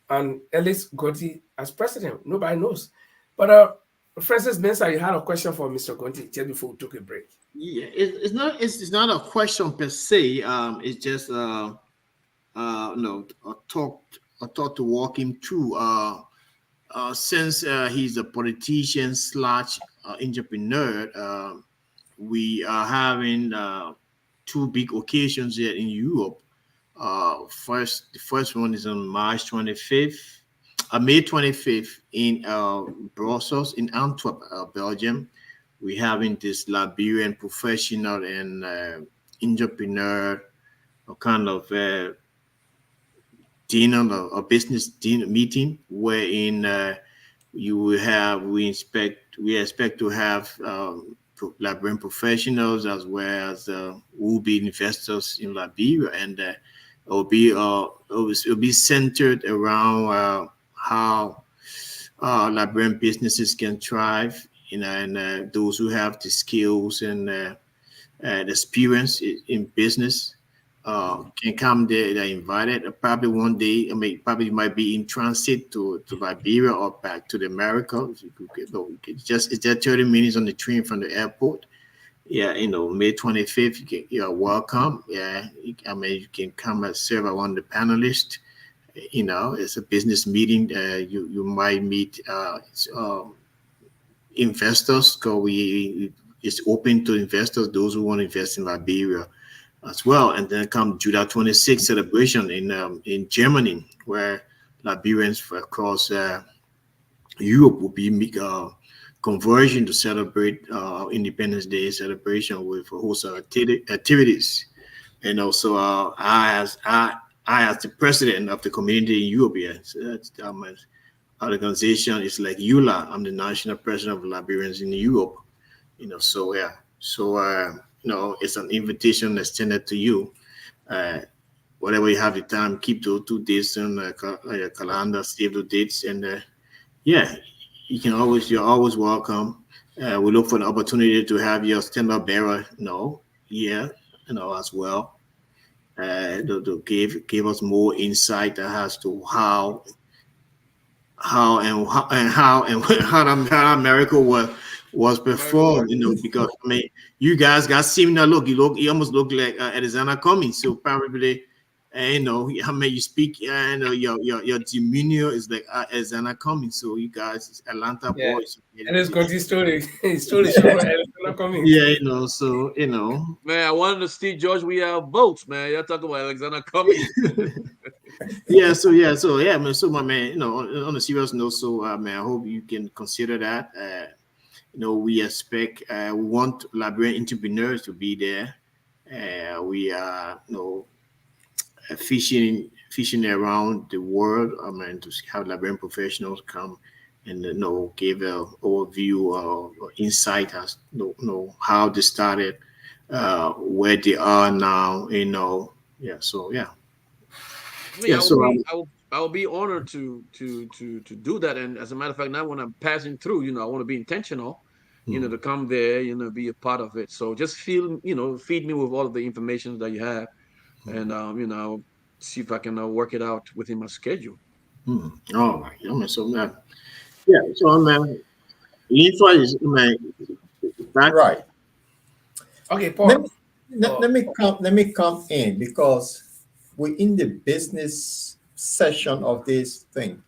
an Alex Gontee as president. Nobody knows. But Francis Mensah, you had a question for Mr. Gontee just before we took a break. Yeah, it's not a question per se. It's just a talk to walk him through. Since he's a politician / entrepreneur, we are having two big occasions here in Europe. The first one is on May 25th in Brussels, in Antwerp, Belgium. We're having this Liberian professional and entrepreneur kind of dinner, a business dinner meeting, wherein we expect to have Liberian professionals as well as will be investors in Liberia, and it will be centered around how Liberian businesses can thrive, and those who have the skills and the experience in business can come there. They're invited. Probably one day, probably might be in transit to Liberia or back to the America. It's just 30 minutes on the train from the airport. Yeah, May 25th, you're welcome. Yeah, you can come and serve as one of the panelists. It's a business meeting. You might meet investors, because it's open to investors, those who want to invest in Liberia as well. And then come July 26th celebration in Germany, where Liberians across Europe will be conversion to celebrate Independence Day celebration with a host of activities. And also I as the president of the community in Europe, so that's our organization is like EULA. I'm the national president of Liberians in Europe. So yeah. So it's an invitation extended to you. Whatever you have the time, keep those 2 dates on your calendar, save the dates, and you're always welcome. We look for an opportunity to have your stand-up bearer, as well. gave us more insight as to how how America was performed, because I mean, you guys got similar look. You almost look like Alexander Cummings. So probably, I mean, you speak, your demeanor is like Alexander Cummings. So you guys, Atlanta Yeah. boys. And it's got his story. His story show Alexander Cummings. Yeah, so Man, I wanted to Steve George. We have votes, man. You're talking about Alexander Cummings. yeah, man. So my man, on a serious note, so man, I hope you can consider that. We expect, we want Liberian entrepreneurs to be there. We are, fishing around the world. I mean, to have Liberian professionals come and give a overview or insight as how they started, where they are now. Yeah. So yeah. I mean, Yeah. So I'll be honored to do that. And as a matter of fact, now when I'm passing through, I want to be intentional, to come there, be a part of it. So just feed me with all of the information that you have, and I'll see if I can work it out within my schedule. all right. I mean, so man, yeah. So man, Linfa is my back. Right. Okay, Let Paul. me, let me come in because we're in the business session of this thing.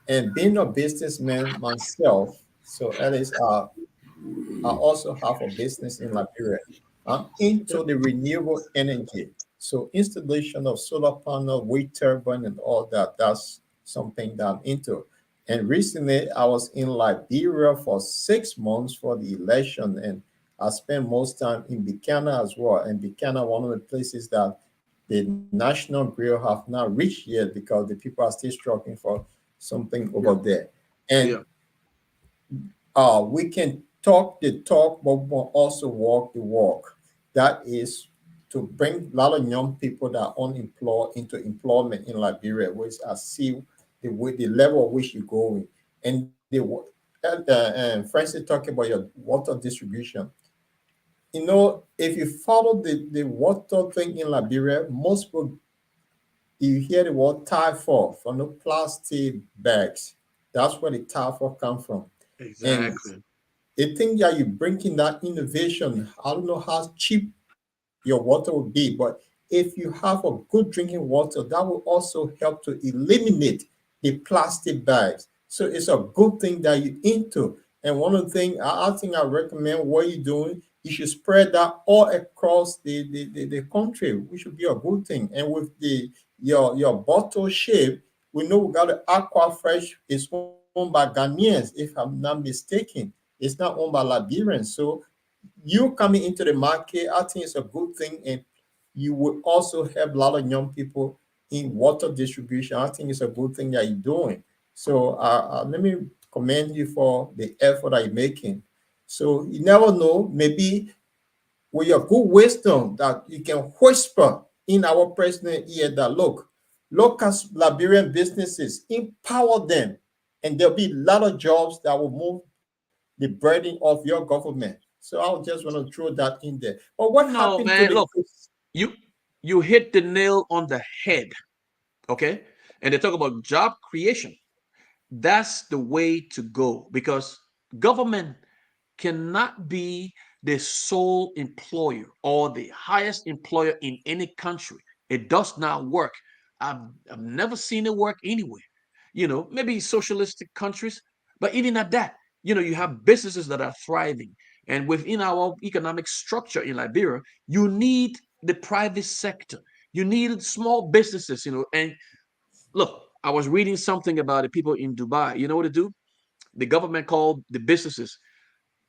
And being a businessman myself, so at least I also have a business in Liberia. I'm into the renewable energy. So installation of solar panel, wind turbine, and all that, that's something that I'm into. And recently I was in Liberia for 6 months for the election, and I spent most time in Bikana as well. And Bikana, one of the places that the national grid have not reached yet because the people are still struggling for something over there. And Yeah. we can talk the talk, but we will also walk the walk. That is to bring a lot of young people that are unemployed into employment in Liberia, which I see the level at which you're going. And Francis talking about your water distribution. If you follow the water thing in Liberia, most people, you hear the word typhoid from the plastic bags. That's where the typhoid come from. And Exactly. the thing that you bring in that innovation, I don't know how cheap your water will be, but if you have a good drinking water, that will also help to eliminate the plastic bags. So it's a good thing that you're into. And one of the things I think I recommend what you're doing, you should spread that all across the country, which should be a good thing. And with your bottle shape, we know we got the Aqua Fresh is owned by Ghanaians, if I'm not mistaken. It's not owned by Liberians. So you coming into the market, I think it's a good thing, and you will also help a lot of young people in water distribution. I think it's a good thing that you're doing. So let me commend you for the effort that you're making. So you never know, maybe with your good wisdom that you can whisper in our president ear that look, local Liberian businesses, empower them, and there'll be a lot of jobs that will move the burden of your government. So I just want to throw that in there. But what No, happened to man. the Look, you hit the nail on the head. Okay, and they talk about job creation. That's the way to go because government cannot be the sole employer or the highest employer in any country. It does not work. I've never seen it work anywhere. Maybe socialistic countries, but even at that, you have businesses that are thriving. And within our economic structure in Liberia, you need the private sector. You need small businesses, and look, I was reading something about the people in Dubai. You know what to do? The government called the businesses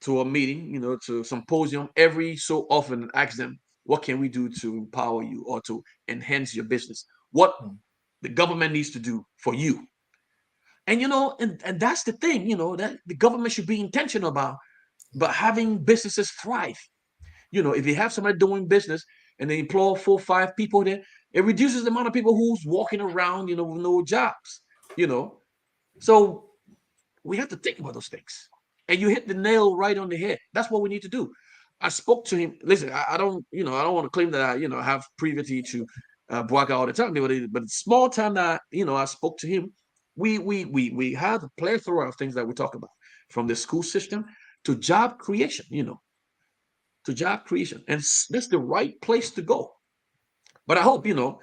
to a meeting, to a symposium every so often and ask them, what can we do to empower you or to enhance your business? What the government needs to do for you. And and that's the thing, that the government should be intentional about having businesses thrive. If you have somebody doing business and they employ 4 or 5 people there, it reduces the amount of people who's walking around, with no jobs, So we have to think about those things. And you hit the nail right on the head. That's what we need to do. I spoke to him. Listen, I don't want to claim that I have privity to Boaga all the time. But small time that I spoke to him, we had a plethora of things that we talk about, from the school system to job creation, to job creation, and that's the right place to go. But I hope you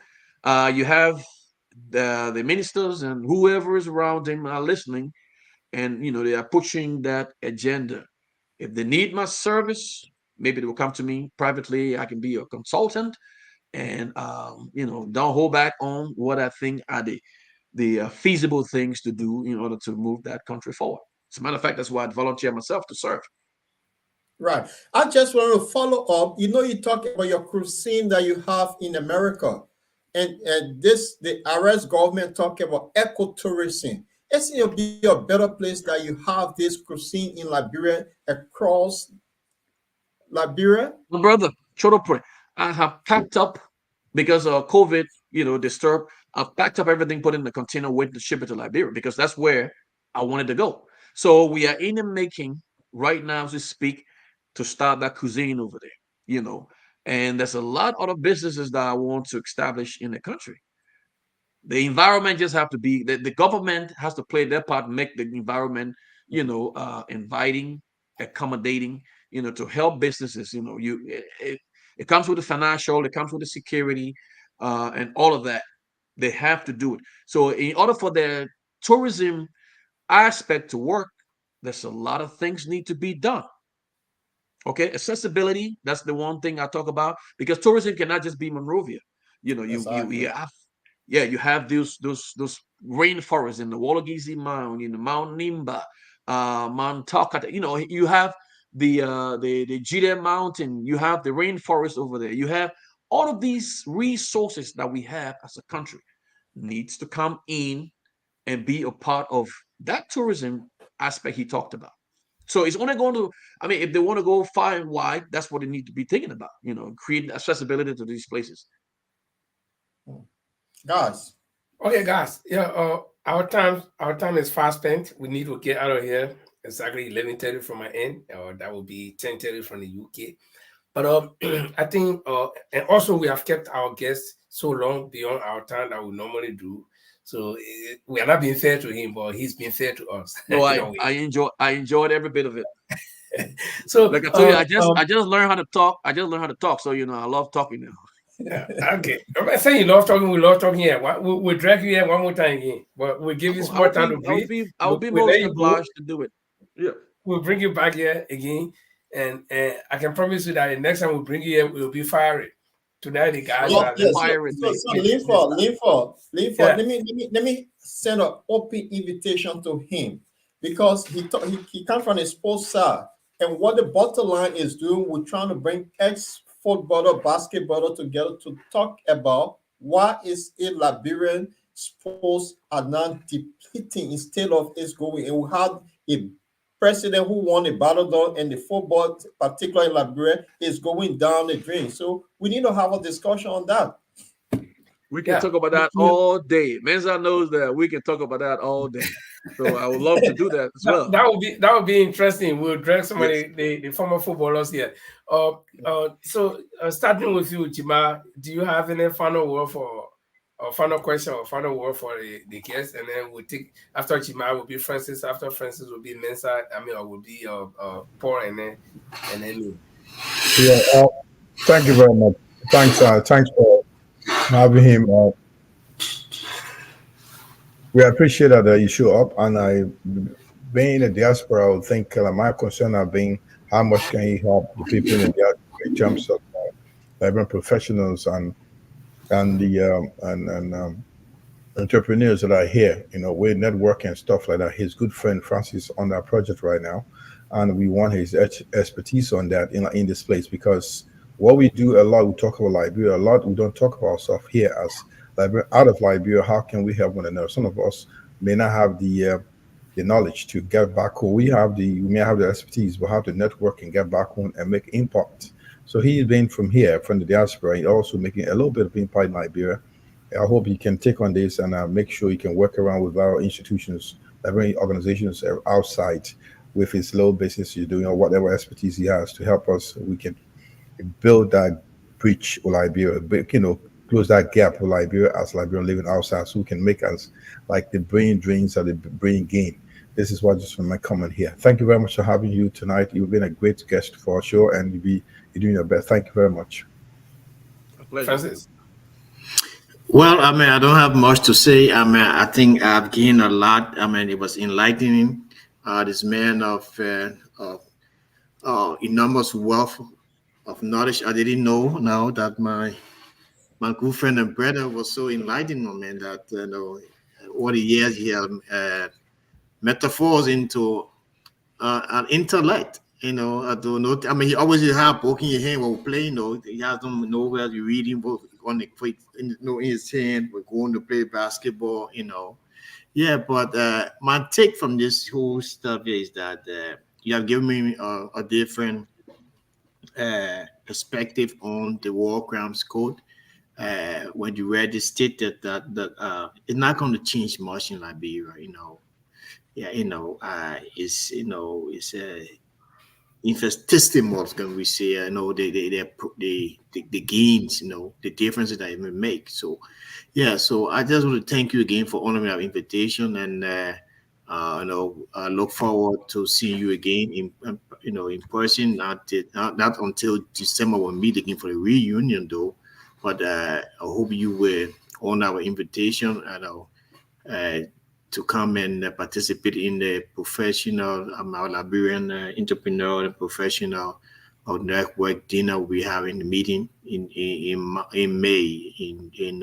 have the ministers and whoever is around him are listening, and they are pushing that agenda. If they need my service, maybe they will come to me privately. I can be a consultant, and don't hold back on what I think are the feasible things to do in order to move that country forward. As a matter of fact, that's why I volunteer myself to serve. Right. I just want to follow up. You talk about your cuisine that you have in America, and the IRS government talk about ecotourism. It'll be a better place that you have this cuisine in Liberia, across Liberia. My brother, Chodopre, I have packed up because of COVID, disturbed. I've packed up everything, put in the container, waiting to ship it to Liberia because that's where I wanted to go. So we are in the making right now as we speak to start that cuisine over there, and there's a lot of other businesses that I want to establish in the country. The environment just have to be, the government has to play their part, make the environment, inviting, accommodating, to help businesses. It comes with the financial, it comes with the security, and all of that. They have to do it. So in order for the tourism aspect to work, there's a lot of things need to be done. Okay, accessibility, that's the one thing I talk about, because tourism cannot just be Monrovia. You have you have those rainforests in the Wallagizi Mound, in the Mount Nimba, Mount Takata. You have the Jide Mountain, you have the rainforest over there. You have all of these resources that we have as a country needs to come in and be a part of that tourism aspect he talked about. So it's only going to, if they want to go far and wide, that's what they need to be thinking about, create accessibility to these places. Guys. Okay, guys. Yeah, our time is fast spent. We need to get out of here. Exactly 11:30 from my end, or that will be 10:30 from the UK. But I think, and also we have kept our guests so long beyond our time that we normally do. So we are not being fair to him, but he's being fair to us. No, I enjoyed every bit of it. So like I told you, I just learned how to talk. I just learned how to talk. So I love talking now. Yeah, okay. I'm saying you love talking. We love talking here. We'll drag you here one more time again, but we'll give you some more time to breathe. I'll be most obliged to do it. Yeah, we'll bring you back here again, and I can promise you that the next time we bring you here, we'll be fiery. Tonight, the guys are fiery. So Linford, let me send an open invitation to him, because he comes from a sports side, and what the bottom line is doing, we're trying to bring ex-footballer, basketballer together to talk about why is it Liberian sports are not depleting instead of it's going. And we had a president who won a Ballon d'Or, and the football, particularly in Liberia, is going down the drain. So we need to have a discussion on that. We can talk about that all day. Menza knows that we can talk about that all day. So I would love to do that as well. That would be interesting. We'll drag some of the former footballers here. So starting with you, Jima, do you have any final word for, or final question or final word for the guests? And then we'll take, after Jima will be Francis, after Francis will be Mensa, will be Paul, and then me. Yeah, thank you very much. Thanks for having him. We appreciate that you show up, and being a diaspora, I would think my concern have been how much can you help the people in the diaspora in terms of Liberian professionals and the entrepreneurs that are here. We're networking and stuff like that. His good friend Francis on that project right now, and we want his expertise on that in this place, because what we do a lot, we talk about Liberia a lot. We don't talk about stuff here as Liberia. Out of Liberia, how can we help one another? Some of us may not have the knowledge to get back home. We may have the expertise, but have the network and get back home and make impact. So he's been from here, from the diaspora, and also making a little bit of impact in Liberia. I hope he can take on this and make sure he can work around with our institutions, Liberian organizations outside, with his little business he's doing or whatever expertise he has to help us. We can build that bridge with Liberia, close that gap for Liberia as Liberian living outside, so we can make us like the brain drains or the brain gain. This is what just from my comment here. Thank you very much for having you tonight. You've been a great guest for our show, and you're doing your best. Thank you very much. A pleasure. Francis. Well, I mean, I don't have much to say. I mean, I think I've gained a lot. I mean, it was enlightening. This man of enormous wealth of knowledge. I didn't know now that my good friend and brother was so enlightening, man, that over the years he had metaphors into an intellect. I don't know. I mean, he always have book in your hand while playing. He has them nowhere. You reading book on the plate, in his hand. We're going to play basketball. Yeah. But my take from this whole stuff is that you have given me a different perspective on the War Crimes Code. When you read it, stated that it's not going to change much in Liberia. Yeah, it's infestistimals, can we say, the gains, the differences that it may make. So, yeah, so I just want to thank you again for honoring our invitation, and I look forward to seeing you again in person. Not until December we'll meet again for the reunion, though. But I hope you will honor our invitation and to come and participate in the professional, our Liberian entrepreneur and professional network dinner we have in the meeting in May in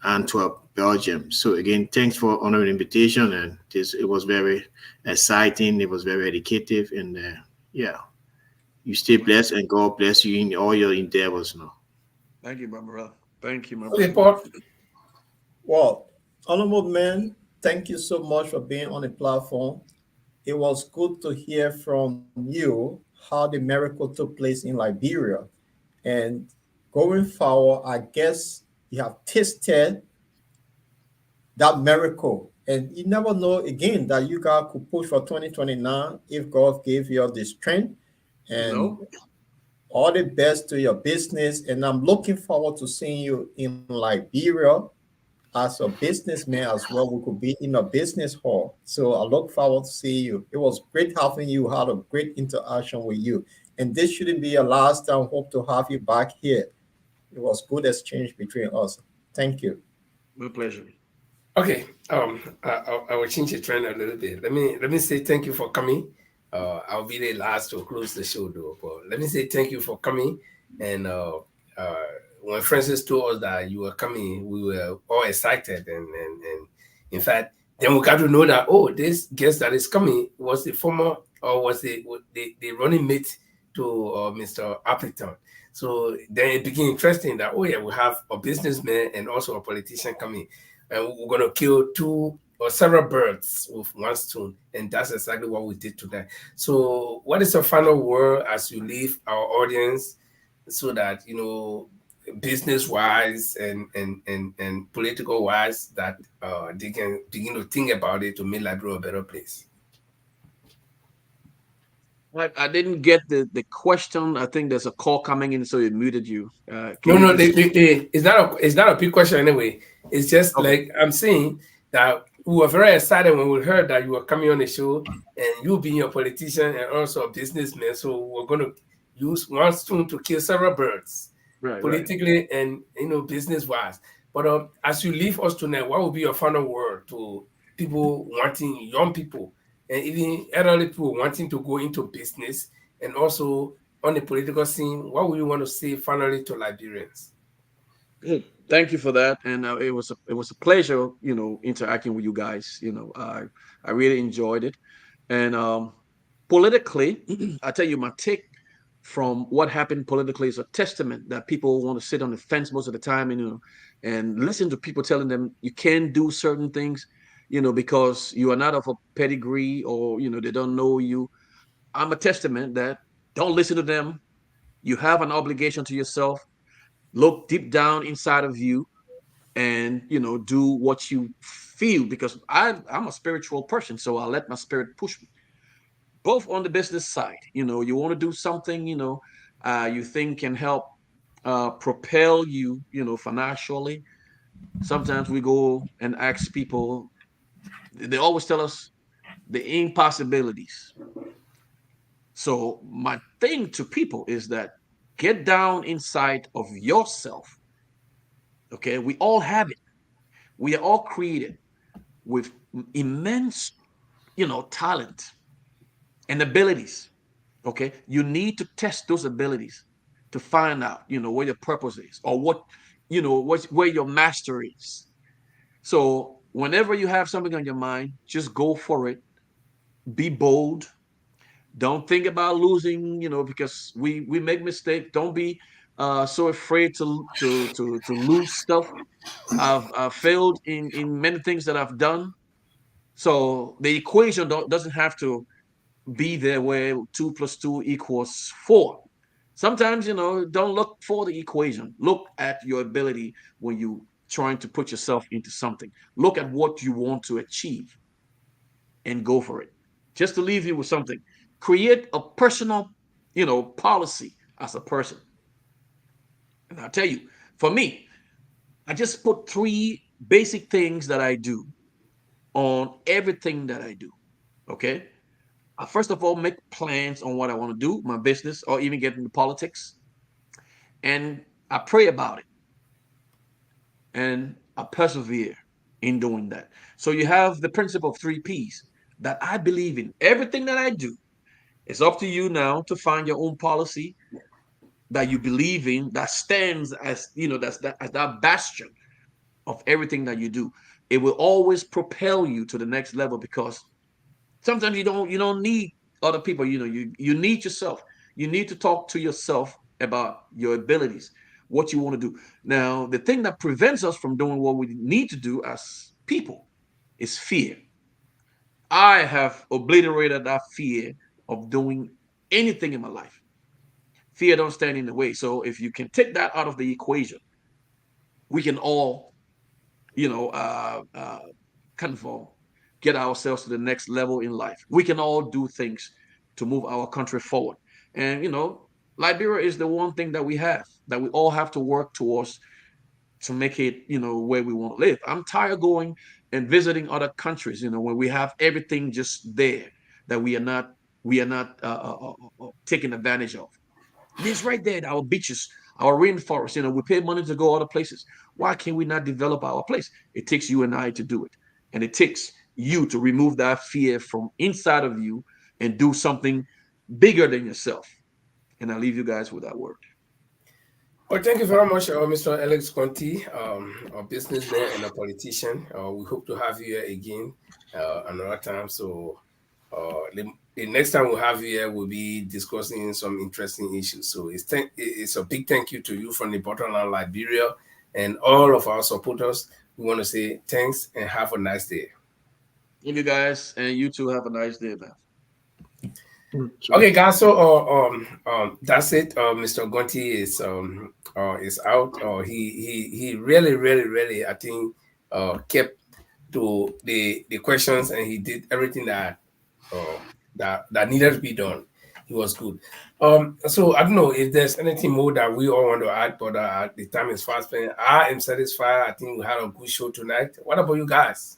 Antwerp, Belgium. So again, thanks for honoring the invitation, and it was very exciting. It was very educative, and yeah, you stay blessed, and God bless you in all your endeavors now. Thank you, my brother. Thank you, my Okay, brother. Paul. Well, honorable man, thank you so much for being on the platform. It was good to hear from you how the miracle took place in Liberia. And going forward, I guess you have tasted that miracle. And you never know again that you guys could push for 2029 if God gave you the strength. And all the best to your business. And I'm looking forward to seeing you in Liberia as a businessman as well. We could be in a business hall. So I look forward to seeing you. It was great having you, had a great interaction with you. And this shouldn't be your last time. Hope to have you back here. It was good exchange between us. Thank you. My pleasure. Okay, I will change the trend a little bit. Let me say thank you for coming. I'll be the last to close the show, though. But let me say thank you for coming. And when Francis told us that you were coming, we were all excited. And in fact, then we got to know that, this guest that is coming was the former, or was the running mate to Mr. Appleton. So then it became interesting that, we have a businessman and also a politician coming. And we're going to kill two or several birds with one stone. And that's exactly what we did today. So what is your final word as you leave our audience, so that, business-wise and political-wise, that they can begin to think about it to make Liberia a better place? I didn't get the question. I think there's a call coming in, so it muted you. No, it's not a big question anyway. It's just like I'm saying that we were very excited when we heard that you were coming on the show, and you being a politician and also a businessman. So we're going to use one stone to kill several birds, politically and business-wise. But as you leave us tonight, what will be your final word to people wanting, young people, and even elderly people wanting to go into business, and also on the political scene? What would you want to say finally to Liberians? Good. Thank you for that, and it was a pleasure, interacting with you guys. I really enjoyed it, and politically, I tell you, my take from what happened politically is a testament that people want to sit on the fence most of the time, and listen to people telling them you can't do certain things, because you are not of a pedigree, or they don't know you. I'm a testament that don't listen to them. You have an obligation to yourself. Look deep down inside of you, and do what you feel, because I'm a spiritual person, so I'll let my spirit push me. Both on the business side, you want to do something, you think can help propel you, financially. Sometimes we go and ask people, they always tell us the impossibilities. So my thing to people is that get down inside of yourself. Okay, we all have it. We are all created with immense, talent and abilities. Okay, you need to test those abilities to find out, what your purpose is, or where your master is. So whenever you have something on your mind, just go for it. Be bold. Don't think about losing, because we make mistakes. Don't be so afraid to lose stuff. I've failed in many things that I've done. So the equation doesn't have to be there where 2 + 2 = 4. Sometimes, don't look for the equation. Look at your ability when you trying to put yourself into something. Look at what you want to achieve and go for it. Just to leave you with something. Create a personal, policy as a person. And I'll tell you, for me, I just put 3 basic things that I do on everything that I do. Okay. I first of all make plans on what I want to do, my business, or even get into politics. And I pray about it. And I persevere in doing that. So you have the principle of 3 Ps that I believe in. Everything that I do, it's up to you now to find your own policy that you believe in that stands as, as that bastion of everything that you do. It will always propel you to the next level, because sometimes you don't need other people. You need yourself. You need to talk to yourself about your abilities, what you want to do. Now, the thing that prevents us from doing what we need to do as people is fear. I have obliterated that fear of doing anything in my life. Fear don't stand in the way. So if you can take that out of the equation, we can all, you know, kind of get ourselves to the next level in life. We can all do things to move our country forward. And, Liberia is the one thing that we have, that we all have to work towards to make it, where we want to live. I'm tired of going and visiting other countries, when we have everything just there that we are not taking advantage of. It's right there, our beaches, our rainforests. We pay money to go other places. Why can't we not develop our place? It takes you and I to do it. And it takes you to remove that fear from inside of you and do something bigger than yourself. And I'll leave you guys with that word. Well, thank you very much, Mr. Alex Gontee, a businessman and a politician. We hope to have you here again another time. So the next time we have you here, we'll be discussing some interesting issues. So it's a big thank you to you from the bottom line, Liberia, and all of our supporters. We want to say thanks and have a nice day. Thank you guys, and you too have a nice day, man. Okay, guys. So that's it. Mr. Gontee is out. He really, I think, kept to the questions, and he did everything that needed to be done. He was good. So I don't know if there's anything more that we all want to add, but the time is fast spent. I am satisfied. I think we had a good show tonight. What about you guys?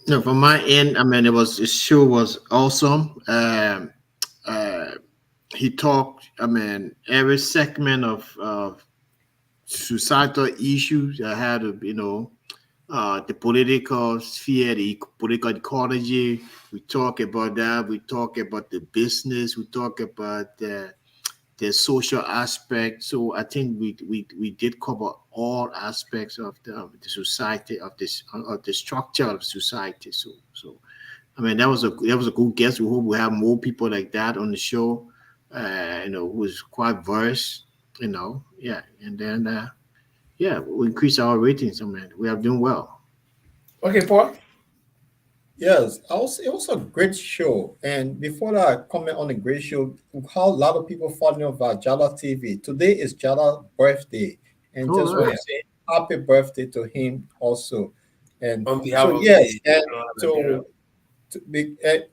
No, from my end, I mean, the show was awesome. He talked, I mean, every segment of societal issues that had, the political sphere, the political ecology. We talk about that. We talk about the business. We talk about the social aspect. So I think we did cover all aspects of the society, of the structure of society. So I mean, that was a good guest. We hope we have more people like that on the show. Who's quite versed. Yeah, and then we increase our ratings. I mean, we are doing well. Okay, Paul. Yes, it was a great show. And before I comment on the great show, how a lot of people following about Jala TV. Today is Jala's birthday. And just want to say happy birthday to him also. And on behalf of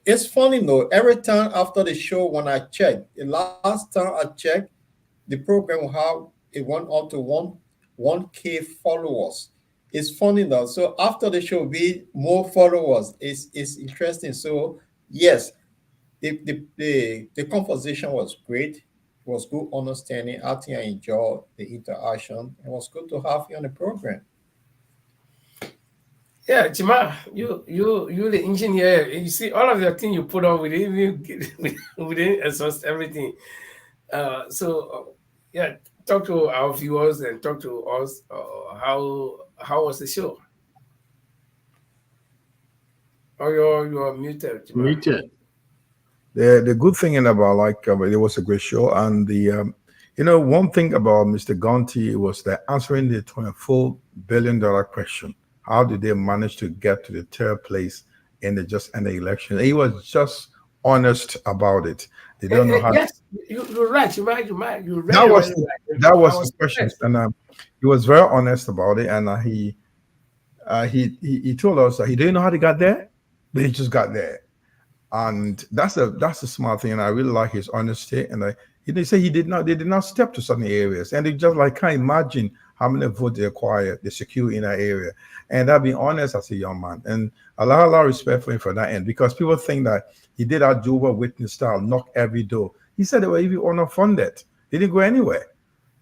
it's funny though, every time after the show when I check, the last time I checked, the program will have a 1K followers. It's funny though. So after the show, be more followers. It's interesting. So yes, the conversation was great. It was good understanding. I think I enjoyed the interaction. It was good to have you on the program. Yeah, Chima, you the engineer. You see all of the things you put on. We didn't even we didn't exhaust everything. Yeah, talk to our viewers and talk to us. How was the show? Oh, you're muted, Chima. Muted. The good thing about it was a great show, and one thing about Mr. Gontee was that answering the $24 billion question. How did they manage to get to the third place in the election? He was just honest about it. They don't know how. Yes, you're right. You're right. That was the question, and he was very honest about it. And he told us that he didn't know how they got there, but he just got there. And that's a smart thing, and I really like his honesty. And they say they did not step to certain areas, and they just can't imagine how many votes they acquire, they secure in that area. And I'll be honest as a young man, and a lot of respect for him for that end, because people think that he did our Jehovah's Witness style, knock every door. He said they were even underfunded; they didn't go anywhere,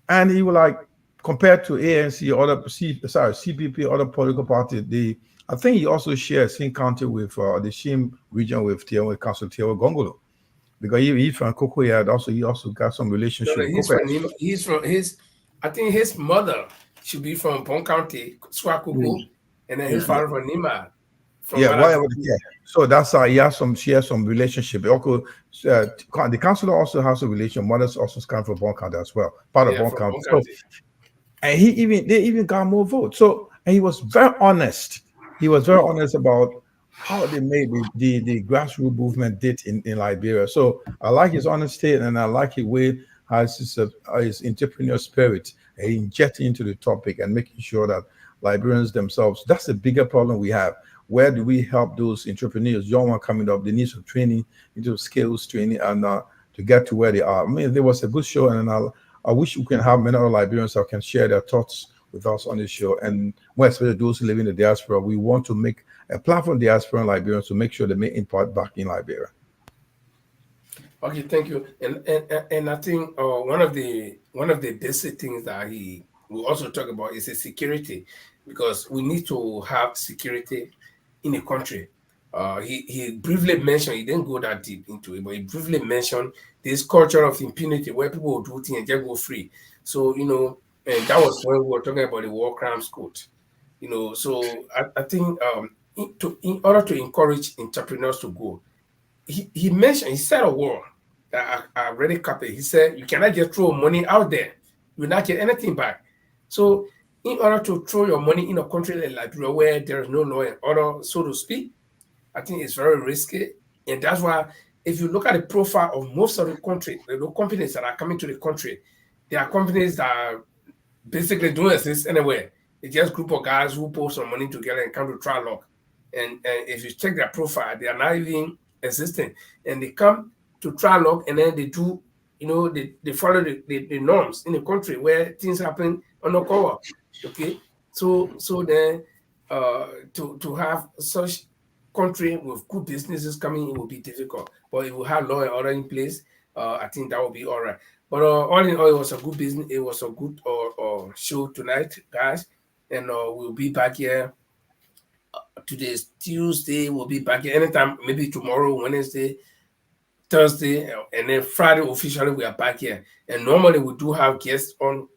and he was compared to ANC, CPP, other political parties, I think he also shares same county with the Shim region with Council Tiewo Gongolo, because he's from Kokoya. He also got some relationship. No, I think his mother should be from Pong County, Swakuku, and then his father from Nima. Whatever. Yeah. So that's how she has some relationship. The councilor also has a relation. Mother's also come from Pong County as well, part of Pong County. So, and they even got more votes. So, and he was very honest. He was very honest about how they made the grassroots movement did in Liberia. So I like his honesty, and I like the way his entrepreneurial spirit injecting into the topic and making sure that Liberians themselves, that's the bigger problem we have. Where do we help those entrepreneurs, young ones coming up, they need some training, into skills training, and to get to where they are. I mean, there was a good show, and I wish we can have many other Liberians that can share their thoughts with us on this show, and more especially those who live in the diaspora. We want to make a platform diaspora in Liberia to make sure they make impact back in Liberia. Okay, thank you. And I think one of the basic things that he will also talk about is the security, because we need to have security in a country. He briefly mentioned, he didn't go that deep into it, but he briefly mentioned this culture of impunity where people will do things and just go free. So, and that was when we were talking about the war crimes code. So I think in order to encourage entrepreneurs to go, he said a word that I already copied. He said, you cannot just throw money out there. You will not get anything back. So in order to throw your money in a country like Liberia where there is no law and order, so to speak, I think it's very risky. And that's why if you look at the profile of most of the companies that are coming to the country, they are companies that basically don't exist anywhere. It's just a group of guys who put some money together and come to try luck. And if you check their profile, they are not even existing. And they come to try luck, and then they do, they follow the norms in the country where things happen undercover. Okay, so then to have such country with good businesses coming in will be difficult. But if we have law and order in place, I think that will be all right. But all in all, it was a good business. It was a good show tonight, guys. And we'll be back here. Today's Tuesday. We'll be back here anytime, maybe tomorrow, Wednesday, Thursday, and then Friday officially we are back here. And normally we do have guests on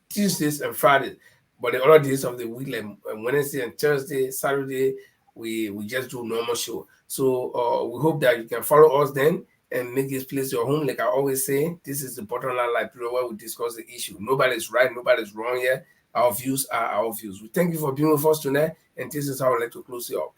Tuesdays and Fridays. But the other days of the week, like Wednesday and Thursday, Saturday, we just do normal show. So we hope that you can follow us then and make this place your home. Like I always say, this is the bottom line Liberia where we discuss the issue. Nobody's right, nobody's wrong here. Our views are our views. We thank you for being with us tonight, and this is how I'd like to close it up.